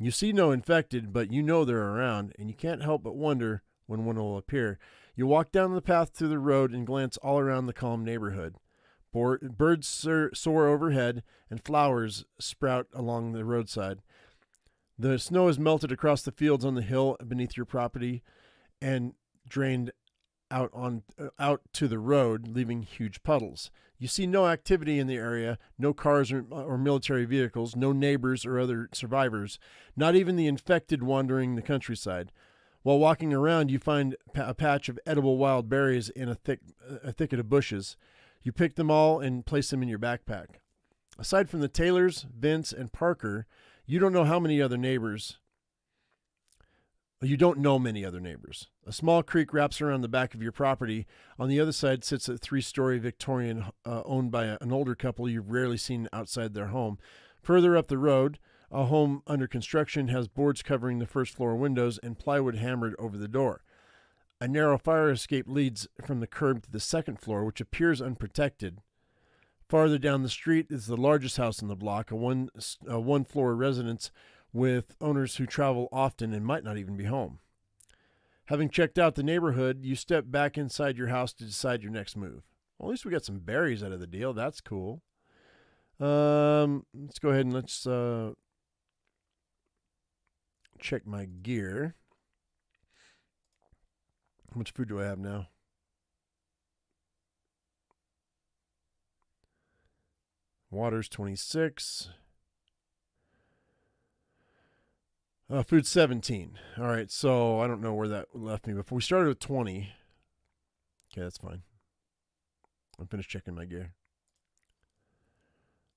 You see no infected, but you know they're around, and you can't help but wonder when one will appear. You walk down the path to the road and glance all around the calm neighborhood. Birds soar overhead, and flowers sprout along the roadside. The snow has melted across the fields on the hill beneath your property and drained out to the road, leaving huge puddles. You see no activity in the area, no cars or military vehicles, no neighbors or other survivors, not even the infected wandering the countryside. While walking around, you find a patch of edible wild berries in a thicket of bushes. You pick them all and place them in your backpack. Aside from the Taylors, Vince, and Parker, you don't know many other neighbors. A small creek wraps around the back of your property. On the other side sits a 3-story Victorian owned by an older couple you've rarely seen outside their home. Further up the road, A home under construction has boards covering the first floor windows and plywood hammered over the door. A narrow fire escape leads from the curb to the second floor, which appears unprotected. Farther down the street is the largest house in the block, a one-floor residence with owners who travel often and might not even be home. Having checked out the neighborhood, you step back inside your house to decide your next move. Well, at least we got some berries out of the deal. That's cool. Let's go ahead and let's check my gear. How much food do I have now? Water's 26. Food 17. All right, so I don't know where that left me before. We started with 20. Okay, that's fine. I'm finished checking my gear.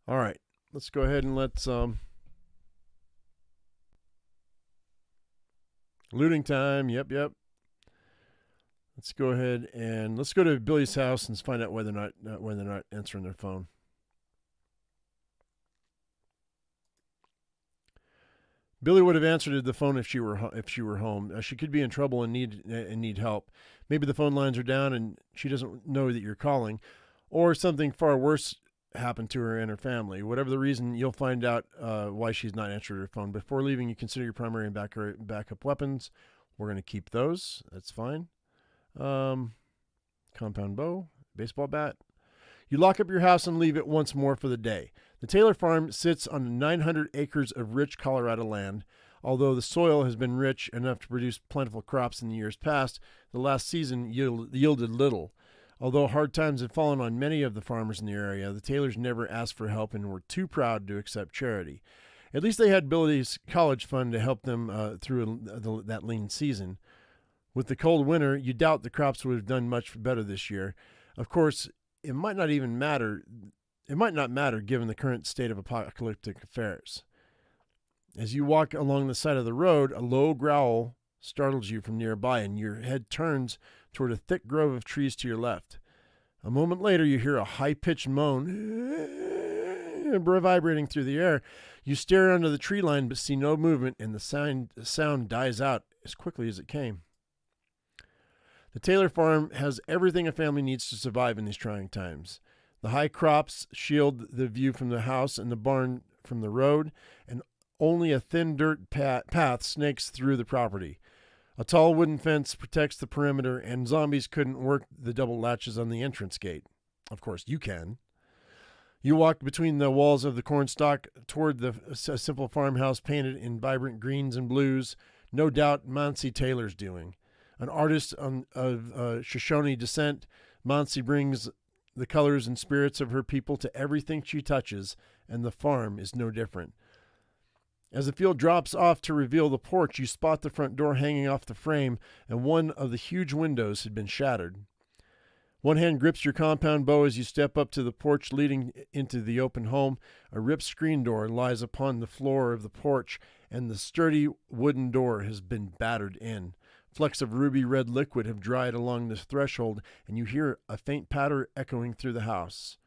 All right, let's go ahead and let's looting time. Yep. Let's go ahead and let's go to Billy's house and find out whether they're not answering their phone. Billy would have answered the phone if she were home. She could be in trouble and need help. Maybe the phone lines are down and she doesn't know that you're calling, or something far worse happened to her and her family. Whatever the reason, you'll find out why she's not answering her phone. Before leaving, you consider your primary and backup weapons. We're going to keep those. That's fine. Compound bow, baseball bat. You lock up your house and leave it once more for the day. The Taylor farm sits on 900 acres of rich Colorado land. Although the soil has been rich enough to produce plentiful crops in the years past, the last season yielded little. Although hard times had fallen on many of the farmers in the area, the Taylors never asked for help and were too proud to accept charity. At least they had Billy's college fund to help them through that lean season. With the cold winter, you doubt the crops would have done much better this year. Of course, it might not matter given the current state of apocalyptic affairs. As you walk along the side of the road, a low growl startles you from nearby, and your head turns toward a thick grove of trees to your left. A moment later, you hear a high-pitched moan vibrating through the air. You stare under the tree line but see no movement, and the sound dies out as quickly as it came. The Taylor farm has everything a family needs to survive in these trying times. The high crops shield the view from the house and the barn from the road, and only a thin dirt path snakes through the property. A tall wooden fence protects the perimeter, and zombies couldn't work the double latches on the entrance gate. Of course, you can. You walk between the walls of the cornstalk toward a simple farmhouse painted in vibrant greens and blues. No doubt Monsi Taylor's doing. An artist of Shoshone descent, Monsi brings the colors and spirits of her people to everything she touches, and the farm is no different. As the field drops off to reveal the porch, you spot the front door hanging off the frame, and one of the huge windows had been shattered. One hand grips your compound bow as you step up to the porch leading into the open home. A ripped screen door lies upon the floor of the porch, and the sturdy wooden door has been battered in. Flecks of ruby red liquid have dried along the threshold, and you hear a faint patter echoing through the house.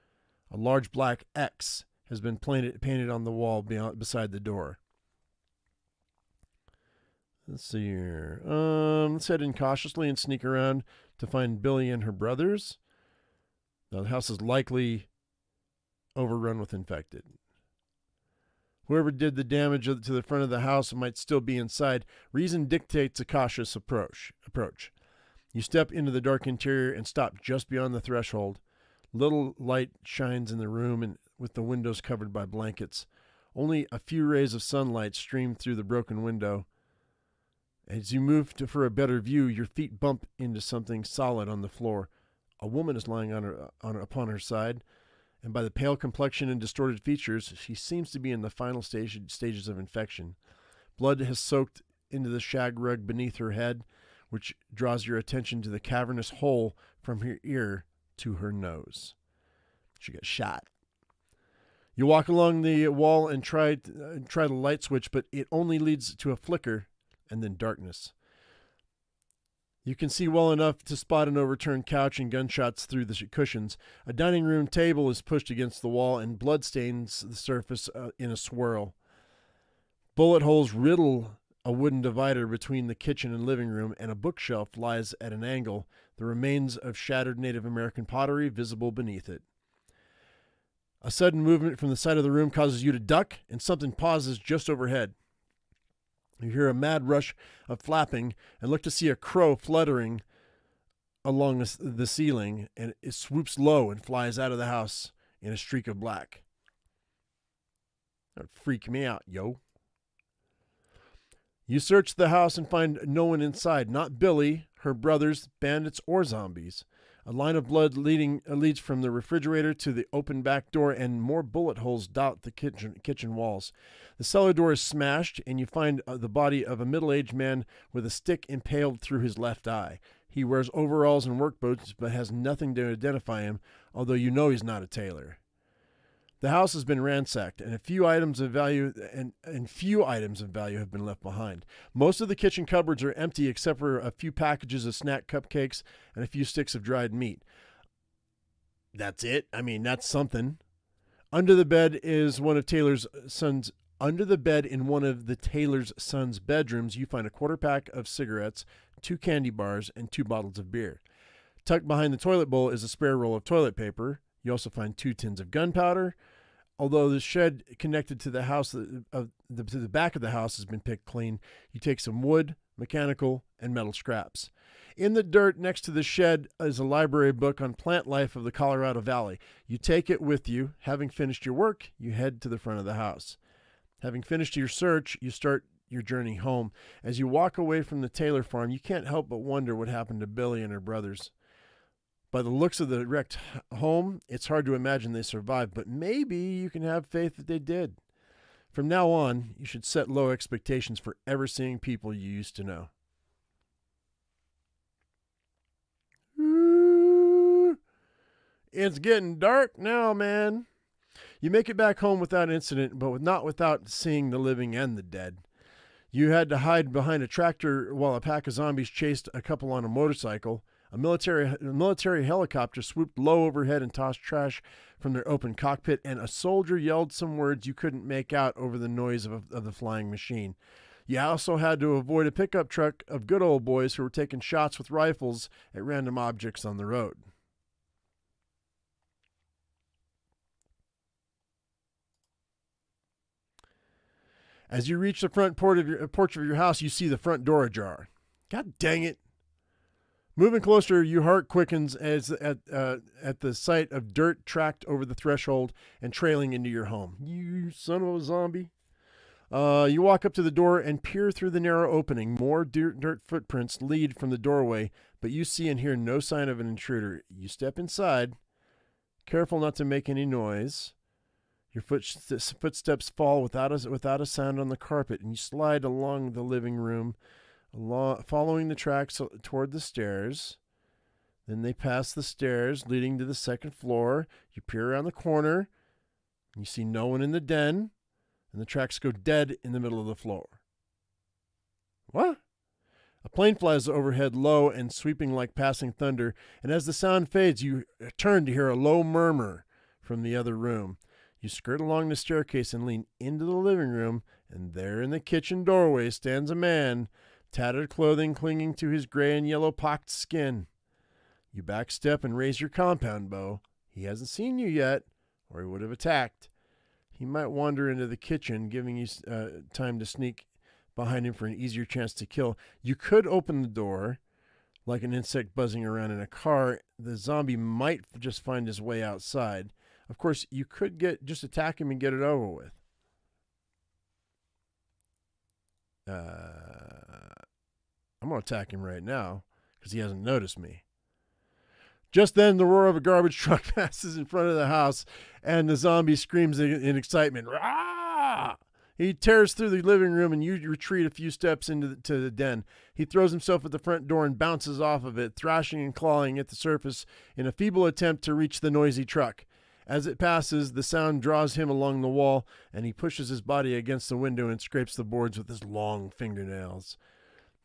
A large black X has been painted on the wall beside the door. Let's see here. Let's head in cautiously and sneak around to find Billy and her brothers. Now, the house is likely overrun with infected. Whoever did the damage to the front of the house might still be inside. Reason dictates a cautious approach. You step into the dark interior and stop just beyond the threshold. Little light shines in the room, and with the windows covered by blankets. Only a few rays of sunlight stream through the broken window. As you move for a better view, your feet bump into something solid on the floor. A woman is lying upon her side, and by the pale complexion and distorted features, she seems to be in the final stages of infection. Blood has soaked into the shag rug beneath her head, which draws your attention to the cavernous hole from her ear to her nose. She got shot. You walk along the wall and try the light switch, but it only leads to a flicker and then darkness. You can see well enough to spot an overturned couch and gunshots through the cushions. A dining room table is pushed against the wall, and blood stains the surface in a swirl. Bullet holes riddle a wooden divider between the kitchen and living room, and a bookshelf lies at an angle, the remains of shattered Native American pottery visible beneath it. A sudden movement from the side of the room causes you to duck, and something pauses just overhead. You hear a mad rush of flapping and look to see a crow fluttering along the ceiling, and it swoops low and flies out of the house in a streak of black. That freaked me out, yo. You search the house and find no one inside, not Billy, her brothers, bandits, or zombies. A line of blood leads from the refrigerator to the open back door, and more bullet holes dot the kitchen walls. The cellar door is smashed, and you find the body of a middle-aged man with a stick impaled through his left eye. He wears overalls and work boots, but has nothing to identify him, although you know he's not a tailor. The house has been ransacked, and few items of value have been left behind. Most of the kitchen cupboards are empty except for a few packages of snack cupcakes and a few sticks of dried meat. That's it. I mean, that's something. Under the bed in one of the tailor's son's bedrooms, you find a quarter pack of cigarettes, 2 candy bars, and 2 bottles of beer. Tucked behind the toilet bowl is a spare roll of toilet paper. You also find 2 tins of gunpowder. Although the shed connected to the house, to the back of the house has been picked clean, you take some wood, mechanical, and metal scraps. In the dirt next to the shed is a library book on plant life of the Colorado Valley. You take it with you. Having finished your work, you head to the front of the house. Having finished your search, you start your journey home. As you walk away from the Taylor farm, you can't help but wonder what happened to Billy and her brothers. By the looks of the wrecked home, it's hard to imagine they survived, but maybe you can have faith that they did. From now on, you should set low expectations for ever seeing people you used to know. Ooh, it's getting dark now, man. You make it back home without incident, but not without seeing the living and the dead. You had to hide behind a tractor while a pack of zombies chased a couple on a motorcycle. A military helicopter swooped low overhead and tossed trash from their open cockpit, and a soldier yelled some words you couldn't make out over the noise of the flying machine. You also had to avoid a pickup truck of good old boys who were taking shots with rifles at random objects on the road. As you reach the front porch of your house, you see the front door ajar. God dang it. Moving closer, your heart quickens as at the sight of dirt tracked over the threshold and trailing into your home. You son of a zombie. You walk up to the door and peer through the narrow opening. More dirt footprints lead from the doorway, but you see and hear no sign of an intruder. You step inside, careful not to make any noise. Your footsteps fall without a sound on the carpet, and you slide along the living room, following the tracks toward the stairs. Then they pass the stairs leading to the second floor. You peer around the corner. And you see no one in the den, and the tracks go dead in the middle of the floor. What? A plane flies overhead low and sweeping like passing thunder, and as the sound fades, you turn to hear a low murmur from the other room. You skirt along the staircase and lean into the living room, and there in the kitchen doorway stands a man, tattered clothing clinging to his gray and yellow pocked skin. You backstep and raise your compound bow. He hasn't seen you yet, or he would have attacked. He might wander into the kitchen, giving you time to sneak behind him for an easier chance to kill. You could open the door, like an insect buzzing around in a car. The zombie might just find his way outside. Of course, you could just attack him and get it over with. I'm going to attack him right now because he hasn't noticed me. Just then, the roar of a garbage truck passes in front of the house, and the zombie screams in excitement. Rah! He tears through the living room, and you retreat a few steps into the den. He throws himself at the front door and bounces off of it, thrashing and clawing at the surface in a feeble attempt to reach the noisy truck. As it passes, the sound draws him along the wall, and he pushes his body against the window and scrapes the boards with his long fingernails.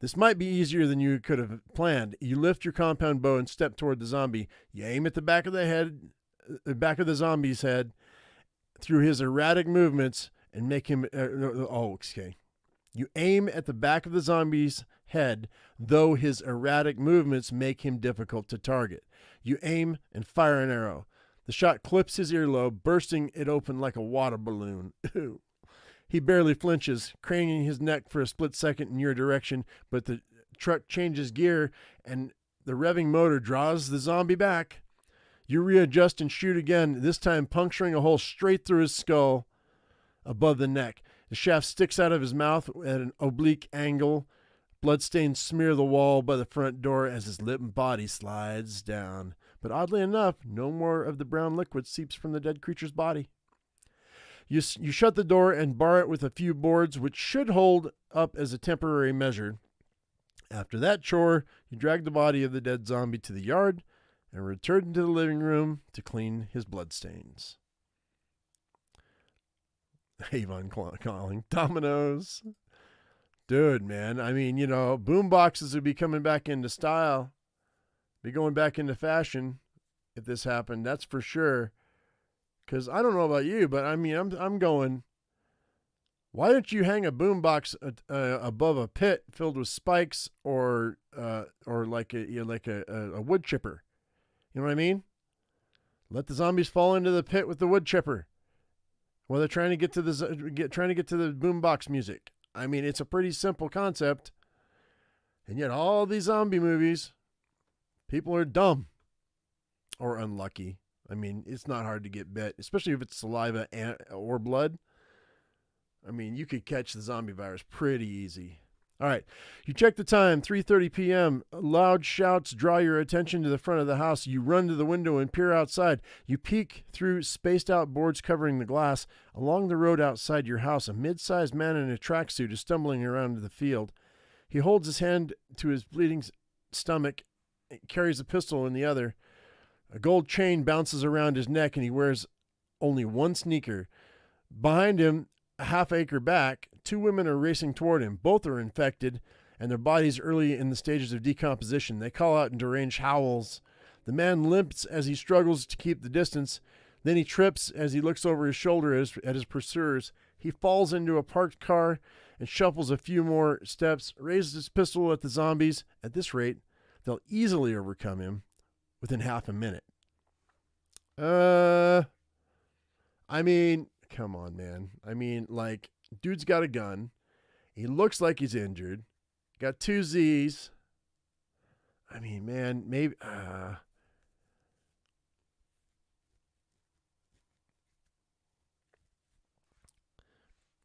This might be easier than you could have planned. You lift your compound bow and step toward the zombie. You aim at the back of the zombie's head through his erratic movements and make him... okay. You aim at the back of the zombie's head, though his erratic movements make him difficult to target. You aim and fire an arrow. The shot clips his earlobe, bursting it open like a water balloon. He barely flinches, craning his neck for a split second in your direction, but the truck changes gear and the revving motor draws the zombie back. You readjust and shoot again, this time puncturing a hole straight through his skull above the neck. The shaft sticks out of his mouth at an oblique angle. Bloodstains smear the wall by the front door as his limp body slides down. But oddly enough, no more of the brown liquid seeps from the dead creature's body. You shut the door and bar it with a few boards, which should hold up as a temporary measure. After that chore, you drag the body of the dead zombie to the yard and return to the living room to clean his bloodstains. Avon calling. Dominoes. Dude, man. I mean, boom boxes would be coming back into style. Be going back into fashion if this happened. That's for sure. Because I don't know about you, but I mean, I'm going, why don't you hang a boombox above a pit filled with spikes or like a wood chipper? You know what I mean? Let the zombies fall into the pit with the wood chipper while they're trying to get to the boombox music. I mean, it's a pretty simple concept, and yet all these zombie movies, people are dumb or unlucky. I mean, it's not hard to get bit, especially if it's saliva or blood. I mean, you could catch the zombie virus pretty easy. All right, you check the time, 3:30 p.m. Loud shouts draw your attention to the front of the house. You run to the window and peer outside. You peek through spaced-out boards covering the glass. Along the road outside your house, a mid-sized man in a tracksuit is stumbling around the field. He holds his hand to his bleeding stomach, carries a pistol in the other. A gold chain bounces around his neck, and he wears only one sneaker. Behind him, a half-acre back, two women are racing toward him. Both are infected, and their bodies early in the stages of decomposition. They call out in deranged howls. The man limps as he struggles to keep the distance. Then he trips as he looks over his shoulder at his pursuers. He falls into a parked car and shuffles a few more steps, raises his pistol at the zombies. At this rate, they'll easily overcome him within half a minute. I mean, come on, man. I mean, like, dude's got a gun. He looks like he's injured. Got two Z's. I mean, man, maybe,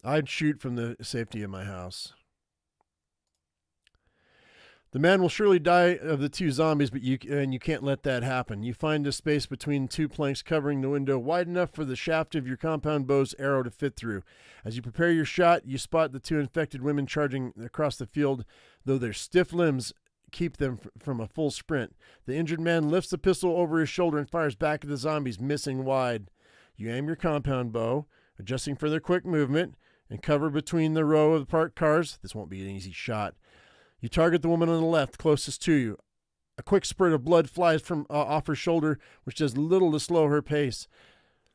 I'd shoot from the safety of my house. The man will surely die of the two zombies, but you can't let that happen. You find a space between two planks covering the window wide enough for the shaft of your compound bow's arrow to fit through. As you prepare your shot, you spot the two infected women charging across the field, though their stiff limbs keep them from a full sprint. The injured man lifts the pistol over his shoulder and fires back at the zombies, missing wide. You aim your compound bow, adjusting for their quick movement, and cover between the row of parked cars. This won't be an easy shot. You target the woman on the left, closest to you. A quick spurt of blood flies from off her shoulder, which does little to slow her pace.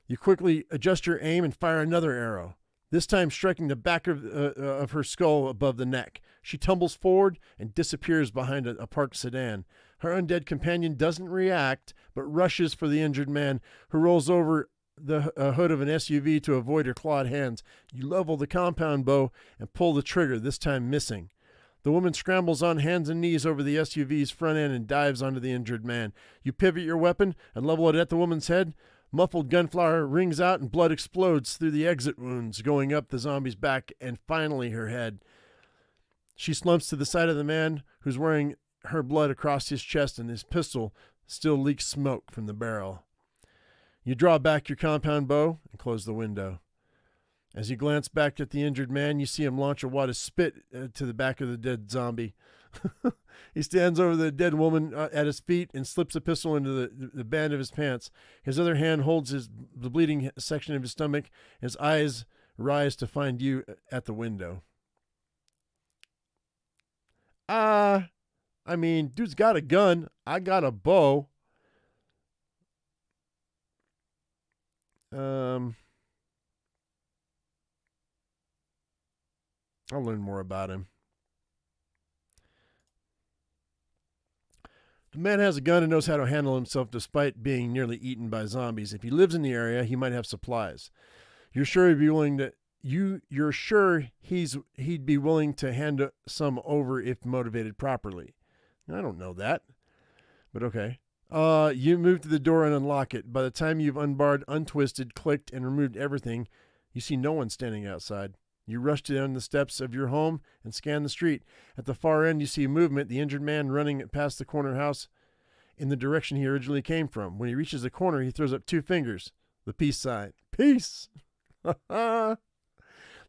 You quickly adjust your aim and fire another arrow, this time striking the back of her skull above the neck. She tumbles forward and disappears behind a parked sedan. Her undead companion doesn't react, but rushes for the injured man, who rolls over the hood of an SUV to avoid her clawed hands. You level the compound bow and pull the trigger, this time missing. The woman scrambles on hands and knees over the SUV's front end and dives onto the injured man. You pivot your weapon and level it at the woman's head. Muffled gunfire rings out and blood explodes through the exit wounds, going up the zombie's back and finally her head. She slumps to the side of the man, who's wearing her blood across his chest, and his pistol still leaks smoke from the barrel. You draw back your compound bow and close the window. As you glance back at the injured man, you see him launch a wad of spit to the back of the dead zombie. He stands over the dead woman at his feet and slips a pistol into the band of his pants. His other hand holds the bleeding section of his stomach. His eyes rise to find you at the window. I mean, dude's got a gun. I got a bow. I'll learn more about him. The man has a gun and knows how to handle himself despite being nearly eaten by zombies. If he lives in the area, he might have supplies. You're sure he'd be willing to you're sure he'd be willing to hand some over if motivated properly. I don't know that. But okay. You move to the door and unlock it. By the time you've unbarred, untwisted, clicked, and removed everything, you see no one standing outside. You rush down the steps of your home and scan the street. At the far end, you see movement, the injured man running past the corner house in the direction he originally came from. When he reaches the corner, he throws up 2 fingers, the peace sign. Peace! The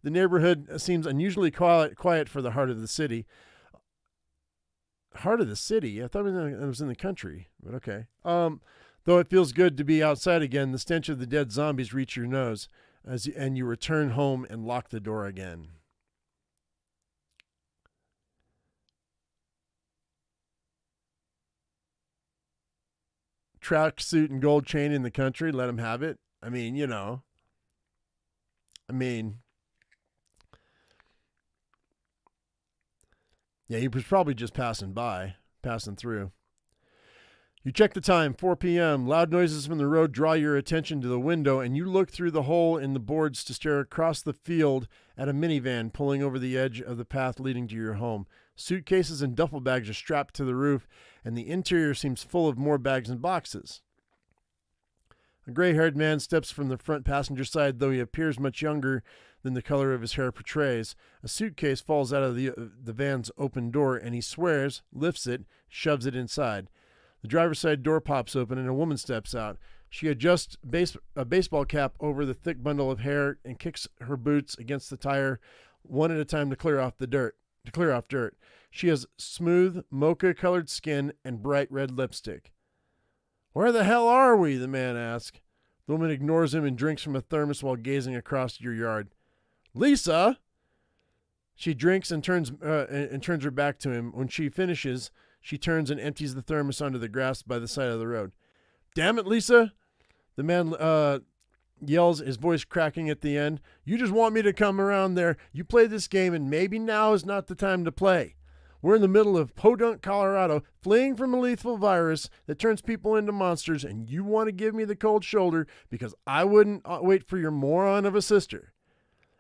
neighborhood seems unusually quiet for the heart of the city. Heart of the city? I thought it was in the country, but okay. Though it feels good to be outside again, the stench of the dead zombies reach your nose, and you return home and lock the door again. Tracksuit and gold chain in the country, let him have it. I mean, yeah, he was probably just passing through. You check the time, 4 p.m. Loud noises from the road draw your attention to the window, and you look through the hole in the boards to stare across the field at a minivan pulling over the edge of the path leading to your home. Suitcases and duffel bags are strapped to the roof, and the interior seems full of more bags and boxes. A gray-haired man steps from the front passenger side, though he appears much younger than the color of his hair portrays. A suitcase falls out of the van's open door, and he swears, lifts it, shoves it inside. The driver's side door pops open, and a woman steps out. She adjusts a baseball cap over the thick bundle of hair and kicks her boots against the tire one at a time to clear off dirt. She has smooth, mocha-colored skin and bright red lipstick. "Where the hell are we?" the man asks. The woman ignores him and drinks from a thermos while gazing across your yard. "Lisa!" She drinks and turns her back to him. When she finishes, she turns and empties the thermos onto the grass by the side of the road. "Damn it, Lisa!" The man yells, his voice cracking at the end. "You just want me to come around there. You play this game, and maybe now is not the time to play. We're in the middle of Podunk, Colorado, fleeing from a lethal virus that turns people into monsters, and you want to give me the cold shoulder because I wouldn't wait for your moron of a sister.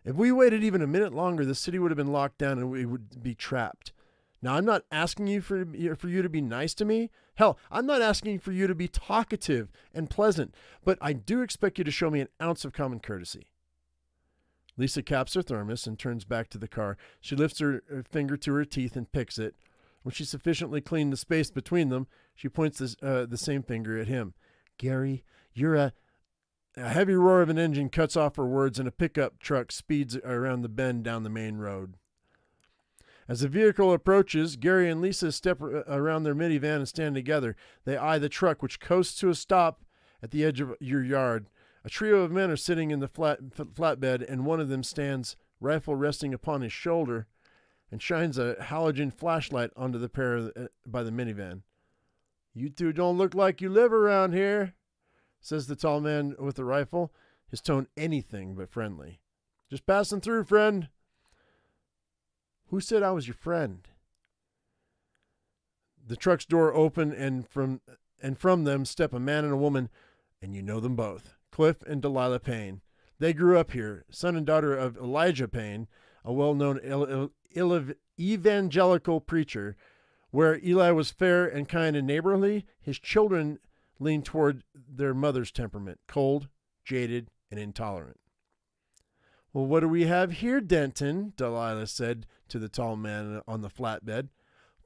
If we waited even a minute longer, the city would have been locked down and we would be trapped. Now, I'm not asking you for you to be nice to me. Hell, I'm not asking for you to be talkative and pleasant, but I do expect you to show me an ounce of common courtesy." Lisa caps her thermos and turns back to the car. She lifts her finger to her teeth and picks it. When she's sufficiently cleaned the space between them, she points the same finger at him. "Gary, you're a heavy roar of an engine cuts off her words, and a pickup truck speeds around the bend down the main road. As the vehicle approaches, Gary and Lisa step around their minivan and stand together. They eye the truck, which coasts to a stop at the edge of your yard. A trio of men are sitting in the flatbed, and one of them stands, rifle resting upon his shoulder, and shines a halogen flashlight onto the pair by the minivan. "You two don't look like you live around here," says the tall man with the rifle, his tone anything but friendly. "Just passing through, friend." "Who said I was your friend?" The truck's door open, and from them step a man and a woman, and you know them both. Cliff and Delilah Payne. They grew up here, son and daughter of Elijah Payne, a well-known evangelical preacher. Where Eli was fair and kind and neighborly, his children leaned toward their mother's temperament, cold, jaded, and intolerant. "Well, what do we have here, Denton?" Delilah said to the tall man on the flatbed.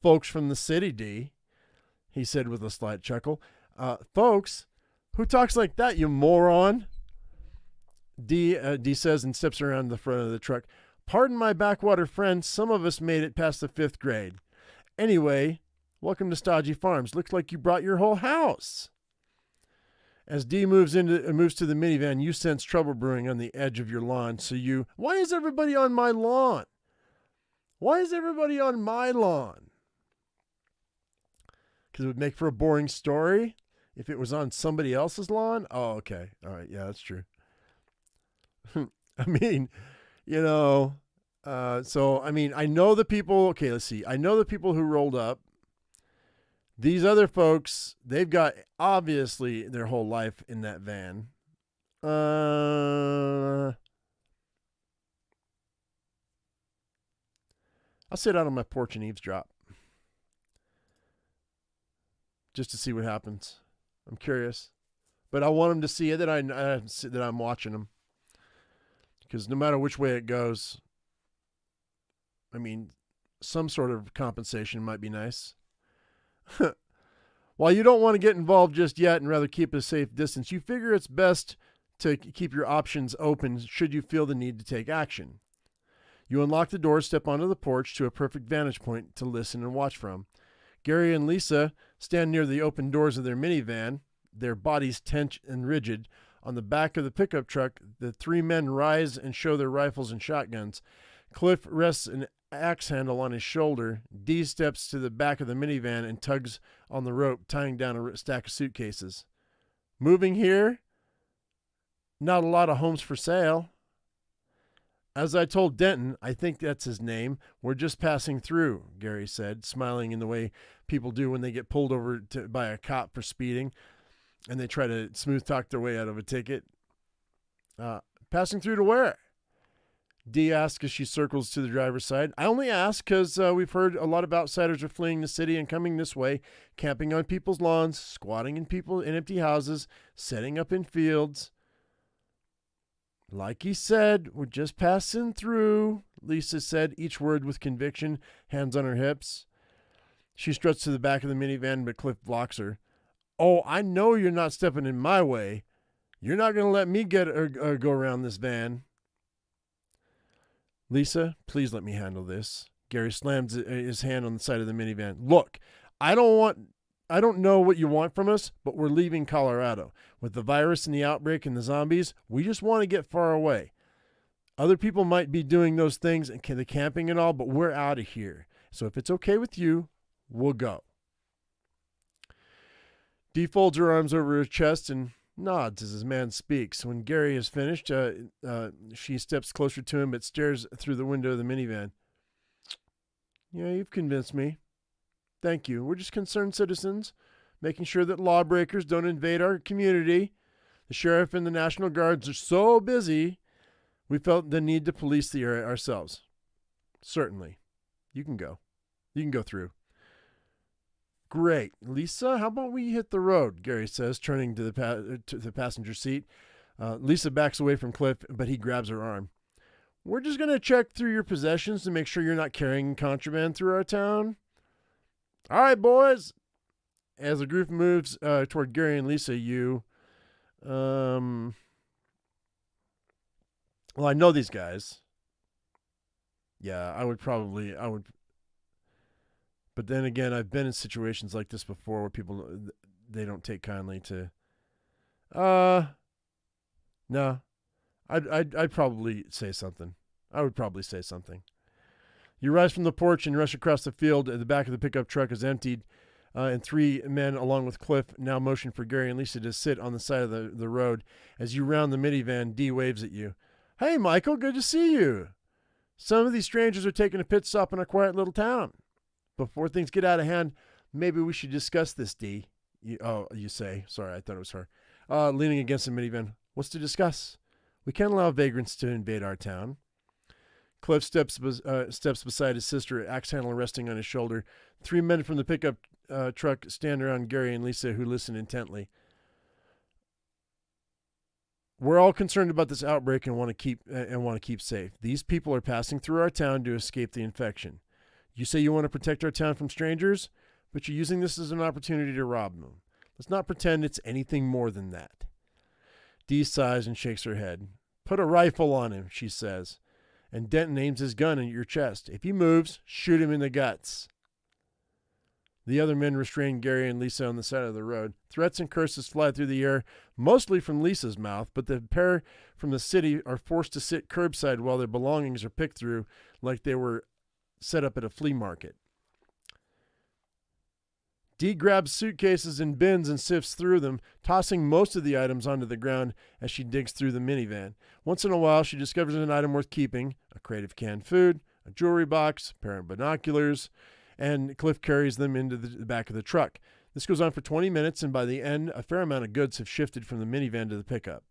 "Folks from the city, D," he said with a slight chuckle. Folks? Who talks like that, you moron?" D says and steps around the front of the truck. "Pardon my backwater friend, some of us made it past the 5th grade. Anyway, welcome to Stodgy Farms. Looks like you brought your whole house." As D moves to the minivan, you sense trouble brewing on the edge of your lawn. Why is everybody on my lawn? Why is everybody on my lawn? Because it would make for a boring story if it was on somebody else's lawn. Oh, okay. All right. Yeah, that's true. I mean, So, I mean, I know the people. Okay, let's see. I know the people who rolled up. These other folks, they've got obviously their whole life in that van. I'll sit out on my porch and eavesdrop just to see what happens. I'm curious, but I want them to see it that that I'm watching them, because no matter which way it goes, I mean, some sort of compensation might be nice. While you don't want to get involved just yet and rather keep a safe distance, you figure it's best to keep your options open should you feel the need to take action. You unlock the door, step onto the porch to a perfect vantage point to listen and watch from. Gary and Lisa stand near the open doors of their minivan, their bodies tense and rigid. On the back of the pickup truck, the three men rise and show their rifles and shotguns. Cliff rests an axe handle on his shoulder. Dee steps to the back of the minivan and tugs on the rope, tying down a stack of suitcases. Moving here? Not a lot of homes for sale. As I told Denton, I think that's his name, we're just passing through, Gary said, smiling in the way people do when they get pulled over by a cop for speeding and they try to smooth talk their way out of a ticket. Passing through to where? Dee asks as she circles to the driver's side. I only ask because we've heard a lot of outsiders are fleeing the city and coming this way, camping on people's lawns, squatting in empty houses, setting up in fields. Like he said, we're just passing through, Lisa said, each word with conviction, hands on her hips. She struts to the back of the minivan, but Cliff blocks her. Oh, I know you're not stepping in my way. You're not going to let me get or go around this van. Lisa, please let me handle this. Gary slams his hand on the side of the minivan. Look, I don't know what you want from us, but we're leaving Colorado. With the virus and the outbreak and the zombies, we just want to get far away. Other people might be doing those things and the camping and all, but we're out of here. So if it's okay with you, we'll go. Dee folds her arms over her chest and nods as his man speaks. When Gary has finished, she steps closer to him but stares through the window of the minivan. Yeah, you've convinced me. Thank you. We're just concerned citizens, making sure that lawbreakers don't invade our community. The sheriff and the National Guards are so busy, we felt the need to police the area ourselves. Certainly. You can go. You can go through. Great. Lisa, how about we hit the road, Gary says, turning to the passenger seat. Lisa backs away from Cliff, but he grabs her arm. We're just going to check through your possessions to make sure you're not carrying contraband through our town. All right, boys. As the group moves toward Gary and Lisa, well, I know these guys. Yeah, I would. But then again, I've been in situations like this before where people, they don't take kindly to, no, I'd probably say something. I would probably say something. You rise from the porch and rush across the field. The back of the pickup truck is emptied, and three men, along with Cliff, now motion for Gary and Lisa to sit on the side of the road. As you round the minivan, Dee waves at you. Hey, Michael, good to see you. Some of these strangers are taking a pit stop in our quiet little town. Before things get out of hand, maybe we should discuss this, Dee. You say. Sorry, I thought it was her. Leaning against the minivan. What's to discuss? We can't allow vagrants to invade our town. Cliff steps beside his sister, axe handle resting on his shoulder. Three men from the pickup truck stand around Gary and Lisa, who listen intently. We're all concerned about this outbreak and want to keep safe. These people are passing through our town to escape the infection. You say you want to protect our town from strangers, but you're using this as an opportunity to rob them. Let's not pretend it's anything more than that. Dee sighs and shakes her head. Put a rifle on him, she says, and Denton aims his gun at your chest. If he moves, shoot him in the guts. The other men restrain Gary and Lisa on the side of the road. Threats and curses fly through the air, mostly from Lisa's mouth, but the pair from the city are forced to sit curbside while their belongings are picked through like they were set up at a flea market. Dee grabs suitcases and bins and sifts through them, tossing most of the items onto the ground as she digs through the minivan. Once in a while, she discovers an item worth keeping, a crate of canned food, a jewelry box, a pair of binoculars, and Cliff carries them into the back of the truck. This goes on for 20 minutes, and by the end, a fair amount of goods have shifted from the minivan to the pickup.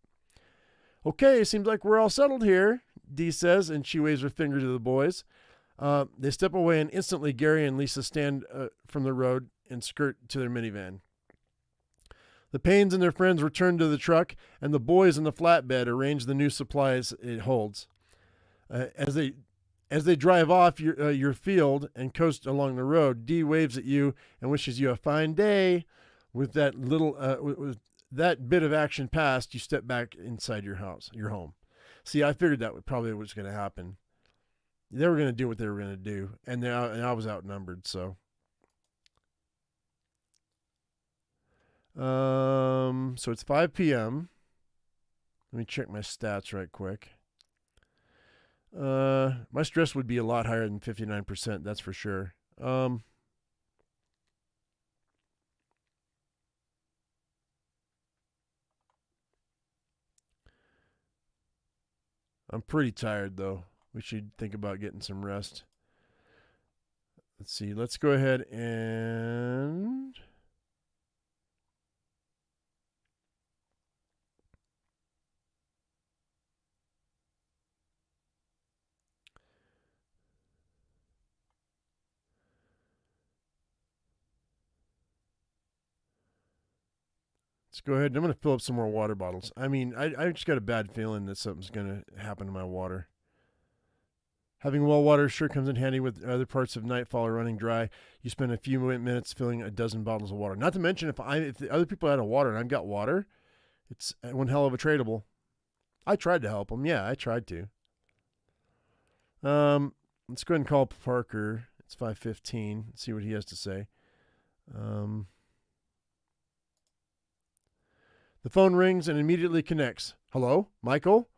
Okay, seems like we're all settled here, Dee says, and she waves her finger to the boys. They step away, and instantly Gary and Lisa stand from the road and skirt to their minivan. The Paynes and their friends return to the truck, and the boys in the flatbed arrange the new supplies it holds. As they drive off your field and coast along the road, Dee waves at you and wishes you a fine day. With that with that bit of action past, you step back inside your home. See, I figured that probably was going to happen. They were going to do what they were going to do, and I was outnumbered, so. So it's 5 p.m. Let me check my stats right quick. My stress would be a lot higher than 59%, that's for sure. I'm pretty tired, though. We should think about getting some rest. Let's see. Let's go ahead and... Let's go ahead. I'm going to fill up some more water bottles. I mean, I just got a bad feeling that something's going to happen to my water. Having well water sure comes in handy with other parts of nightfall are running dry. You spend a few minutes filling a dozen bottles of water. Not to mention, if the other people had water and I've got water, it's one hell of a tradable. I tried to help them. Yeah, I tried to. Let's go ahead and call Parker. It's 5:15. See what he has to say. The phone rings and immediately connects. Hello, Michael?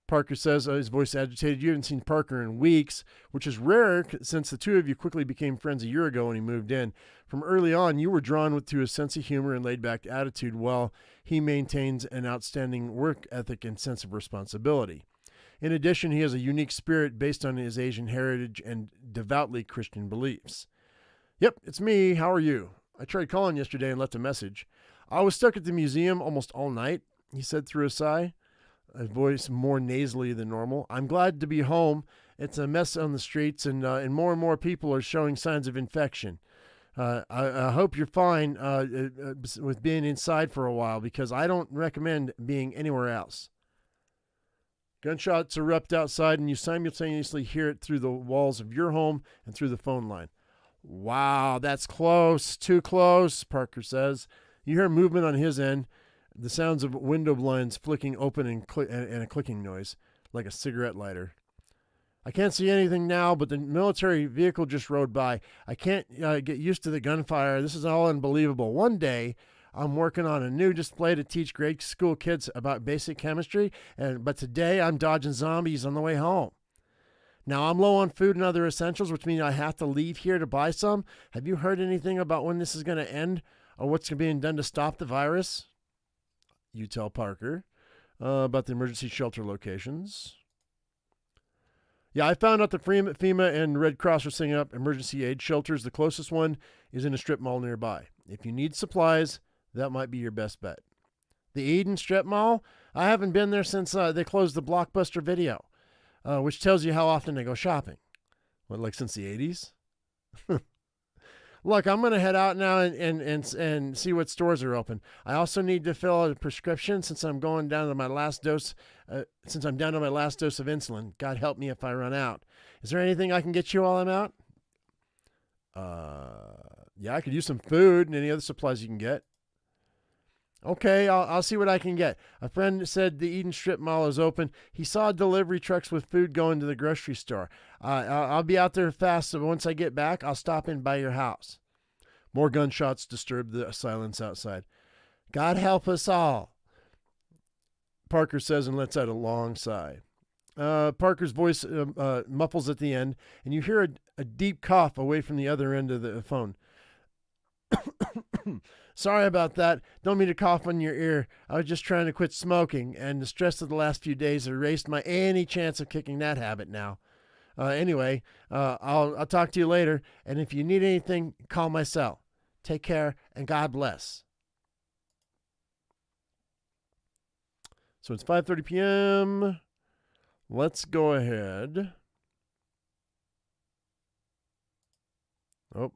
Parker says, his voice agitated. You haven't seen Parker in weeks, which is rare since the two of you quickly became friends a year ago when he moved in. From early on, you were drawn to his sense of humor and laid-back attitude while he maintains an outstanding work ethic and sense of responsibility. In addition, he has a unique spirit based on his Asian heritage and devoutly Christian beliefs. Yep, it's me. How are you? I tried calling yesterday and left a message. I was stuck at the museum almost all night, he said through a sigh, a voice more nasally than normal. I'm glad to be home. It's a mess on the streets, and more people are showing signs of infection. I hope you're fine with being inside for a while, because I don't recommend being anywhere else. Gunshots erupt outside, and you simultaneously hear it through the walls of your home and through the phone line. Wow, that's close. Too close, Parker says. You hear movement on his end, the sounds of window blinds flicking open and a clicking noise, like a cigarette lighter. I can't see anything now, but the military vehicle just rode by. I can't get used to the gunfire. This is all unbelievable. One day, I'm working on a new display to teach grade school kids about basic chemistry, but today I'm dodging zombies on the way home. Now, I'm low on food and other essentials, which means I have to leave here to buy some. Have you heard anything about when this is going to end? Or what's being done to stop the virus? You tell Parker about the emergency shelter locations. Yeah, I found out that FEMA and Red Cross are setting up emergency aid shelters. The closest one is in a strip mall nearby. If you need supplies, that might be your best bet. The Eden Strip Mall? I haven't been there since they closed the Blockbuster Video, which tells you how often they go shopping. What, like since the 80s? Look, I'm going to head out now and see what stores are open. I also need to fill out a prescription since I'm down to my last dose of insulin. God help me if I run out. Is there anything I can get you while I'm out? Yeah, I could use some food and any other supplies you can get. Okay, I'll see what I can get. A friend said the Eden Strip Mall is open. He saw delivery trucks with food going to the grocery store. I'll be out there fast, so once I get back, I'll stop in by your house. More gunshots disturb the silence outside. God help us all, Parker says and lets out a long sigh. Parker's voice muffles at the end, and you hear a deep cough away from the other end of the phone. Sorry about that. Don't mean to cough on your ear. I was just trying to quit smoking, and the stress of the last few days erased my any chance of kicking that habit now. Anyway, I'll talk to you later, and if you need anything, call my cell. Take care, and God bless. So it's 5:30 p.m. Let's go ahead. Oh.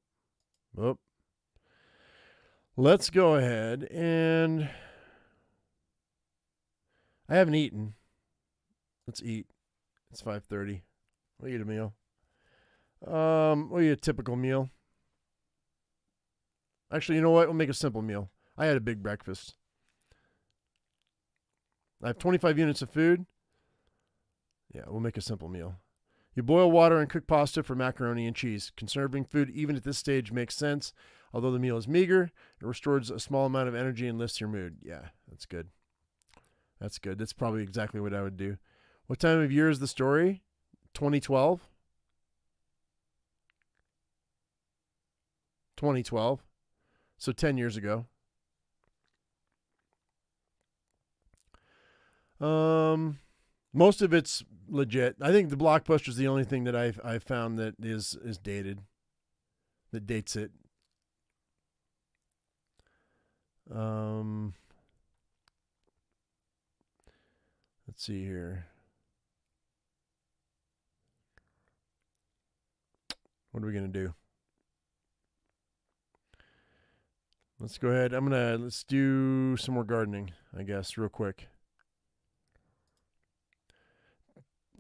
Let's go ahead and I haven't eaten. Let's eat. It's 5:30. We'll eat a meal. We'll eat a typical meal. Actually, you know what? We'll make a simple meal. I had a big breakfast. I have 25 units of food. Yeah, we'll make a simple meal. You boil water and cook pasta for macaroni and cheese. Conserving food, even at this stage, makes sense. Although the meal is meager, it restores a small amount of energy and lifts your mood. Yeah, that's good. That's good. That's probably exactly what I would do. What time of year is the story? 2012? 2012. So 10 years ago. Most of it's legit. I think the Blockbuster is the only thing that I've found that is dated. That dates it. Let's see here. What are we going to do? Let's go ahead. Let's do some more gardening, I guess, real quick.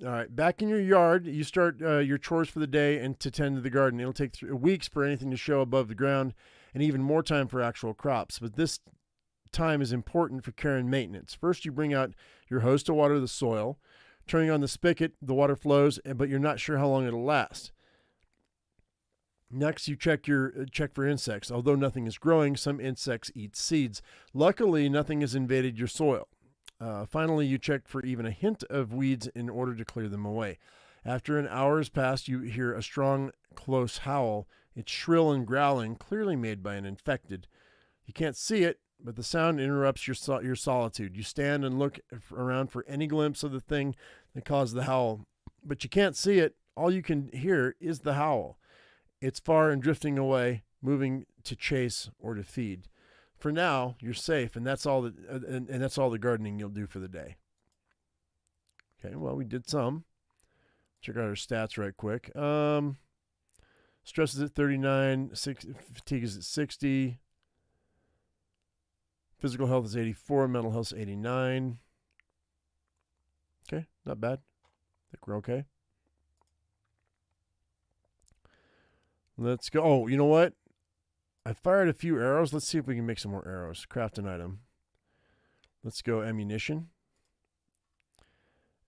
All right, back in your yard, you start your chores for the day and to tend to the garden. It'll take weeks for anything to show above the ground and even more time for actual crops. But this time is important for care and maintenance. First, you bring out your hose to water the soil. Turning on the spigot, the water flows, but you're not sure how long it'll last. Next, you check for insects. Although nothing is growing, some insects eat seeds. Luckily, nothing has invaded your soil. Finally, you check for even a hint of weeds in order to clear them away. After an hour has passed, you hear a strong, close howl. It's shrill and growling, clearly made by an infected. You can't see it, but the sound interrupts your solitude. You stand and look around for any glimpse of the thing that caused the howl, but you can't see it. All you can hear is the howl. It's far and drifting away, moving to chase or to feed. For now, you're safe, and that's all that's all the gardening you'll do for the day. Okay, well, we did some. Check out our stats right quick. Stress is at 39, fatigue is at 60, physical health is 84, mental health is 89. Okay, not bad. I think we're okay. Let's go. Oh, you know what? I fired a few arrows. Let's see if we can make some more arrows. Craft an item. Let's go ammunition.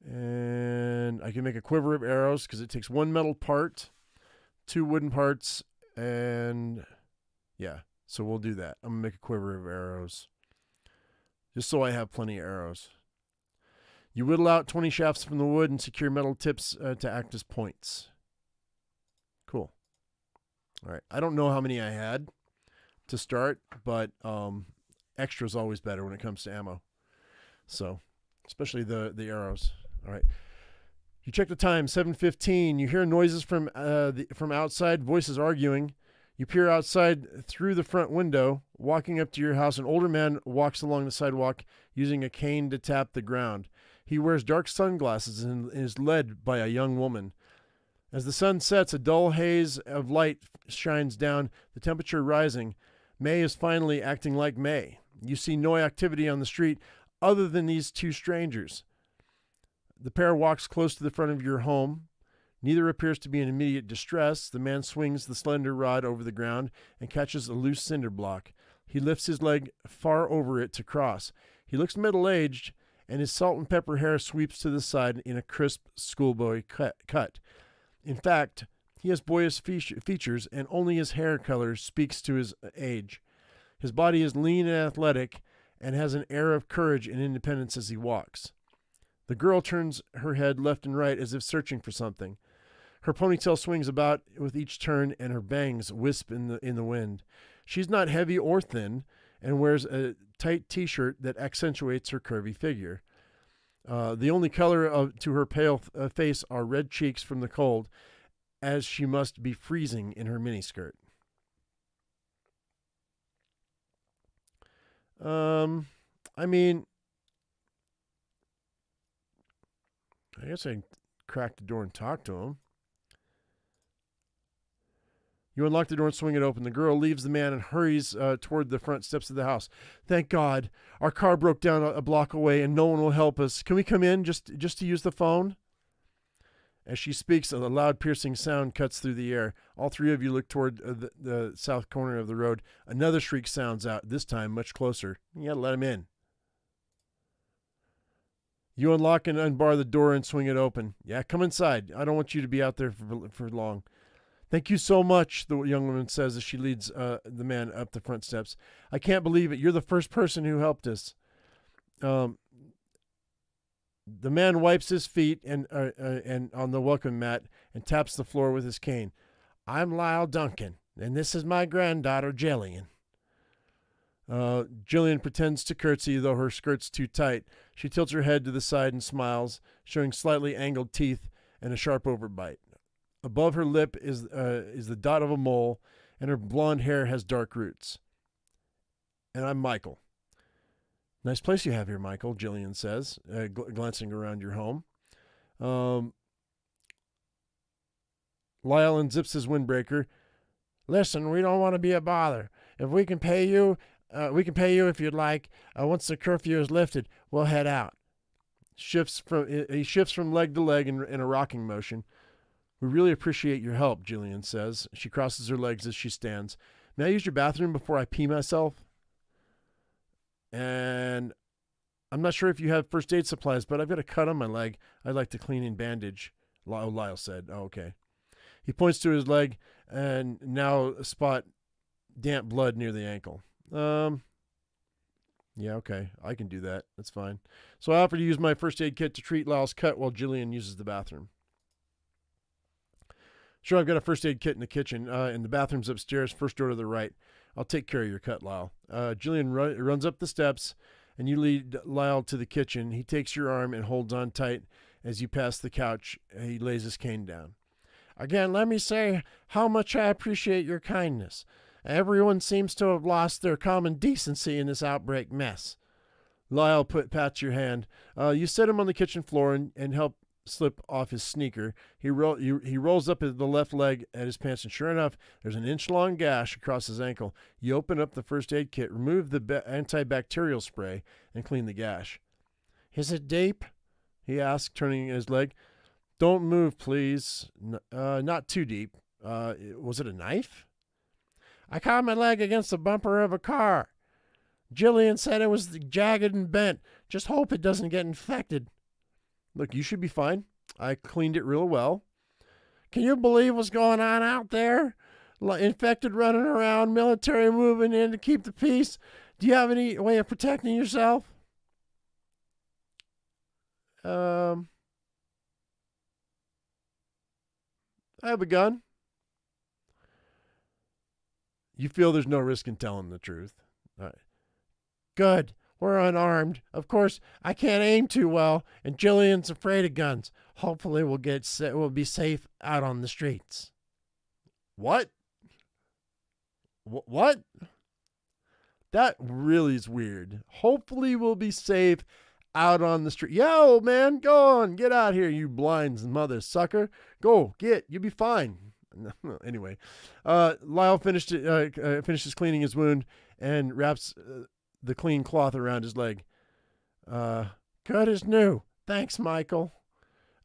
And I can make a quiver of arrows because it takes one metal part, 2 wooden parts, and yeah. So we'll do that. I'm going to make a quiver of arrows just so I have plenty of arrows. You whittle out 20 shafts from the wood and secure metal tips to act as points. Cool. All right. I don't know how many I had to start, but extra is always better when it comes to ammo. So, especially the arrows. All right. You check the time, 7:15. You hear noises from outside, voices arguing. You peer outside through the front window. Walking up to your house, an older man walks along the sidewalk using a cane to tap the ground. He wears dark sunglasses and is led by a young woman. As the sun sets, a dull haze of light shines down, the temperature rising. May is finally acting like May. You see no activity on the street other than these 2 strangers. The pair walks close to the front of your home. Neither appears to be in immediate distress. The man swings the slender rod over the ground and catches a loose cinder block. He lifts his leg far over it to cross. He looks middle-aged, and his salt and pepper hair sweeps to the side in a crisp schoolboy cut. In fact, he has boyish features, and only his hair color speaks to his age. His body is lean and athletic, and has an air of courage and independence as he walks. The girl turns her head left and right as if searching for something. Her ponytail swings about with each turn, and her bangs wisp in the wind. She's not heavy or thin and wears a tight t-shirt that accentuates her curvy figure. The only color to her pale face are red cheeks from the cold, as she must be freezing in her miniskirt. I mean, I guess I can crack the door and talk to him. You unlock the door and swing it open. The girl leaves the man and hurries toward the front steps of the house. Thank God. Our car broke down a block away and no one will help us. Can we come in just to use the phone? As she speaks, a loud piercing sound cuts through the air. All three of you look toward the south corner of the road. Another shriek sounds out, this time much closer. You gotta let him in. You unlock and unbar the door and swing it open. Yeah, come inside. I don't want you to be out there for long. Thank you so much, the young woman says as she leads the man up the front steps. I can't believe it. You're the first person who helped us. The man wipes his feet and on the welcome mat and taps the floor with his cane. I'm Lyle Duncan, and this is my granddaughter, Jillian. Jillian pretends to curtsy, though her skirt's too tight. She tilts her head to the side and smiles, showing slightly angled teeth and a sharp overbite. Above her lip is the dot of a mole, and her blonde hair has dark roots. And I'm Michael. Nice place you have here, Michael, Jillian says, glancing around your home. Lyle unzips his windbreaker. Listen, we don't want to be a bother. If we can pay you, if you'd like. Once the curfew is lifted, we'll head out. He shifts from leg to leg in a rocking motion. We really appreciate your help, Jillian says. She crosses her legs as she stands. May I use your bathroom before I pee myself? And I'm not sure if you have first aid supplies, but I've got a cut on my leg. I'd like to clean and bandage, Lyle said. Oh, okay. He points to his leg and now spot damp blood near the ankle. Yeah, okay. I can do that. That's fine. So I offer to use my first aid kit to treat Lyle's cut while Jillian uses the bathroom. Sure, I've got a first aid kit in the kitchen, and the bathroom's upstairs, first door to the right. I'll take care of your cut, Lyle. Jillian runs up the steps, and you lead Lyle to the kitchen. He takes your arm and holds on tight as you pass the couch. He lays his cane down. Again, let me say how much I appreciate your kindness. Everyone seems to have lost their common decency in this outbreak mess. Lyle pats your hand. You set him on the kitchen floor and help slip off his sneaker. He rolls up the left leg at his pants, and sure enough, there's an inch-long gash across his ankle. You open up the first aid kit, remove the antibacterial spray, and clean the gash. Is it deep? He asked, turning his leg. Don't move, please. Not too deep. Was it a knife? I caught my leg against the bumper of a car. Jillian said it was jagged and bent. Just hope it doesn't get infected. Look, you should be fine. I cleaned it real well. Can you believe what's going on out there? Infected running around, military moving in to keep the peace. Do you have any way of protecting yourself? I have a gun. You feel there's no risk in telling the truth. All right. Good. We're unarmed. Of course, I can't aim too well, and Jillian's afraid of guns. Hopefully we'll be safe out on the streets. What? What? That really is weird. Hopefully we'll be safe out on the street. Yo, man, go on. Get out here, you blind mother sucker. Go, you'll be fine. Anyway, Lyle finishes cleaning his wound and wraps the clean cloth around his leg. Cut is new. Thanks, Michael.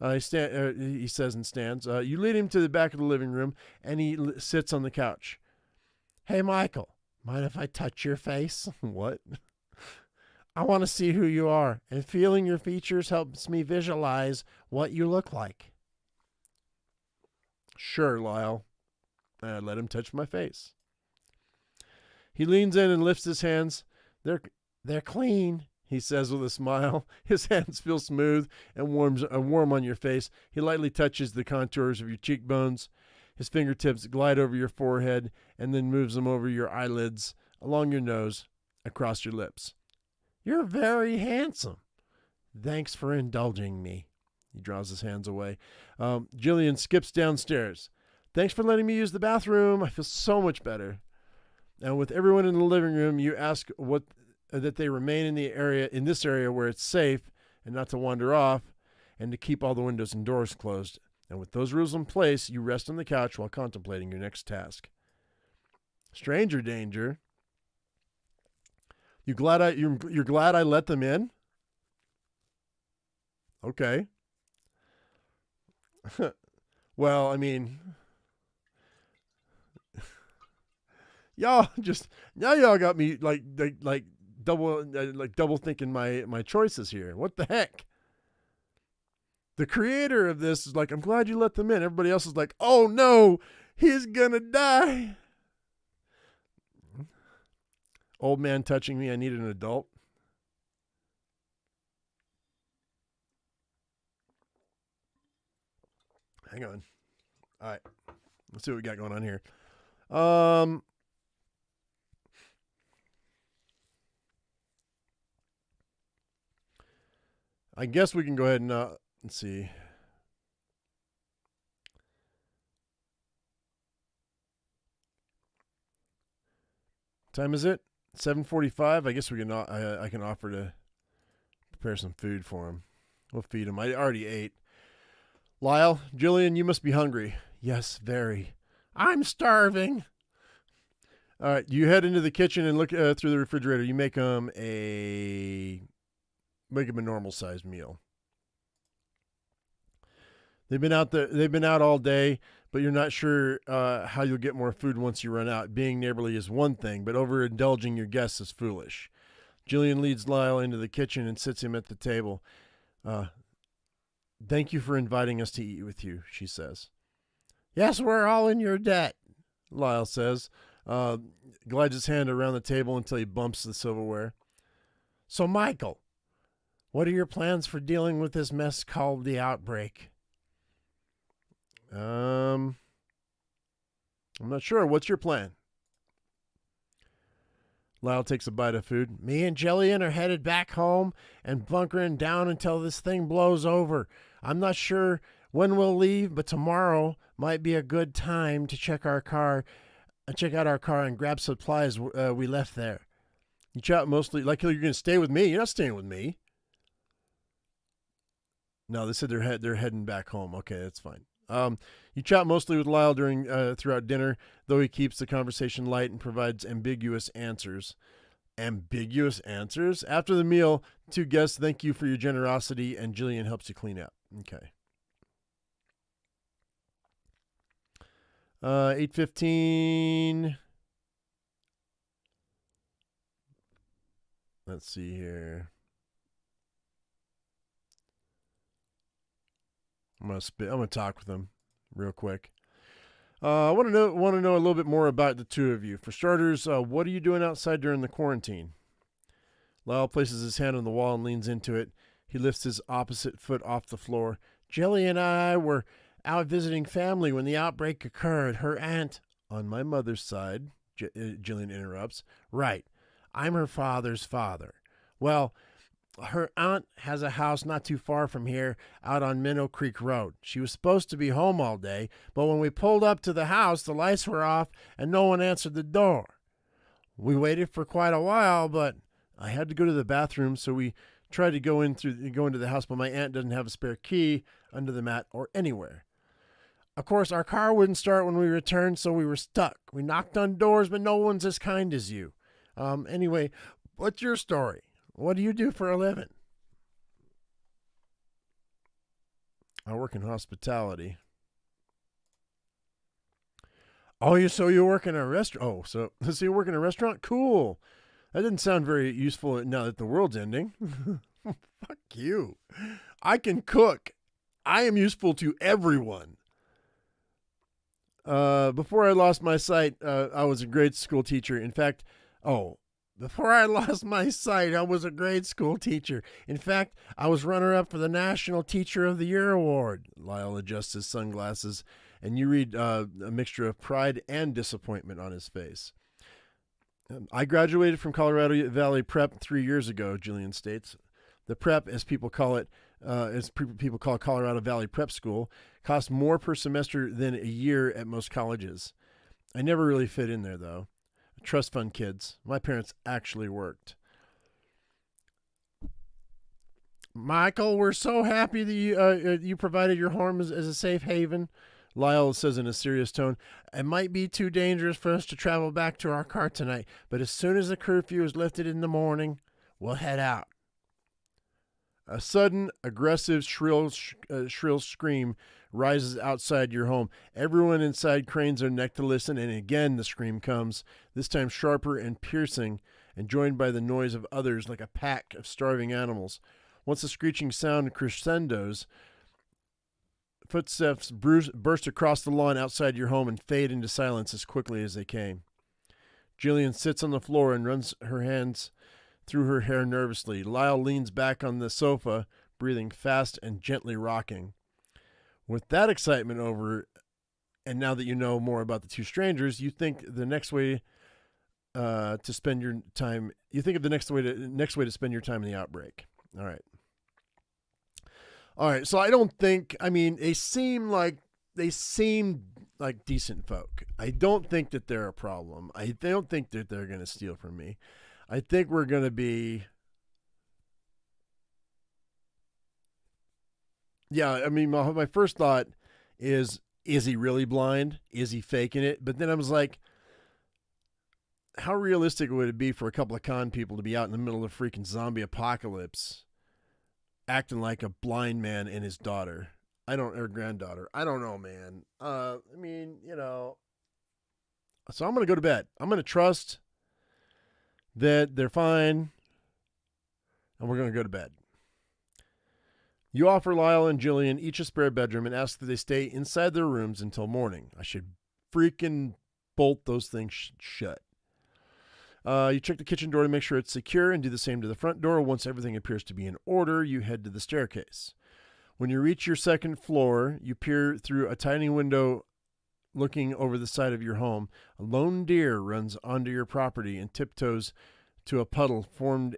He says and stands. You lead him to the back of the living room, and he sits on the couch. Hey, Michael, mind if I touch your face? What? I want to see who you are, and feeling your features helps me visualize what you look like. Sure, Lyle. Let him touch my face. He leans in and lifts his hands. They're clean, he says with a smile. His hands feel smooth and warm on your face. He lightly touches the contours of your cheekbones. His fingertips glide over your forehead and then moves them over your eyelids, along your nose, across your lips. You're very handsome. Thanks for indulging me. He draws his hands away. Jillian skips downstairs. Thanks for letting me use the bathroom. I feel so much better. And with everyone in the living room, you ask that they remain in this area where it's safe and not to wander off, and to keep all the windows and doors closed. And with those rules in place, you rest on the couch while contemplating your next task. Stranger danger. You're glad I let them in? Okay. Well, I mean, y'all got me like double thinking my choices here. What the heck? The creator of this is like, I'm glad you let them in. Everybody else is like, oh no, he's gonna die. Old man touching me. I need an adult. Hang on. All right. Let's see what we got going on here. I guess we can go ahead and let's see. Time is it? 7:45. I guess we can. I can offer to prepare some food for him. We'll feed him. I already ate. Lyle, Jillian, you must be hungry. Yes, very. I'm starving. All right, you head into the kitchen and look through the refrigerator. You make him a normal sized meal. They've been out all day, but you're not sure how you'll get more food once you run out. Being neighborly is one thing, but overindulging your guests is foolish. Jillian leads Lyle into the kitchen and sits him at the table. Thank you for inviting us to eat with you, she says. Yes, we're all in your debt, Lyle says. Glides his hand around the table until he bumps the silverware. So, Michael, what are your plans for dealing with this mess called the outbreak? I'm not sure. What's your plan? Lyle takes a bite of food. Me and Jillian are headed back home and bunkering down until this thing blows over. I'm not sure when we'll leave, but tomorrow might be a good time to check out our car and grab supplies we left there. You chat mostly like you're going to stay with me. You're not staying with me. No, they said they're heading back home. Okay, that's fine. You chat mostly with Lyle throughout dinner, though he keeps the conversation light and provides ambiguous answers. Ambiguous answers? After the meal, two guests thank you for your generosity, and Jillian helps you clean up. Okay. 8:15. Let's see here. I'm gonna talk with them real quick. I want to know a little bit more about the two of you. For starters, what are you doing outside during the quarantine? Lyle places his hand on the wall and leans into it. He lifts his opposite foot off the floor. Jillian and I were out visiting family when the outbreak occurred. Her aunt, on my mother's side, Jillian interrupts. Right. I'm her father's father. Well, her aunt has a house not too far from here out on Minnow Creek Road. She was supposed to be home all day, but when we pulled up to the house, the lights were off and no one answered the door. We waited for quite a while, but I had to go to the bathroom, so we tried to go into the house, but my aunt doesn't have a spare key under the mat or anywhere. Of course, our car wouldn't start when we returned, so we were stuck. We knocked on doors, but no one's as kind as you. Anyway, what's your story? What do you do for a living? I work in hospitality. Oh, so you work in a restaurant? Oh, so you work in a restaurant? Cool. That didn't sound very useful now that the world's ending. Fuck you. I can cook. I am useful to everyone. Before I lost my sight, I was a grade school teacher. In fact, before I lost my sight, I was a grade school teacher. In fact, I was runner-up for the National Teacher of the Year award. Lyle adjusts his sunglasses and you read a mixture of pride and disappointment on his face. I graduated from Colorado Valley Prep 3 years ago, Jillian states. The prep, as people call it, people call Colorado Valley Prep School, costs more per semester than a year at most colleges. I never really fit in there, though. Trust fund kids. My parents actually worked. Michael, we're so happy that you provided your home as a safe haven. Lyle says in a serious tone, it might be too dangerous for us to travel back to our car tonight, but as soon as the curfew is lifted in the morning, we'll head out. A sudden, aggressive, shrill scream rises outside your home. Everyone inside cranes their neck to listen, and again the scream comes, this time sharper and piercing, and joined by the noise of others like a pack of starving animals. Once the screeching sound crescendos, footsteps burst across the lawn outside your home and fade into silence as quickly as they came. Jillian sits on the floor and runs her hands through her hair nervously. Lyle leans back on the sofa, breathing fast and gently rocking. With that excitement over, and now that you know more about the two strangers, you think the next way to spend your time. You think of the next way to spend your time in the outbreak. All right. So I don't think. I mean, they seem like decent folk. I don't think that they're a problem. I don't think that they're going to steal from me. I think we're going to be. Yeah, I mean, my first thought is he really blind? Is he faking it? But then I was like, how realistic would it be for a couple of con people to be out in the middle of a freaking zombie apocalypse acting like a blind man and his daughter? Or granddaughter. I don't know, man. I mean, so I'm going to go to bed. I'm going to trust that they're fine, and we're going to go to bed. You offer Lyle and Jillian each a spare bedroom and ask that they stay inside their rooms until morning. I should freaking bolt those things shut. You check the kitchen door to make sure it's secure and do the same to the front door. Once everything appears to be in order, you head to the staircase. When you reach your second floor, you peer through a tiny window looking over the side of your home. A lone deer runs onto your property and tiptoes to a puddle formed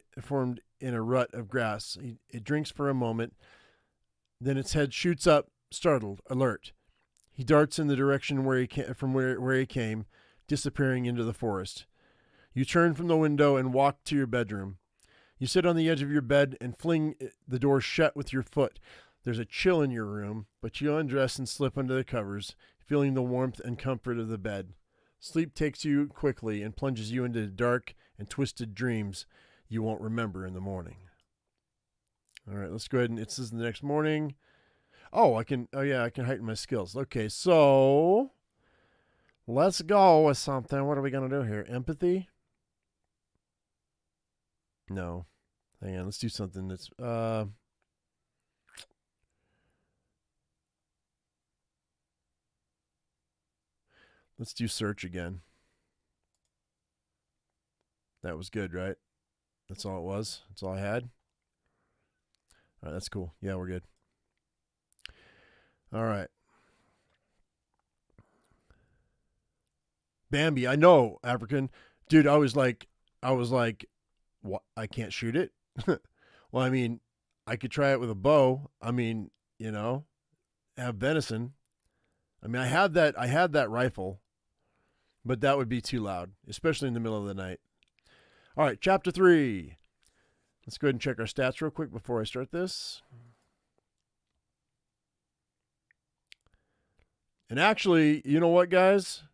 in a rut of grass. It drinks for a moment. Then its head shoots up, startled, alert. He darts in the direction from where he came, disappearing into the forest. You turn from the window and walk to your bedroom. You sit on the edge of your bed and fling the door shut with your foot. There's a chill in your room, but you undress and slip under the covers, feeling the warmth and comfort of the bed. Sleep takes you quickly and plunges you into dark and twisted dreams you won't remember in the morning. All right, let's go ahead and it says the next morning. I can heighten my skills. Okay, so let's go with something. What are we going to do here? Empathy? No. Hang on, let's do something that's let's do search again. That was good, right? That's all it was? That's all I had? All right, that's cool. Yeah, we're good. All right. Bambi, I know, African. Dude, I was like, what? I can't shoot it? Well, I mean, I could try it with a bow. I mean, have venison. I mean, I had that rifle, but that would be too loud, especially in the middle of the night. All right, chapter 3. Let's go ahead and check our stats real quick before I start this. And actually, you know what, guys?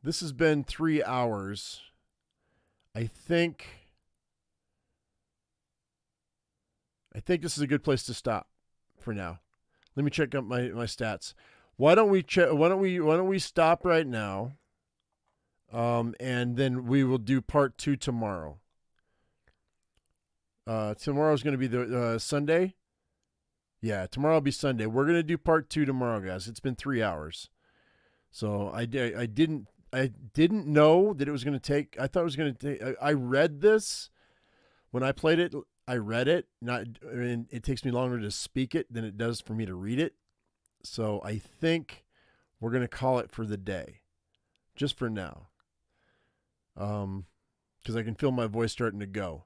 This has been 3 hours. I think this is a good place to stop for now. Let me check up my stats. Why don't we stop right now? And then we will do part 2 tomorrow. Tomorrow's going to be the Sunday. Yeah, tomorrow will be Sunday. We're going to do part 2 tomorrow, guys. It's been 3 hours. So I didn't know that it was going to take. I thought it was going to take. I read this when I played it. I read it. It takes me longer to speak it than it does for me to read it. So I think we're going to call it for the day, just for now. Because I can feel my voice starting to go.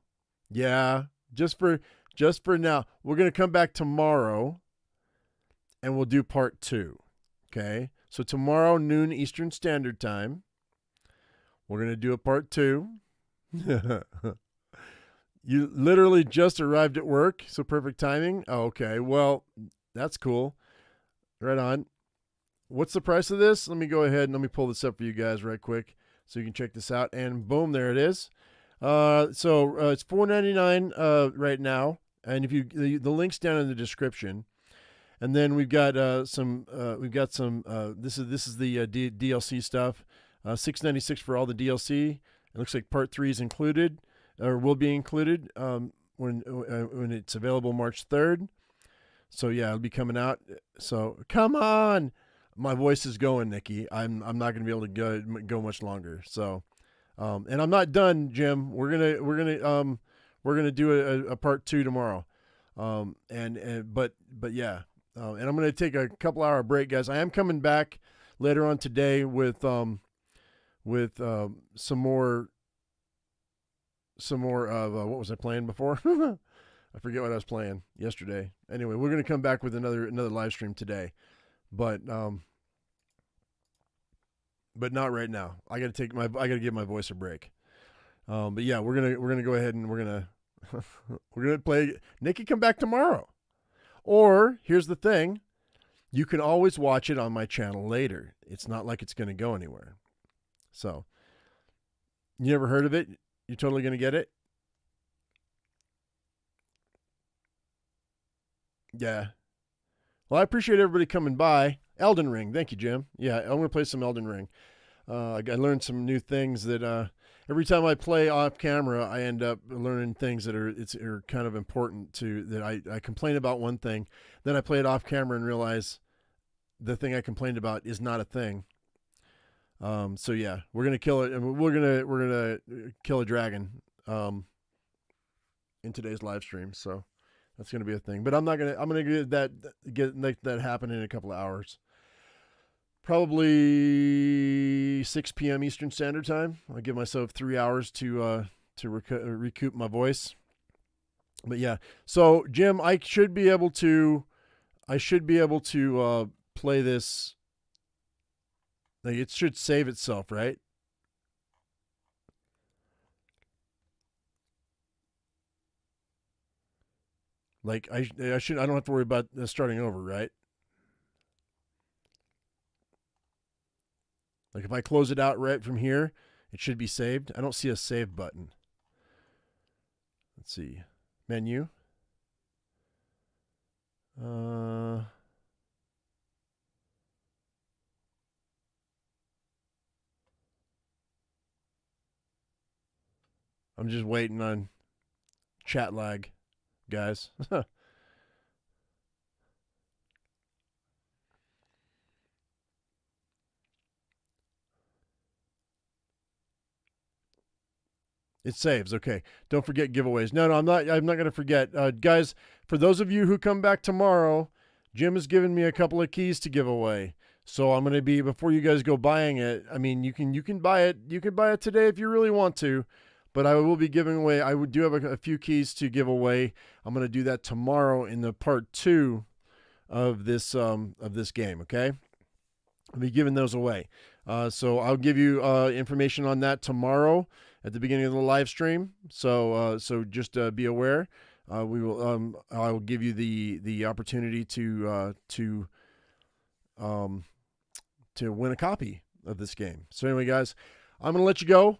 Yeah, just for now. We're going to come back tomorrow and we'll do part 2. Okay? So tomorrow, noon Eastern Standard Time, we're going to do a part 2. You literally just arrived at work, so perfect timing. Oh, okay, well, that's cool. Right on. What's the price of this? Let me go ahead and let me pull this up for you guys right quick so you can check this out. And boom, there it is. It's $4.99 right now, and if you the link's down in the description. And then we've got some this is the DLC stuff. $6.96 for all the DLC. It looks like part 3 is included, or will be included when it's available March 3rd. So yeah, it'll be coming out. So come on, my voice is going, Nikki. I'm not gonna be able to go much longer. So, and I'm not done, Jim. We're gonna do a part 2 tomorrow. But yeah. And I'm going to take a couple hour break, guys. I am coming back later on today with some more of what was I playing before? I forget what I was playing yesterday. Anyway, we're going to come back with another live stream today, but not right now. I got to give my voice a break. But yeah, we're gonna go ahead and we're gonna play. Nikki, come back tomorrow. Or, here's the thing, you can always watch it on my channel later. It's not like it's going to go anywhere. So, you never heard of it? You're totally going to get it? Yeah. Well, I appreciate everybody coming by. Elden Ring. Thank you, Jim. Yeah, I'm going to play some Elden Ring. I learned some new things that every time I play off camera, I end up learning things that are kind of important to that. I complain about one thing, then I play it off camera and realize the thing I complained about is not a thing. So yeah, we're gonna kill it, and we're gonna kill a dragon in today's live stream. So that's gonna be a thing. But I'm gonna get that happen in a couple of hours. Probably 6 p.m. Eastern Standard Time. I'll give myself 3 hours to recoup my voice. But yeah, so Jim, I should be able to play this. Like, it should save itself, right? Like I don't have to worry about starting over, right? Like if I close it out right from here, it should be saved. I don't see a save button. Let's see. Menu. I'm just waiting on chat lag, guys. It saves. Okay. Don't forget giveaways. No, I'm not going to forget. Guys, for those of you who come back tomorrow, Jim has given me a couple of keys to give away. So I'm going to be, before you guys go buying it, I mean, you can buy it. You can buy it today if you really want to, but I will be giving away, do have a few keys to give away. I'm going to do that tomorrow in the part 2 of this game. Okay. I'll be giving those away. So I'll give you information on that tomorrow at the beginning of the live stream. So just be aware. I will give you the opportunity to win a copy of this game. So anyway, guys, I'm gonna let you go.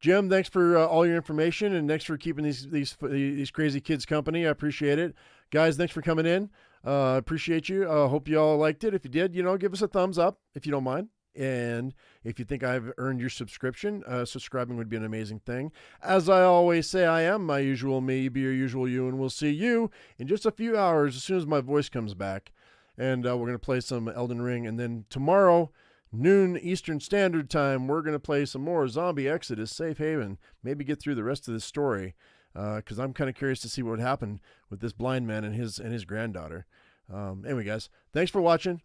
Jim, thanks for all your information, and thanks for keeping these crazy kids company. I appreciate it. Guys, thanks for coming in. Appreciate you. Hope you all liked it. If you did, give us a thumbs up if you don't mind. And if you think I've earned your subscription, subscribing would be an amazing thing. As I always say, I am my usual me, be your usual you, and we'll see you in just a few hours as soon as my voice comes back. And we're going to play some Elden Ring. And then tomorrow, noon Eastern Standard Time, we're going to play some more Zombie Exodus Safe Haven. Maybe get through the rest of this story, because I'm kind of curious to see what would happen with this blind man and his granddaughter. Anyway, guys, thanks for watching.